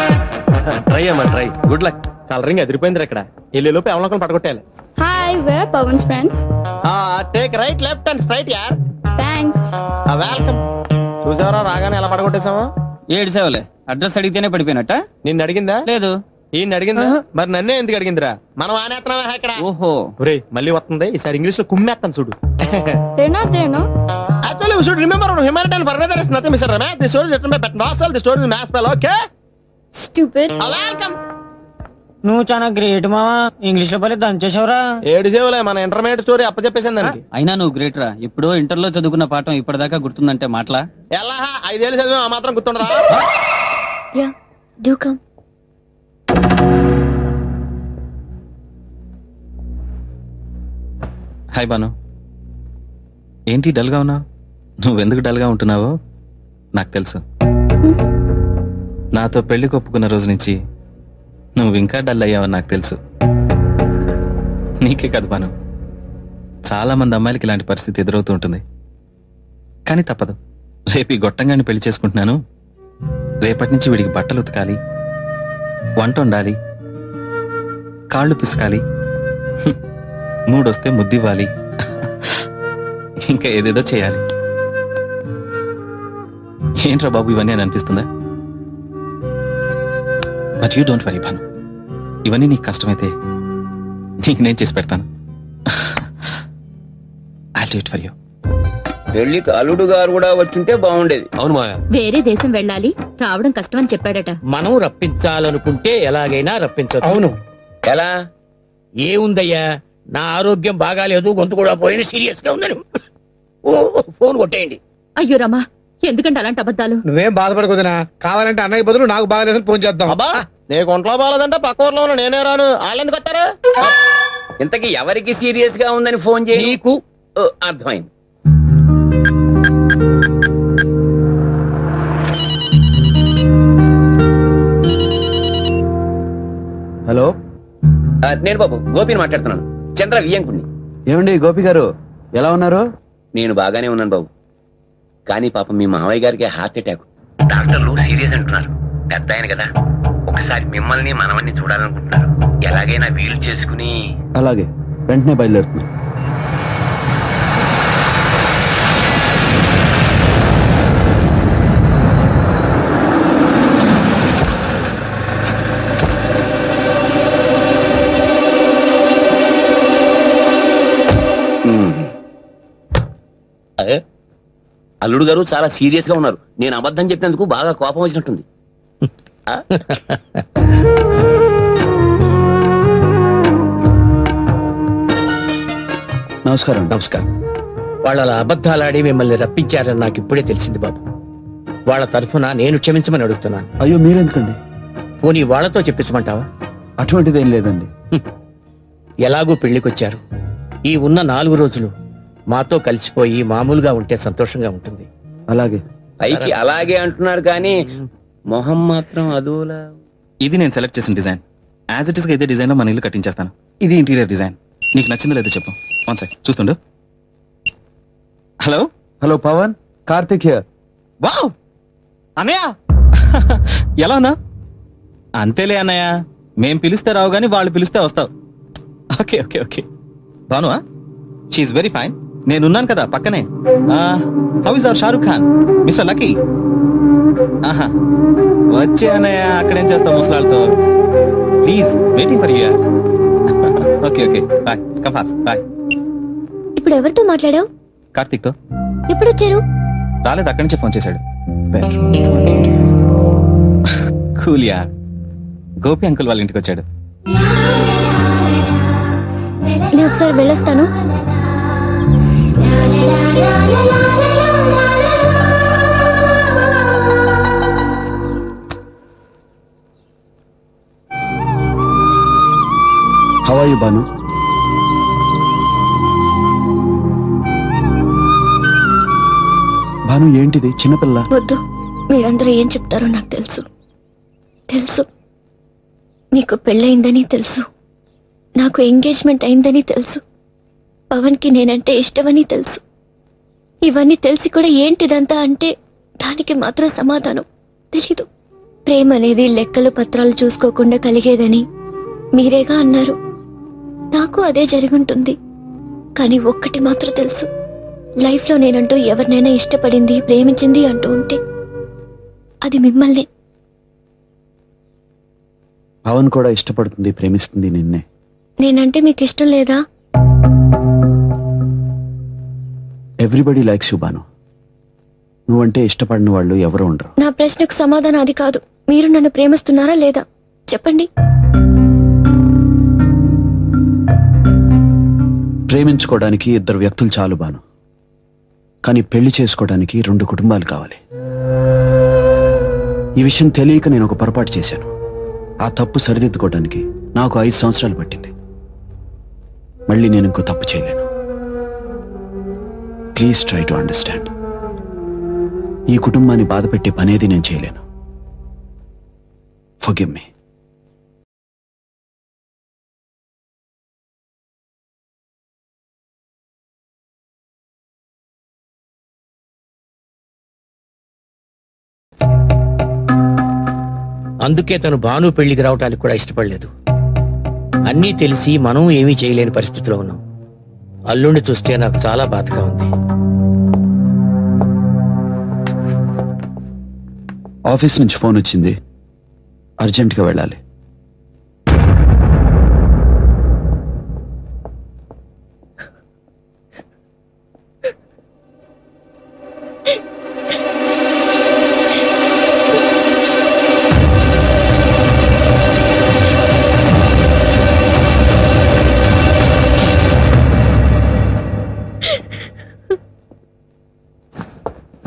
ట్రై అమ్మా ట్రై. Good luck. కలరింగ్ ఎదిరిపోయింది ఇక్కడ. వెళ్ళే లోపు ఎవరినొకరు పడగొట్టాలి. Hi, where Pavan's friends? Take right left and straight యార్. థ్యాంక్స్. వెల్కమ్. చూసావరా రాగానే ఎలా పడగొట్టేసామో? ఏడిసేవలే, అడ్రస్ అడిగితేనే పడిపోయినట్ట. నిన్ను అడిగిందా? లేదు. ఈయన అడిగిందా? మరి నన్నే ఎందుకు అడిగిందిరా? మనం ఆనేస్తున్నావా ఇక్కడ? ఓహో, ఒరే మళ్ళీ వస్తుంది ఈసారి ఇంగ్లీష్ లో కుమ్మేస్తాను చూడు. Actually, we should remember on humanitarian for another is nothing, Mr. Ramesh. The story is written by Pat Nostril. The story is mass spell, okay? Stupid. Welcome. నువ్వు చాలా గ్రేట్ మావా. ఇంగ్లీష్ లో పని దంచేసావురా. ఏడు సేవలే, మన ఇంటర్మీడియట్ స్టోరీ అప్పచెప్పేసింది దానికి. అయినా నువ్వు గ్రేట్ రా. ఎప్పుడో ఇంటర్లో చదువుకున్న పాఠం ఇప్పటిదాకా గుర్తుందంటే మాటలా? ఎలా 5 ఏళ్ళు చదివా, ఆ మాత్రం గుర్తుండదా? Yeah, do come. Hi Banu. ఏంటి డల్ గా ఉన్నావు? నువ్వెందుకు డల్ గా ఉంటున్నావో నాకు తెలుసు. నాతో పెళ్లి కొప్పుకున్న రోజు నుంచి నువ్వు ఇంకా డల్ అయ్యావని నాకు తెలుసు. నీకే కాదు బాను, చాలా మంది అమ్మాయిలకి ఇలాంటి పరిస్థితి ఎదురవుతూ ఉంటుంది. కానీ తప్పదు. రేపు ఈ గొట్టంగాన్ని పెళ్లి చేసుకుంటున్నాను. రేపటి నుంచి వీడికి బట్టలు ఉతకాలి, వంట వండాలి, కాళ్ళు పిసకాలి, మూడొస్తే ముద్దివ్వాలి, ఇంకా ఏదేదో చేయాలి. ఏంట్రా బాబు ఇవన్నీ అని అనిపిస్తుందా? But you don't worry Bhanu, ఇవన్నీ నీకు కష్టమైతే నీకు నేను చేసి పెడతాను. I'll do it for you. పెళ్లికి అల్లుడు గారు కూడా వచ్చుంటే బాగుండేది. అవును మాయా. వేరే దేశం వెళ్ళాలి, రావడం కష్టమని చెప్పాడట. మనం రప్పించాలనుకుంటే ఎలాగైనా రప్పించవచ్చు. అవును. ఎలా? ఏముందయ్యా, నా ఆరోగ్యం బాగాలేదు, గొంతు కూడా పోయింది, సీరియస్ గా ఉందని ఓ ఫోన్ కొట్టేయండి. అయ్యో రమా, ఎందుకంటే అలాంటి అబద్ధాలు? నువ్వేం బాధపడకూడదునా, కావాలంటే అన్నయ్య బదులు నాకు బాగలేదని ఫోన్ చేద్దాం. అబ్బా నీకు ఒంట్లో బాగాలేదంటే పక్క ఊర్లో ఉన్న నేనే రాను, వాళ్ళు ఎందుకు వస్తారు? ఇంతకీ ఎవరికి సీరియస్ గా ఉందని ఫోన్ చేయి. నీకు అర్థమైంది. హలో, నేను బాబు గోపిని మాట్లాడుతున్నాను, చంద్ర వియ్యంకుడిని. ఏమండి గోపి గారు, ఎలా ఉన్నారు? నేను బాగానే ఉన్నాను బాబు, కానీ పాపం మీ మావయ్య గారికి హార్ట్ అటాక్. డాక్టర్లు సీరియస్ అంటున్నారు. పెద్ద ఆయన కదా, ఒకసారి మిమ్మల్ని మనవన్ని చూడాలనుకుంటున్నారు. ఎలాగైనా వీలు చేసుకుని. అలాగే, వెంటనే బయలుదేరుతున్నా. అల్లుడు గారు చాలా సీరియస్ గా ఉన్నారు. నేను అబద్ధం చెప్పినందుకు బాగా కోపం వచ్చినట్టుంది. నమస్కారం. నమస్కారం. వాళ్ళు అలా అబద్ధాలాడి మిమ్మల్ని రప్పించారని నాకు ఇప్పుడే తెలిసింది బాబు. వాళ్ళ తరఫున నేను క్షమించమని అడుగుతున్నాను. అయ్యో మీరెందుకండి? పోనీ వాళ్ళతో చెప్పించమంటావా? అటువంటిదేం లేదండి. ఎలాగూ పెళ్లికొచ్చారు, ఈ ఉన్న 4 రోజులు మాతో కలిసిపోయి మామూలుగా ఉంటే సంతోషంగా ఉంటుంది. అలాగే. పైకి అలాగే అంటున్నారు కానీ మొహం మాత్రం అదోలా. ఇది నేను సెలెక్ట్ చేసిన డిజైన్. యాజ్ ఇట్ ఇస్ గా ఇదే డిజైన్ లో మన ఇల్లు కట్టించేస్తాను. ఇది ఇంటీరియర్ డిజైన్. నీకు నచ్చిందో లేదో చెప్పు. వన్ సెకండ్ చూస్తుండు. Hello hello Pavan, Karthik here. Wow అన్నయ్య, ఎలా ఉన్నా? అంతేలే అన్నయ్య, మేం పిలిస్తే రావు గానీ వాళ్ళు పిలిస్తే వస్తావు. Okay okay okay. బానువా? She is very fine. నేనున్నాను కదా పక్కనే. How is our Shahrukh Khan, mister Lucky? ఆహా, వచ్చే అన్నయ్య, అక్కడేం చేస్తావు ముసలాళ్ళతో. Please, waiting for you. Okay okay, bye. Come fast, bye. ఇప్పుడు ఎవరితో మాట్లాడావు? కార్తీక్ తో. ఎప్పుడు వచ్చారు? రాలేదు, అక్కడి నుంచే ఫోన్ చేశాడు. కూల్ యార్. గోపి అంకుల్ వాళ్ళ ఇంటికి వచ్చాడు. నేను ఒకసారి వెళ్ళొస్తాను. How are you Banu? Bhanu, ఏంటిది చిన్నపిల్ల? వద్దు, మీరందరూ ఏం చెప్తారో నాకు తెలుసు. తెలుసు, మీకు పెళ్ళయిందని తెలుసు, నాకు ఎంగేజ్మెంట్ అయిందని తెలుసు, పవన్ కి నేనంటే ఇష్టమని తెలుసు. ఇవన్నీ తెలిసి కూడా ఏంటిదంతా అంటే దానికి మాత్రం సమాధానం తెలీదు. ప్రేమ అనేది లెక్కలు పత్రాలు చూసుకోకుండా కలిగేదని మీరేగా అన్నారు. నాకు అదే జరుగుంటుంది. కానీ ఒక్కటి మాత్రం తెలుసు, లైఫ్ లో నేనంటూ ఎవరినైనా ఇష్టపడింది, ప్రేమించింది అంటూ ఉంటే అది మిమ్మల్ని. పవన్ కూడా ఇష్టపడుతుంది, ప్రేమిస్తుంది నిన్నే. నేనంటే మీకు ఇష్టం లేదా? Everybody likes you Banu. నువ్వంటే ఇష్టపడిన వాళ్ళు ఎవరు ఉండరు. నా ప్రశ్నకు సమాధానం అది కాదు. మీరు నన్ను ప్రేమిస్తున్నారా లేదా చెప్పండి. ప్రేమించుకోవడానికి 2 వ్యక్తులు చాలు బాను, కానీ పెళ్లి చేసుకోవడానికి 2 కుటుంబాలు కావాలి. ఈ విషయం తెలియక నేను ఒక పొరపాటు చేశాను. ఆ తప్పు సరిదిద్దుకోవడానికి నాకు 5 సంవత్సరాలు పట్టింది. మళ్ళీ నేను ఇంకో తప్పు చేయలేను. Please try to understand. ఈ కుటుంబాన్ని బాధపెట్టే పనేది నేను చేయలేను. Forgive me. అందుకే తను భాను పెళ్లికి రావటానికి కూడా ఇష్టపడలేదు. అన్నీ తెలిసి మనం ఏమీ చేయలేని పరిస్థితిలో ఉన్నాం. అల్లుండి చూస్తే నాకు చాలా బాధగా ఉంది. ఆఫీస్ నుంచి ఫోన్ వచ్చింది, అర్జెంటుగా వెళ్ళాలి.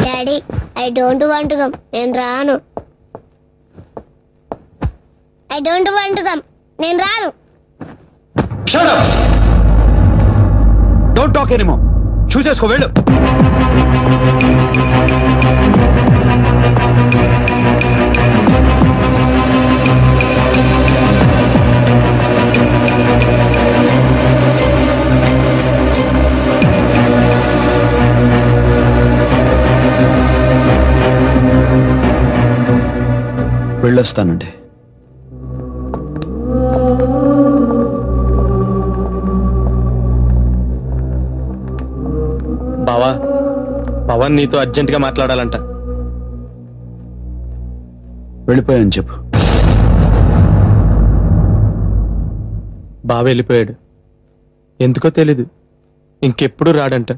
Daddy, I don't want to come. నేను రాను. I don't want to come. నేను రాను. Shut up! Don't talk anymore. చూసేసుకో వెళ్ళు. వెళ్ళొస్తానండి. బావా, పవన్ నీతో అర్జెంట్ గా మాట్లాడాలంట. వెళ్ళిపోయాను చెప్పు. బావ వెళ్ళిపోయాడు, ఎందుకో తెలీదు, ఇంకెప్పుడు రాడంట.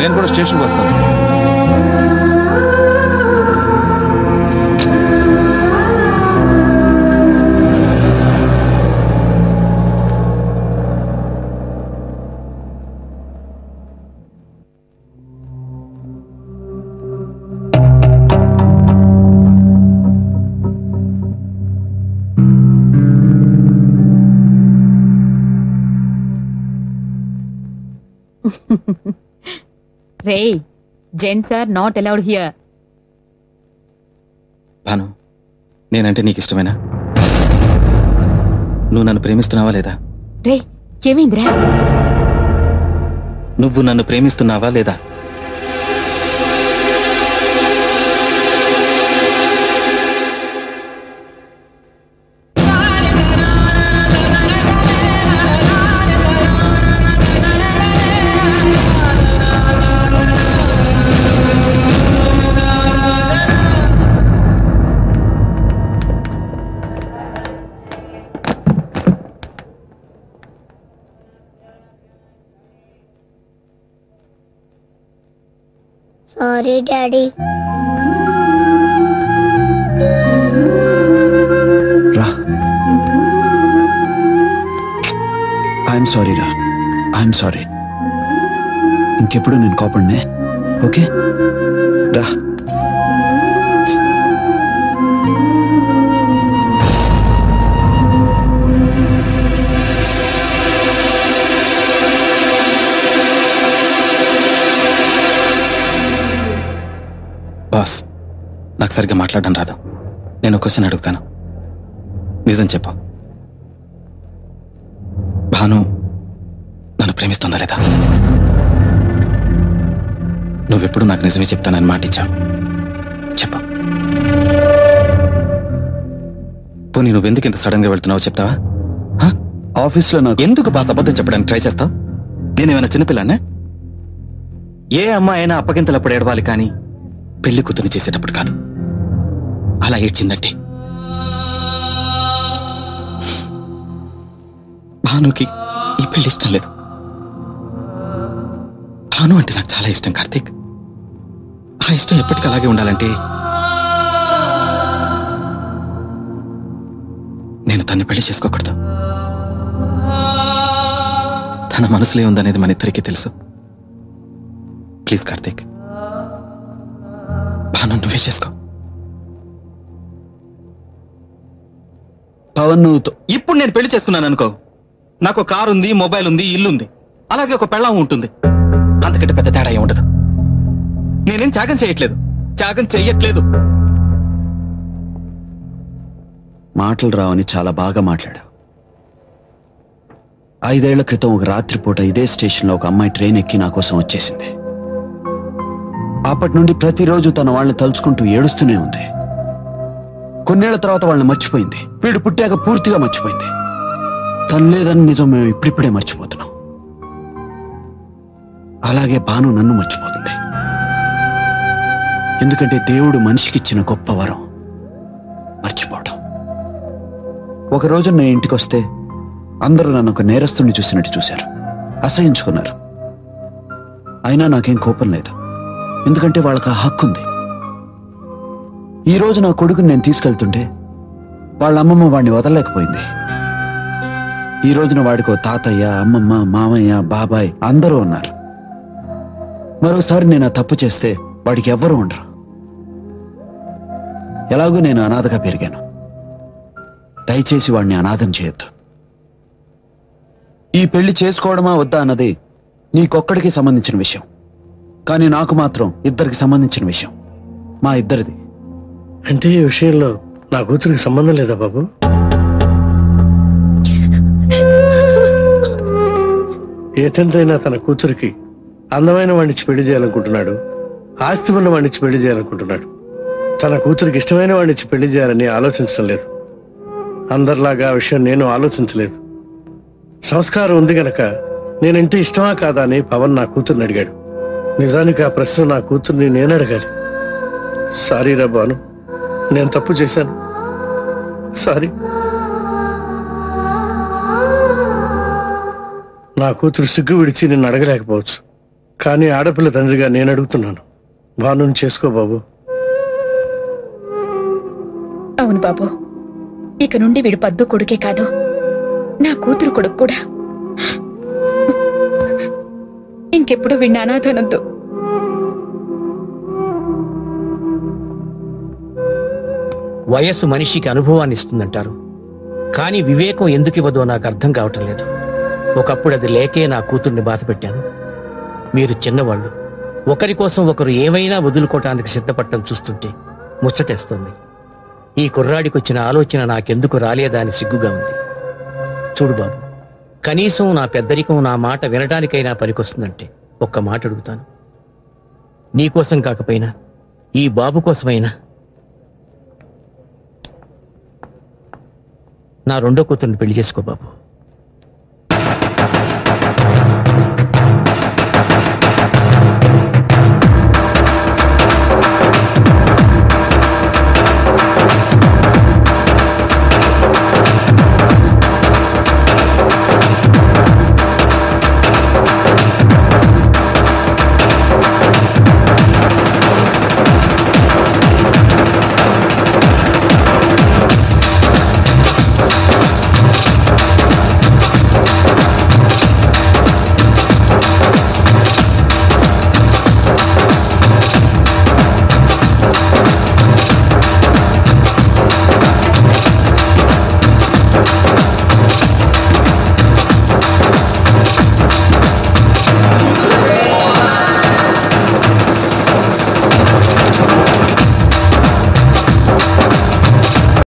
నేను కూడా స్టేషన్కి వస్తాను. రే, gents are not allowed here. Bhanu, నేనంటే నీకు ఇష్టమేనా? నువ్వు నన్ను ప్రేమిస్తున్నావా లేదా? రే, ఏమైందిరా? నువ్వు నన్ను ప్రేమిస్తున్నావా లేదా? Sorry daddy. రా. ఐఎమ్ సారీ రా. I'm sorry. ఇంకెప్పుడు నేను కోపడినే. ఓకే రా. బాస్, నాకు సరిగ్గా మాట్లాడడం రాదు. నేను ఒక క్వశ్చన్ అడుగుతాను, నిజం చెప్పు. భాను నన్ను ప్రేమిస్తుందా లేదా? నువ్వెప్పుడు నాకు నిజమే చెప్తానని మాట ఇచ్చావు, చెప్పు. పోనీ నువ్వెందుకు ఇంత సడన్ గా వెళ్తున్నావో చెప్తావా? ఆఫీస్లో నాకు ఎందుకు బాస్ అబద్ధం చెప్పడానికి ట్రై చేస్తావు? నేనేమైనా చిన్నపిల్లనే? ఏ అమ్మాయి అయినా అప్పగింతలప్పుడు ఏడవాలి కానీ పెళ్లి కూతుర్ని చేసేటప్పుడు కాదు. అలా ఏడ్చిందంటే భానుకి ఈ పెళ్లి ఇష్టం లేదు. భాను అంటే నాకు చాలా ఇష్టం కార్తీక్. ఆ ఇష్టం ఎప్పటికీ అలాగే ఉండాలంటే నేను తన్ని పెళ్లి చేసుకోకూడదు. తన మనసులో ఉందనేది మన ఇద్దరికీ తెలుసు. ప్లీజ్ కార్తీక్, భాను నువ్వే చేసుకో. పవన్ నువ్వుతో ఇప్పుడు నేను పెళ్లి చేసుకున్నాను అనుకో, నాకు కారు ఉంది, మొబైల్ ఉంది, ఇల్లుంది, అలాగే ఒక పెళ్ళాం ఉంటుంది. అంతకంటే పెద్ద తేడా ఏం ఉండదు. నేనేం త్యాగం చేయట్లేదు, త్యాగం చెయ్యట్లేదు. మాటలు రావని చాలా బాగా మాట్లాడావు. 5 ఏళ్ల క్రితం ఒక రాత్రిపూట ఇదే స్టేషన్లో ఒక అమ్మాయి ట్రైన్ ఎక్కి నా కోసం వచ్చేసింది. అప్పటి నుండి ప్రతిరోజు తన వాళ్ళని తలుచుకుంటూ ఏడుస్తూనే ఉంది. కొన్నేళ్ల తర్వాత వాళ్ళని మర్చిపోయింది. వీడు పుట్టాక పూర్తిగా మర్చిపోయింది. తను లేదని నిజం మేము ఇప్పుడిప్పుడే మర్చిపోతున్నాం. అలాగే భాను నన్ను మర్చిపోతుంది. ఎందుకంటే దేవుడు మనిషికిచ్చిన గొప్ప వరం మర్చిపోవటం. ఒకరోజు నేను ఇంటికి వస్తే అందరూ నన్ను ఒక నేరస్తుని చూసినట్టు చూశారు, అసహించుకున్నారు. అయినా నాకేం కోపం లేదు, ఎందుకంటే వాళ్ళకి ఆ హక్కు ఉంది. ఈ రోజు నా కొడుకుని నేను తీసుకెళ్తుంటే వాళ్ళ అమ్మమ్మ వాడిని వదలలేకపోయింది. ఈ రోజున వాడికో తాతయ్య, అమ్మమ్మ, మామయ్య, బాబాయ్ అందరూ ఉన్నారు. మరోసారి నేను ఆ తప్పు చేస్తే వాడికి ఎవ్వరూ ఉండరు. ఎలాగూ నేను అనాథగా పెరిగాను. దయచేసి వాడిని అనాథం చేయొద్దు. ఈ పెళ్లి చేసుకోవడమా వద్దా అన్నది నీకొక్కడికి సంబంధించిన విషయం, కానీ నాకు మాత్రం ఇద్దరికి సంబంధించిన విషయం. మా ఇద్దరిది. అంటే ఈ విషయంలో నా కూతురికి సంబంధం లేదా బాబు? ఏ తండ్రైనా తన కూతురికి అందమైన వాడినిచ్చి పెళ్లి చేయాలనుకుంటున్నాడు, ఆస్తి ఉన్న వాడినిచ్చి పెళ్లి చేయాలనుకుంటున్నాడు. తన కూతురికి ఇష్టమైన వాడినిచ్చి పెళ్లి చేయాలని ఆలోచించడం లేదు. అందరిలాగా ఆ విషయం నేను ఆలోచించలేదు. సంస్కారం ఉంది గనక నేనంటే ఇష్టమా కాదా అని పవన్ నా కూతుర్ని అడిగాడు. నిజానికి ఆ ప్రశ్న నా కూతుర్ని నేను అడగాలి. సారీ రా బాను, నేను తప్పు చేశాను. సారీ. నా కూతురు సిగ్గు విడిచి నిన్ను అడగలేకపోవచ్చు, కానీ ఆడపిల్ల తండ్రిగా నేను అడుగుతున్నాను. భానుని చేసుకో బాబు. అవును బాబు, ఇక నుండి వీడు పద్దు కొడుకే కాదు, నా కూతురు కొడుకు కూడా. ఇంకెప్పుడు వీడిని అనాథనొద్దు. వయస్సు మనిషికి అనుభవాన్ని ఇస్తుందంటారు, కానీ వివేకం ఎందుకు ఇవ్వదో నాకు అర్థం కావటం లేదు. ఒకప్పుడు అది లేకే నా కూతుర్ని బాధ పెట్టాను. మీరు చిన్నవాళ్ళు, ఒకరి కోసం ఒకరు ఏమైనా వదులుకోవటానికి సిద్ధపడటం చూస్తుంటే ముచ్చటేస్తోంది. ఈ కుర్రాడికి వచ్చిన ఆలోచన నాకెందుకు రాలేదా అని సిగ్గుగా ఉంది. చూడు బాబు, కనీసం నా పెద్దరికం నా మాట వినడానికైనా పనికొస్తుందంటే ఒక్క మాట అడుగుతాను. నీకోసం కాకపోయినా ఈ బాబు కోసమైనా నా రెండో కూతుర్ని పెళ్లి చేసుకో బాబు.